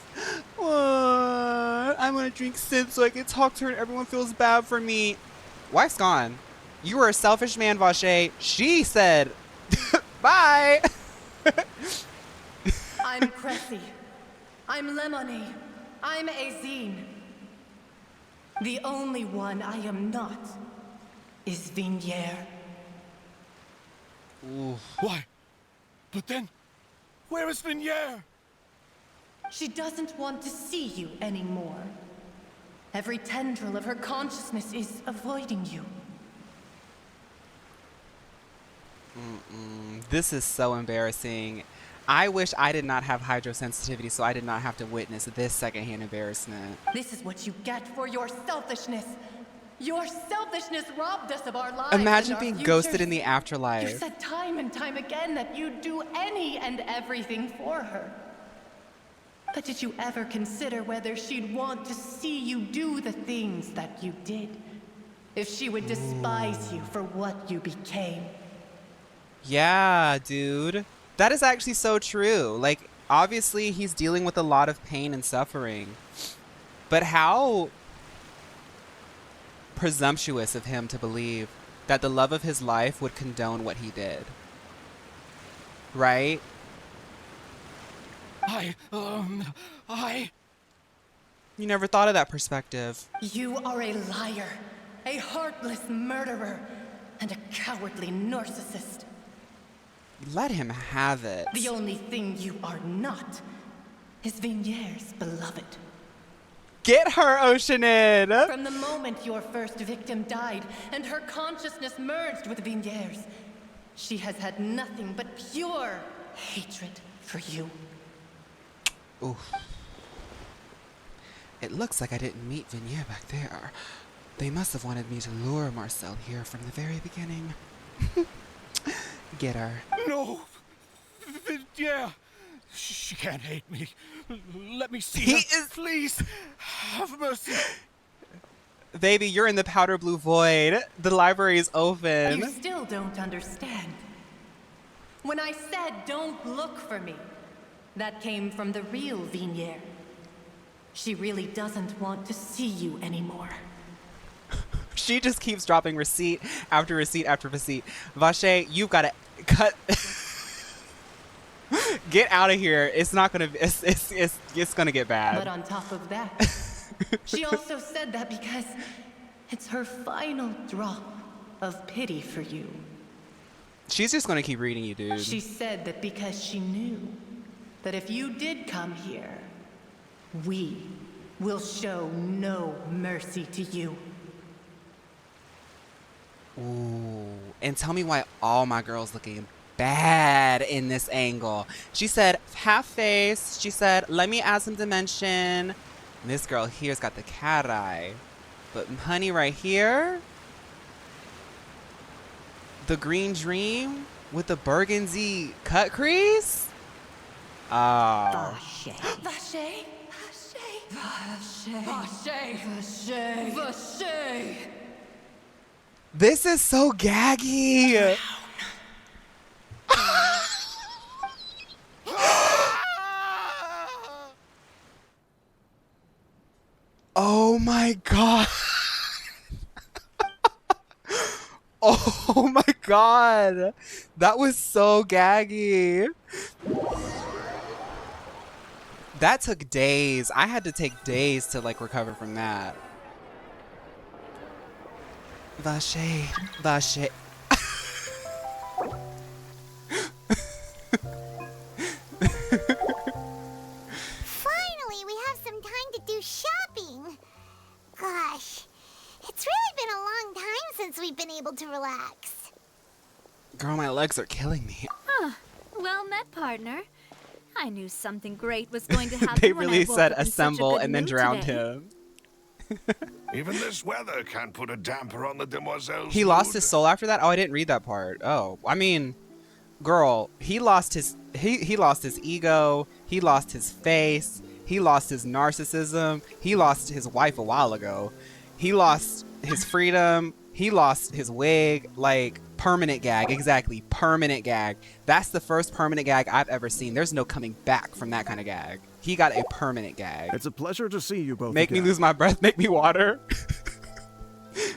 I'm gonna drink synth so I can talk to her and everyone feels bad for me. Wife's gone. You were a selfish man, Vache. She said, bye. I'm Cressy. I'm Lemony. I'm Azine. The only one I am not is Vignier. Why? But then, where is Vignier? She doesn't want to see you anymore. Every tendril of her consciousness is avoiding you. This is so embarrassing. I wish I did not have hydrosensitivity so I did not have to witness this secondhand embarrassment. This is what you get for your selfishness. Your selfishness robbed us of our lives. Imagine and our being futures. ghosted in the You afterlife. said time and time again that you'd do any and everything for her. But did you ever consider whether she'd want to see you do the things that you did? if she would despise you for what you became. Yeah, dude. That is actually so true. Like, obviously, he's dealing with a lot of pain and suffering. But how presumptuous of him to believe that the love of his life would condone what he did. Right? You never thought of that perspective. You are a liar, a heartless murderer, and a cowardly narcissist. Let him have it. The only thing you are not is Vigniere's beloved. Get her, Oceanid! From the moment your first victim died and her consciousness merged with Vigniere's, she has had nothing but pure hatred for you. Oof. It looks like I didn't meet Vigniere back there. They must have wanted me to lure Marcel here from the very beginning. Get her. No! Yeah! She can't hate me. Let me see her. Please, have mercy. Baby, you're in the powder blue void. The library is open. You still don't understand. When I said don't look for me, that came from the real Vigniere. She really doesn't want to see you anymore. She just keeps dropping receipt after receipt after receipt. Vache, you've got to cut. Get out of here. It's not gonna. It's gonna get bad. But on top of that, she also said that because it's her final drop of pity for you. She's just gonna keep reading you, dude. She said that because she knew that if you did come here, we will show no mercy to you. Ooh, and tell me why all my girls looking bad in this angle. She said half face. She said let me add some dimension. And this girl here's got the cat eye, but honey, right here, the green dream with the burgundy cut crease. Oh. Vache. Vache. Vache. Vache. Vache. Vache. This is so gaggy. Oh my god. Oh my god. That was so gaggy. That took days. I had to take days to like recover from that. Vache. Vache. Finally, we have some time to do shopping. Gosh, it's really been a long time since we've been able to relax. Girl, my legs are killing me. Huh. Well met, partner. I knew something great was going to happen. They when really I woke said up in such a assemble good and then mood drowned today. him. Even this weather can't put a damper on the demoiselle's He lost mood. his soul after that? Oh, I didn't read that part. Oh, I mean, girl, he lost his he lost his ego, he lost his face, he lost his narcissism, he lost his wife a while ago. He lost his freedom, he lost his wig, like permanent gag. Exactly, permanent gag. That's the first permanent gag I've ever seen. There's no coming back from that kind of gag. He got a permanent gag. It's a pleasure to see you both Make me again. lose my breath, make me water.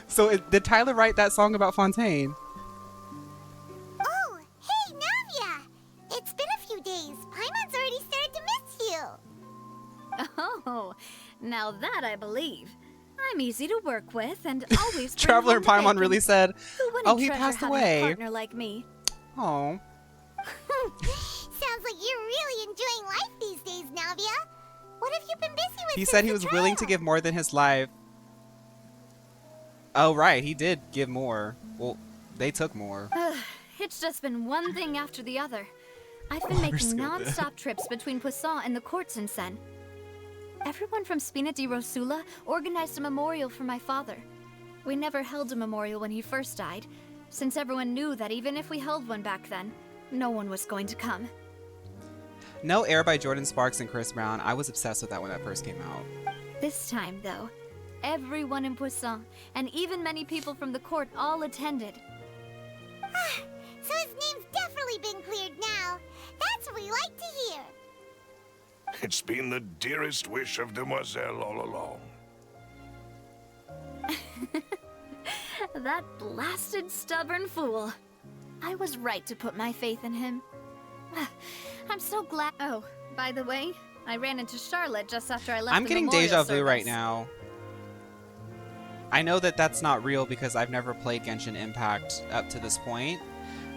So did Tyler write that song about Fontaine? Oh, hey, Navia! It's been a few days. Paimon's already started to miss you. Oh, now that I believe. I'm easy to work with and always bring Traveler home Paimon bacon. really said, Who wouldn't oh, he treasure passed having away. A partner like me. Oh. Sounds like you're really enjoying life these days, Navia. What have you been busy with He since said he the was willing to trial? give more than his life. Oh, right. He did give more. Well, they took more. It's just been one thing after the other. I've been Oh, making understood that. non-stop trips between Poisson and the court since then. Everyone from Spina di Rosula organized a memorial for my father. We never held a memorial when he first died, since everyone knew that even if we held one back then, no one was going to come. No Air by Jordan Sparks and Chris Brown. I was obsessed with that when that first came out. This time, though, everyone in Poisson, and even many people from the court all attended. So his name's definitely been cleared now. That's what we like to hear. It's been the dearest wish of Demoiselle all along. That blasted stubborn fool. I was right to put my faith in him. I'm so glad. Oh, by the way, I ran into Charlotte just after I left. I'm the getting memorial deja vu service. right now. I know that that's not real because I've never played Genshin Impact up to this point,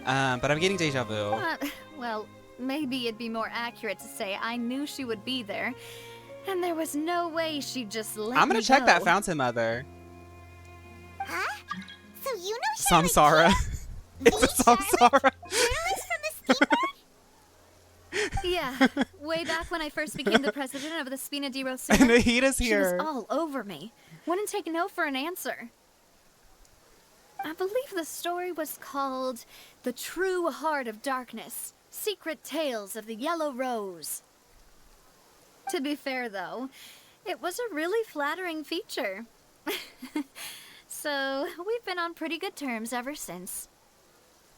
but I'm getting deja vu. Well, maybe it'd be more accurate to say I knew she would be there, and there was no way she'd just let I'm gonna me check go. that fountain, Mother. Huh? So you know Samsara. It's a Samsara. Yeah, way back when I first became the president of the Spina di Rosina. And Nahita's She here. was all over me. Wouldn't take no for an answer. I believe the story was called The True Heart of Darkness, Secret Tales of the Yellow Rose. To be fair, though, it was a really flattering feature. So, we've been on pretty good terms ever since.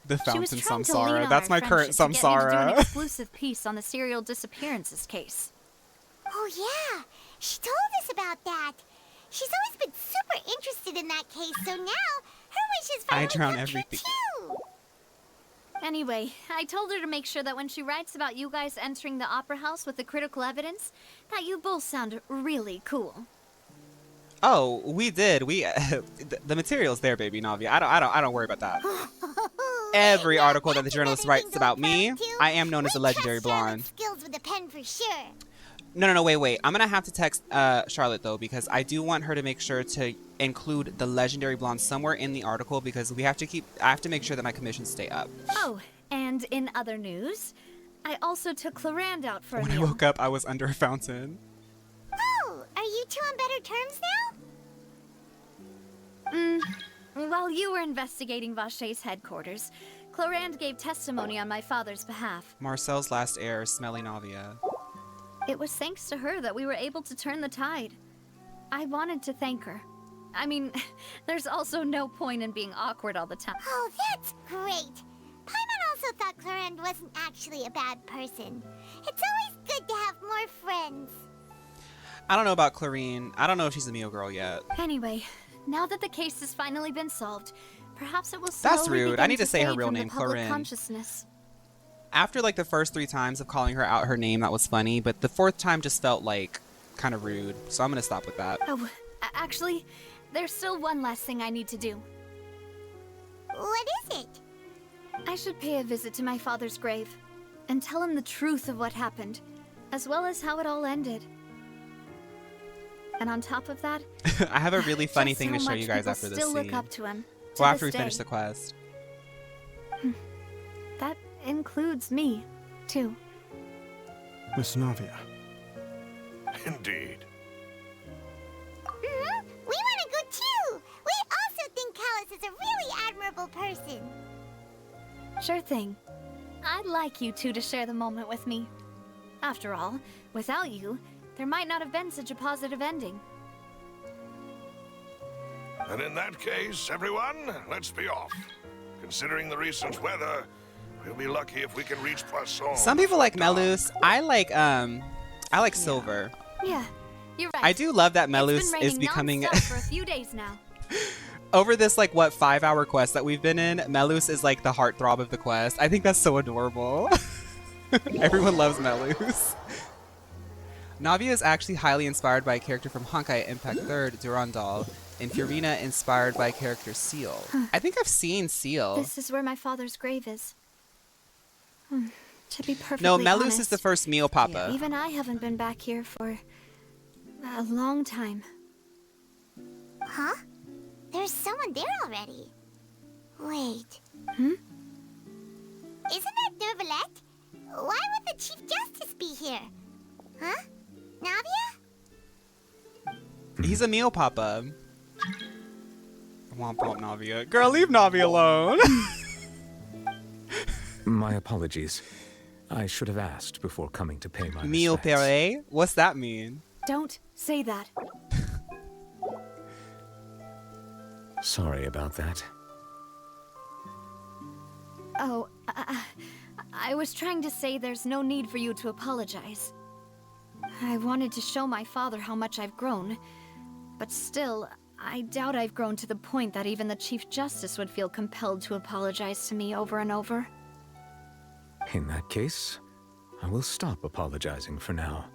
The She was fountain trying to lean Samsara. on That's our my current friendship to get me to do an Samsara. exclusive piece on the serial disappearances case. Oh yeah, she told us about that. She's always been super interested in that case, so now her wish is I finally drown come true everything. too. Anyway, I told her to make sure that when she writes about you guys entering the opera house with the critical evidence, that you both sound really cool. Oh, we did. We the material's there, baby, Navia. I don't worry about that. Every article that the journalist writes about me, I am known as a legendary blonde. Skills with a pen for sure. No, wait. I'm gonna have to text Charlotte though, because I do want her to make sure to include the legendary blonde somewhere in the article, because I have to make sure that my commissions stay up. Oh, and in other news, I also took Clarand out for a When I meal. woke up, I was under a fountain. Oh, are you two on better terms now? While you were investigating Vaché's headquarters, Clarand gave testimony on my father's behalf. Marcel's last heir, Smelly Navia. It was thanks to her that we were able to turn the tide. I wanted to thank her. I mean, there's also no point in being awkward all the time. Oh, that's great. Paimon also thought Clarend wasn't actually a bad person. It's always good to have more friends. I don't know about Clarine. I don't know if she's a Mio girl yet. Anyway, now that the case has finally been solved, perhaps it will slowly That's rude. begin I need to say her fade real from name, the public Clarine. consciousness. After like the first 3 times of calling her out her name, that was funny, but the 4th time just felt like kind of rude. So I'm gonna stop with that. Oh, actually, there's still one last thing I need to do. What is it? I should pay a visit to my father's grave and tell him the truth of what happened, as well as how it all ended. And on top of that, I have a really funny just thing to how show much you guys people after this still scene. look up to him. Well, to after we this finish day. the quest. That includes me, too. Miss Navia. Indeed. We want to go too. We also think Callus is a really admirable person. Sure thing. I'd like you two to share the moment with me. After all, without you, there might not have been such a positive ending. And in that case, everyone, let's be off. Considering the recent weather, we'll be lucky if we can reach Poisson. Some people like Melus. I like Silver. Yeah, you're right. I do love that It's Melus been is raining becoming non-stop for a few days now. over this like what 5-hour quest that we've been in. Melus is like the heartthrob of the quest. I think that's so adorable. Everyone loves Melus. Navia is actually highly inspired by a character from Honkai Impact 3rd, Durandal, and Fiorina inspired by character Seal. I think I've seen Seal. This is where my father's grave is. To be perfectly No, Melus honest, is the first Mio Papa. even I haven't been back here for a long time. Huh? There's someone there already. Wait. Hmm? Isn't that Nervalette? Why would the Chief Justice be here? Huh? Navia? He's a Mio Papa. Womp womp Navia. Girl, leave Navia alone. My apologies. I should have asked before coming to pay my Mio respects. Pere? What's that mean? Don't say that. Sorry about that. Oh, I was trying to say there's no need for you to apologize. I wanted to show my father how much I've grown, but still, I doubt I've grown to the point that even the Chief Justice would feel compelled to apologize to me over and over. In that case, I will stop apologizing for now.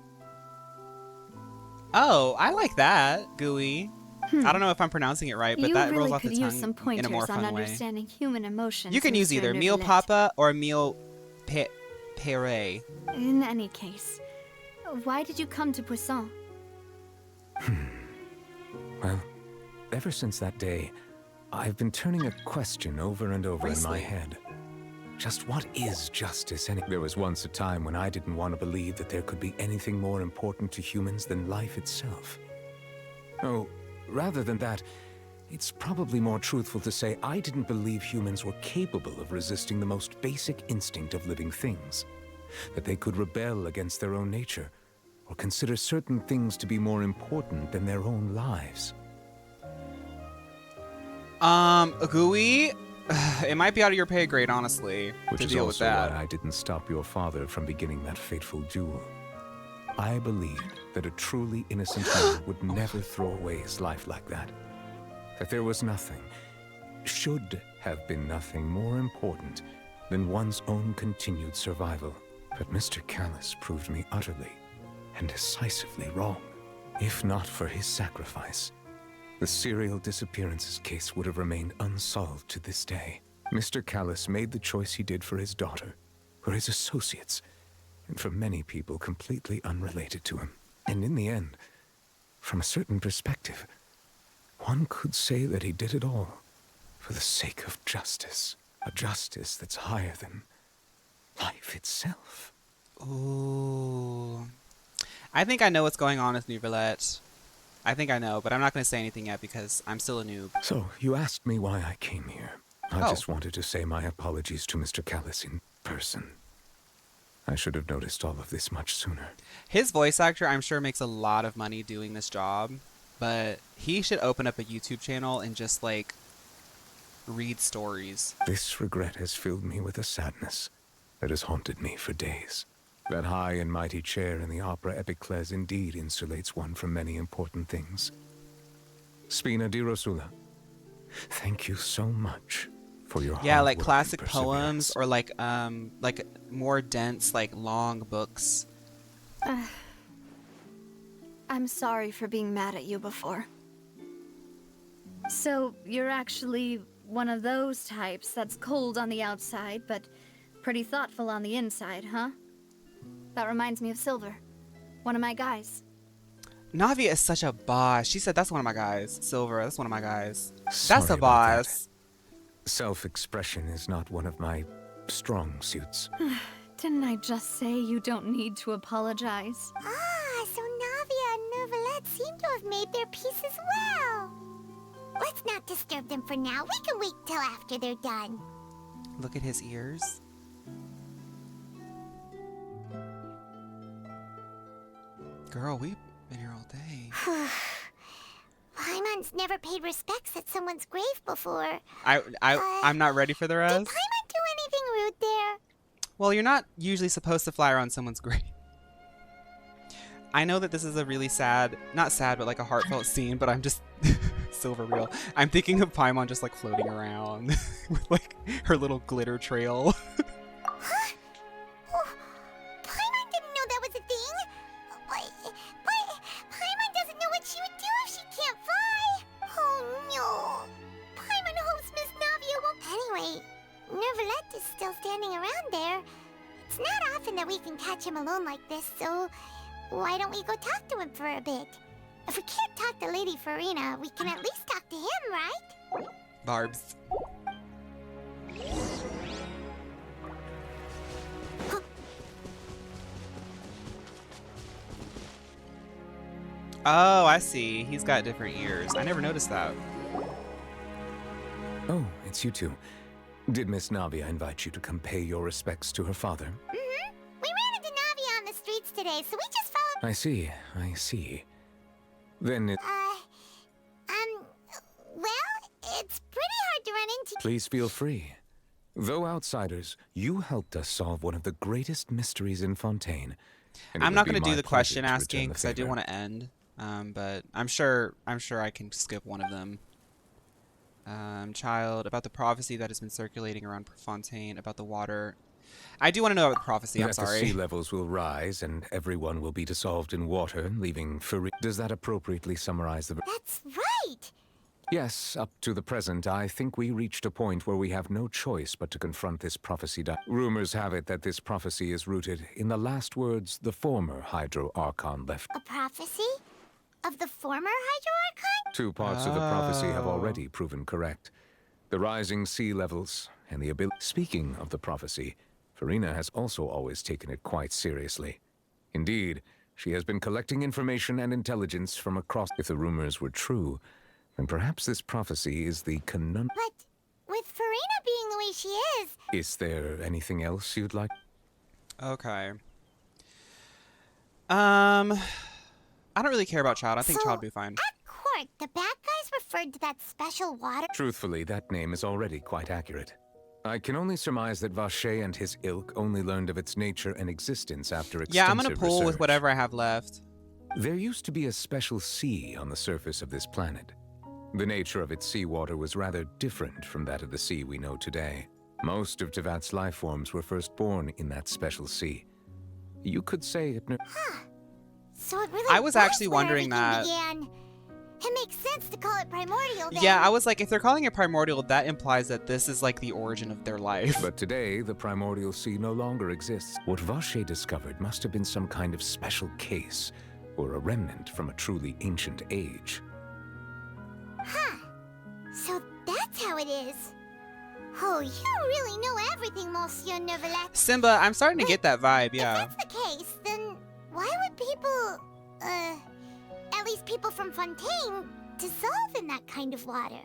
Oh, I like that, Gooey. I don't know if I'm pronouncing it right, but You that really rolls off could the use tongue some in a pointers more on fun way. understanding human emotions. You can use Mr. either Meal Neuvillette. Papa or Meal Pere. In any case, why did you come to Poisson? Well, ever since that day, I've been turning a question over and over in my head. Just what is justice? There was once a time when I didn't want to believe that there could be anything more important to humans than life itself. Oh, rather than that, it's probably more truthful to say I didn't believe humans were capable of resisting the most basic instinct of living things. That they could rebel against their own nature, or consider certain things to be more important than their own lives. Gooey, it might be out of your pay grade, honestly, Which to is deal with also that. why I didn't stop your father from beginning that fateful duel. I believed that a truly innocent man would never throw away his life like that. That there was nothing, should have been nothing more important than one's own continued survival. But Mr. Callus proved me utterly and decisively wrong. If not for his sacrifice, the serial disappearances case would have remained unsolved to this day. Mr. Callus made the choice he did for his daughter, for his associates, and for many people completely unrelated to him. And in the end, from a certain perspective, one could say that he did it all for the sake of justice. A justice that's higher than life itself. Ooh. I think I know what's going on with Neuvillette. I think I know, but I'm not going to say anything yet because I'm still a noob. So, you asked me why I came here. I just wanted to say my apologies to Mr. Callus in person. I should have noticed all of this much sooner. His voice actor, I'm sure, makes a lot of money doing this job, but he should open up a YouTube channel and just, like, read stories. This regret has filled me with a sadness that has haunted me for days. That high and mighty chair in the opera Epiclese indeed insulates one from many important things. Spina di Rosula, thank you so much for your Yeah, hard like work classic and poems or like more dense, like long books. I'm sorry for being mad at you before. So, you're actually one of those types that's cold on the outside, but pretty thoughtful on the inside, huh? That reminds me of Silver, one of my guys. Navia is such a boss. She said, that's one of my guys. Silver, that's one of my guys. Sorry That's a about boss. Self-expression is not one of my strong suits. Didn't I just say you don't need to apologize? Ah, so Navia and Neuvillette seem to have made their peace as well. Let's not disturb them for now. We can wait till after they're done. Look at his ears. Girl, we've been here all day. Paimon's never paid respects at someone's grave before. I'm not ready for the rest. Did Paimon do anything rude there? Well, you're not usually supposed to fly around someone's grave. I know that this is a really sad, not sad, but like a heartfelt scene, but I'm just Silver real. I'm thinking of Paimon just like floating around with like her little glitter trail. Huh? Oh, Paimon didn't know that was a thing. But Paimon doesn't know what she would do if she can't fly. Oh no. Paimon hopes Miss Navia will. Anyway, Neuvillette is still standing around there. It's not often that we can catch him alone like this, so why don't we go talk to him for a bit? If we can't talk to Lady Farina, we can at least talk to him, right? Barbs. Oh, I see. He's got different ears. I never noticed that. Oh, it's you two. Did Miss Navia invite you to come pay your respects to her father? Mm-hmm. We ran into Navia on the streets today, so we just followed... I see. Then it... Well, run into... Please feel free. Though outsiders, you helped us solve one of the greatest mysteries in Fontaine. And it I'm would not be going to do my the pleasure question to return asking the because I do favor. want to end. But I'm sure I can skip one of them. Child, about the prophecy that has been circulating around Fontaine about the water. I do want to know about the prophecy. I'm That the sorry. sea levels will rise and everyone will be dissolved in water, leaving free. Does that appropriately summarize the... That's right! Yes, up to the present, I think we reached a point where we have no choice but to confront this prophecy. Rumors have it that this prophecy is rooted in the last words the former Hydro Archon left. A prophecy? Of the former Hydro Archon? 2 parts of the prophecy have already proven correct. The rising sea levels and the ability... Speaking of the prophecy, Farina has also always taken it quite seriously. Indeed, she has been collecting information and intelligence from across... If the rumors were true, then perhaps this prophecy is the conundrum... But with Farina being the way she is... Is there anything else you'd like? Okay. I don't really care about Child. I think Child will be fine. At court, the bad guys referred to that special water... Truthfully, that name is already quite accurate. I can only surmise that Vache and his ilk only learned of its nature and existence after extensive Yeah, I'm going to pull with research. whatever I have left. There used to be a special sea on the surface of this planet. The nature of its seawater was rather different from that of the sea we know today. Most of Tevat's life forms were first born in that special sea. You could say it... So it really I was actually where wondering that. Began. It makes sense to call it primordial then. Yeah, I was like, if they're calling it primordial, that implies that this is like the origin of their life. But today, the primordial sea no longer exists. What Vache discovered must have been some kind of special case, or a remnant from a truly ancient age. Huh. So that's how it is. Oh, you really know everything, Monsieur Neuvillette. Simba, I'm starting to get that vibe, yeah. If that's the case, then why would people, at least people from Fontaine, dissolve in that kind of water?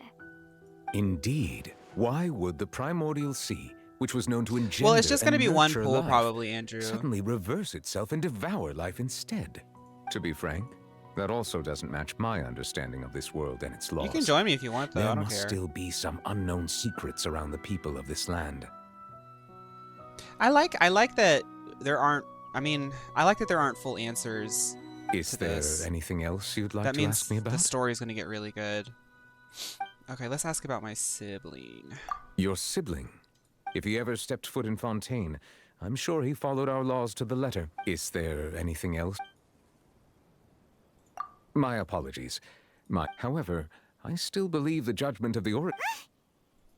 Indeed. Why would the primordial sea, which was known to engender Well, it's just going to and be one nurture pool, life, probably, Andrew. suddenly reverse itself and devour life instead? To be frank, that also doesn't match my understanding of this world and its laws. You can join me if you want, though. There I don't must care. still be some unknown secrets around the people of this land. I like that there aren't. I mean, I like that there aren't full answers. Is to there this. anything else you'd like That to means ask me about? the story's going to get really good. Okay, let's ask about my sibling. Your sibling? If he ever stepped foot in Fontaine, I'm sure he followed our laws to the letter. Is there anything else? My apologies. However, I still believe the judgment of the Oracle.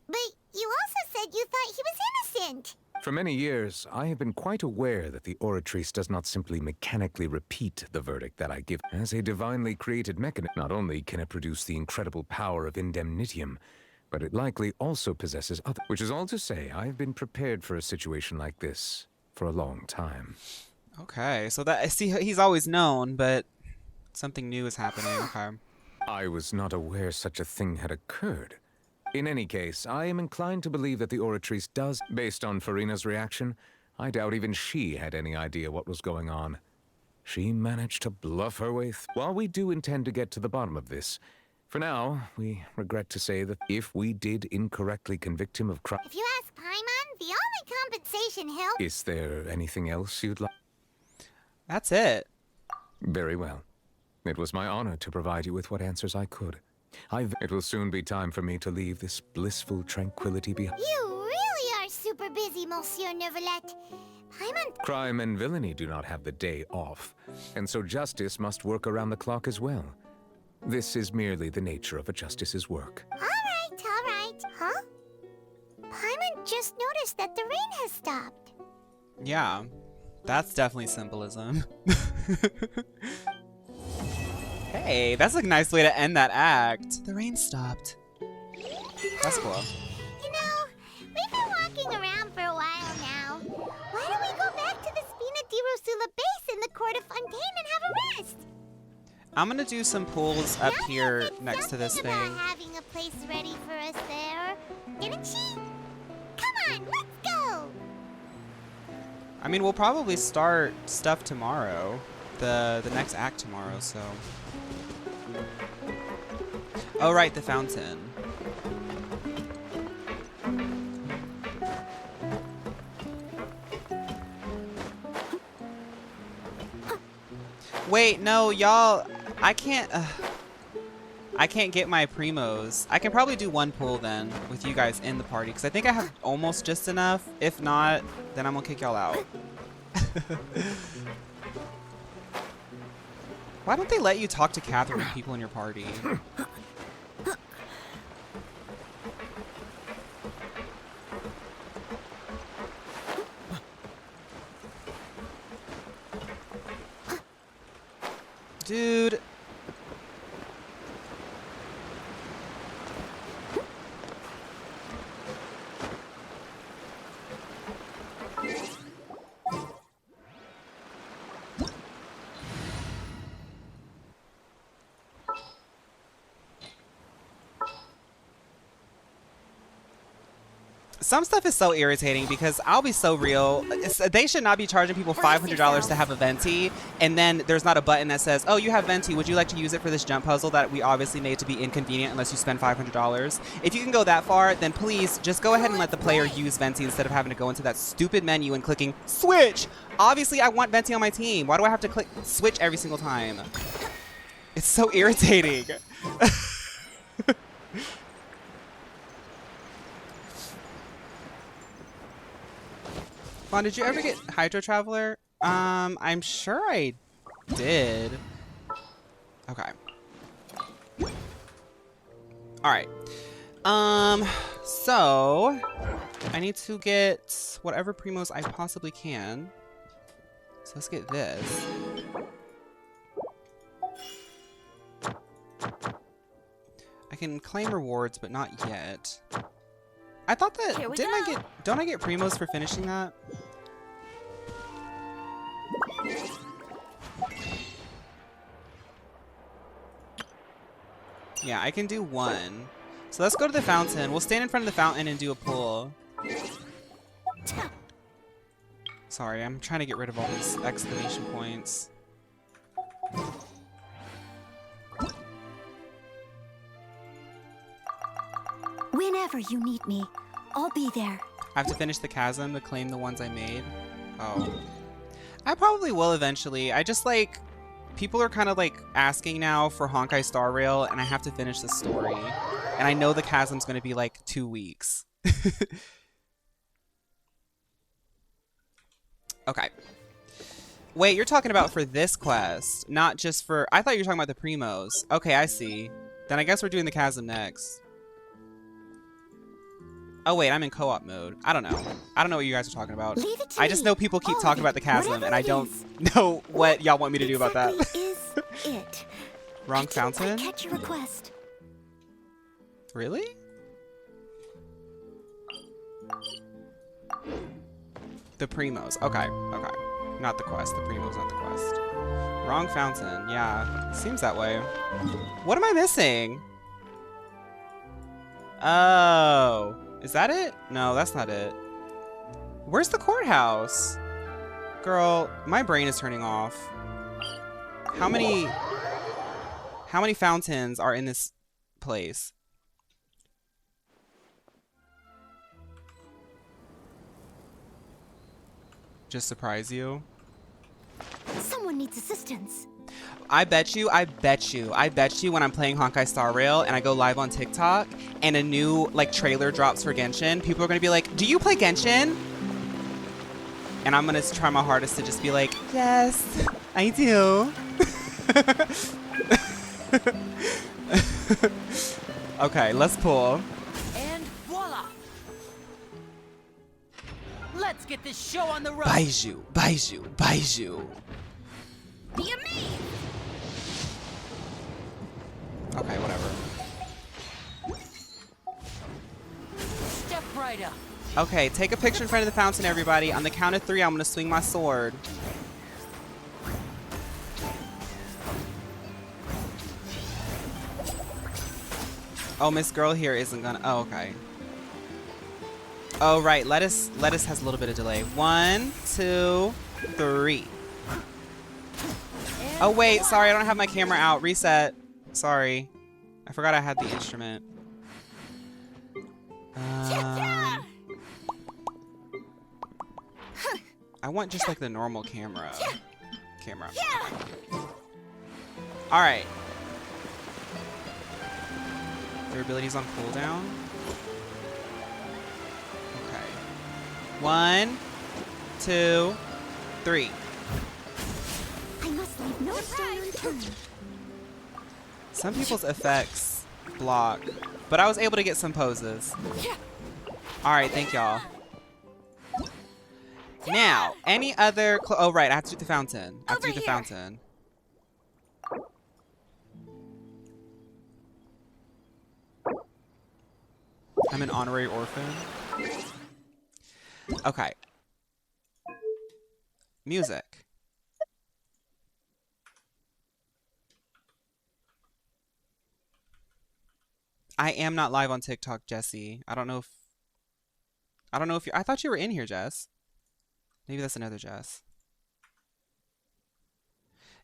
But you also said you thought he was innocent. For many years, I have been quite aware that the Oratrice does not simply mechanically repeat the verdict that I give. As a divinely created mechanism, not only can it produce the incredible power of indemnitium, but it likely also possesses other. Which is all to say, I've been prepared for a situation like this for a long time. Okay, so that see, he's always known, but something new is happening. Okay. I was not aware such a thing had occurred. In any case, I am inclined to believe that the Oratrice does. Based on Farina's reaction, I doubt even she had any idea what was going on. She managed to bluff her way While we do intend to get to the bottom of this, for now, we regret to say that if we did incorrectly convict him of crime... If you ask Paimon, the only compensation he'll... Is there anything else you'd like? That's it. Very well. It was my honor to provide you with what answers I could. It will soon be time for me to leave this blissful tranquility behind. You really are super busy, Monsieur Neuvillette. Paimon... Crime and villainy do not have the day off, and so justice must work around the clock as well. This is merely the nature of a justice's work. All right. Huh? Paimon just noticed that the rain has stopped. Yeah, that's definitely symbolism. Hey, that's a nice way to end that act. The rain stopped. That's cool. You know, we've been walking around for a while now. Why don't we go back to the Spina di Rosula base in the court of Fontaine and have a rest? I'm gonna do some pulls up here next to this thing. About having a place ready for us there, didn't she? Come on, let's go! I mean, we'll probably start stuff tomorrow. The next act tomorrow, so... Oh, right, the fountain. Wait, no, y'all. I can't get my primos. I can probably do one pull then with you guys in the party because I think I have almost just enough. If not, then I'm gonna kick y'all out. Why don't they let you talk to Catherine with people in your party? Dude. Some stuff is so irritating because I'll be so real. They should not be charging people $500 to have a venti, and then there's not a button that says, oh, you have venti. Would you like to use it for this jump puzzle that we obviously made to be inconvenient unless you spend $500? If you can go that far, then please just go ahead and let the player use venti instead of having to go into that stupid menu and clicking switch. Obviously, I want venti on my team. Why do I have to click switch every single time? It's so irritating. Vaughn, did you ever get Hydro Traveler? I'm sure I did. Okay. Alright. So I need to get whatever primos I possibly can. So let's get this. I can claim rewards, but not yet. I thought that don't I get primos for finishing that? Yeah, I can do one. So let's go to the fountain. We'll stand in front of the fountain and do a pull. Sorry, I'm trying to get rid of all these exclamation points. Whenever you need me, I'll be there. I have to finish the chasm to claim the ones I made. Oh. I probably will eventually. I just like... People are kind of like asking now for Honkai Star Rail, and I have to finish the story. And I know the chasm's going to be like 2 weeks. Okay. Wait, you're talking about for this quest, not just for... I thought you were talking about the primos. Okay, I see. Then I guess we're doing the chasm next. Oh wait, I'm in co-op mode. I don't know. I don't know what you guys are talking about. I just know people keep talking about the chasm, and I don't know what y'all want me to do about that. Is it? Wrong fountain? Catch your request. Really? The primos. Okay, okay. Not the quest. The primos, not the quest. Wrong fountain. Yeah, seems that way. What am I missing? Oh. Is that it? No, that's not it. Where's the courthouse? Girl, my brain is turning off. How many fountains are in this place? Just surprise you? Someone needs assistance. I bet you when I'm playing Honkai Star Rail and I go live on TikTok and a new like trailer drops for Genshin, people are gonna be like, do you play Genshin? And I'm gonna try my hardest to just be like, yes, I do. Okay, let's pull. And voila! Let's get this show on the road. Baiju. Okay, whatever. Step right up. Okay, take a picture in front of the fountain, everybody. On the count of 3, I'm gonna swing my sword. Oh, Miss Girl here isn't gonna... Oh, okay. Oh, right. Lettuce has a little bit of delay. 1, 2, 3. Oh, wait. Sorry, I don't have my camera out. Reset. Sorry. I forgot I had the instrument. I want just like the normal camera. All right. Their ability's on cooldown. Okay. 1, 2, 3. I must leave no stone unturned. Some people's effects block, but I was able to get some poses. All right, thank y'all. Now, any other... oh, right, I have to do the fountain. I have to do the fountain. I'm an honorary orphan. Okay. Music. I am not live on TikTok, Jesse. I don't know if you're... I thought you were in here, Jess. Maybe that's another Jess.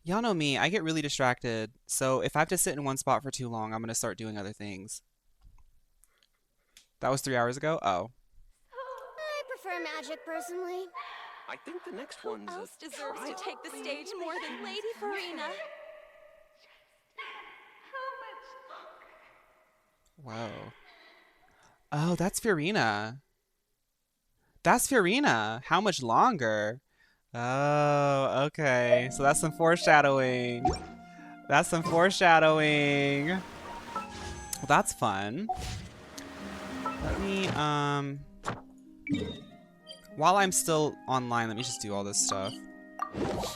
Y'all know me. I get really distracted. So if I have to sit in one spot for too long, I'm going to start doing other things. That was 3 hours ago? Oh. I prefer magic, personally. I think the next one's Who else deserves to take the stage more than Lady Farina? Whoa. Oh, that's Fiorina. That's Fiorina. How much longer? Oh, okay. So that's some foreshadowing. That's some foreshadowing. Well, that's fun. Let me, while I'm still online, let me just do all this stuff.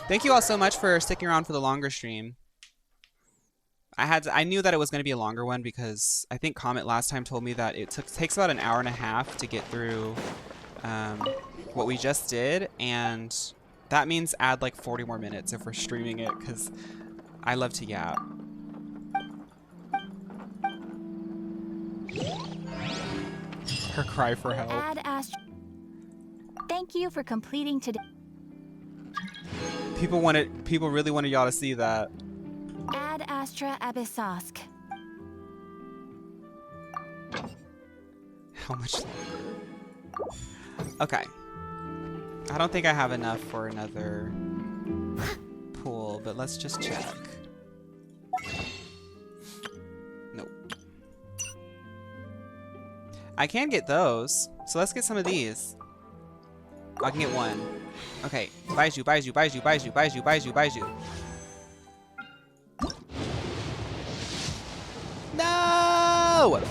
Thank you all so much for sticking around for the longer stream. I knew that it was going to be a longer one because I think Comet last time told me that it takes about an hour and a half to get through what we just did, and that means add like 40 more minutes if we're streaming it because I love to yap. Her cry for help. Thank you for completing today. People really wanted y'all to see that. Ad Astra Abyssosk. How much longer? Okay. I don't think I have enough for another pool, but let's just check. Nope. I can get those, so let's get some of these. I can get one. Okay, Baiju, Baiju, Baiju, Baiju, Baiju, Baiju, Baiju. No!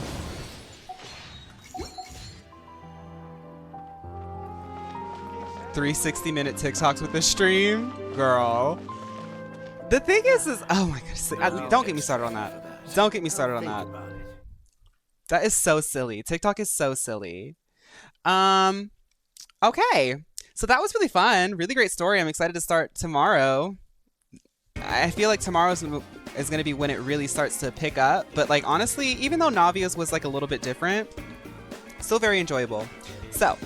$360-minute TikToks with this stream? Girl. The thing is oh my goodness. Don't get me started on that. Don't get me started on that. That is so silly. TikTok is so silly. Okay. So that was really fun. Really great story. I'm excited to start tomorrow. I feel like tomorrow's is going to be when it really starts to pick up. But like, honestly, even though Navia's was like a little bit different, still very enjoyable. So,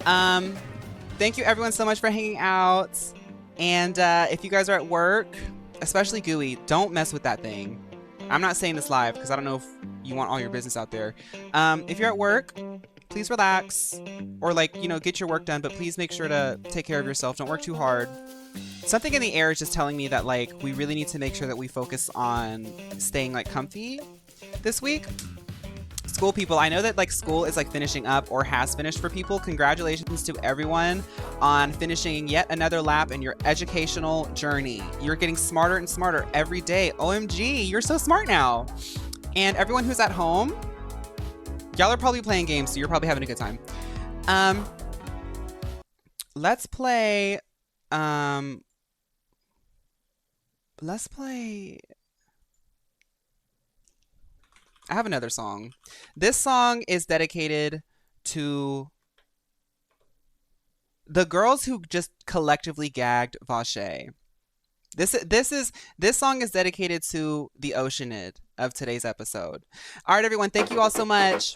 thank you everyone so much for hanging out. And if you guys are at work, especially Gooey, don't mess with that thing. I'm not saying this live because I don't know if you want all your business out there. If you're at work, please relax or like, you know, get your work done, but please make sure to take care of yourself. Don't work too hard. Something in the air is just telling me that like we really need to make sure that we focus on staying like comfy this week. School people, I know that like school is like finishing up or has finished for people. Congratulations to everyone on finishing yet another lap in your educational journey. You're getting smarter and smarter every day. OMG, you're so smart now. And everyone who's at home, y'all are probably playing games, so you're probably having a good time. Let's play I have another song. This song is dedicated to the girls who just collectively gagged Vache. This song is dedicated to the Oceanid of today's episode. All right, everyone. Thank you all so much.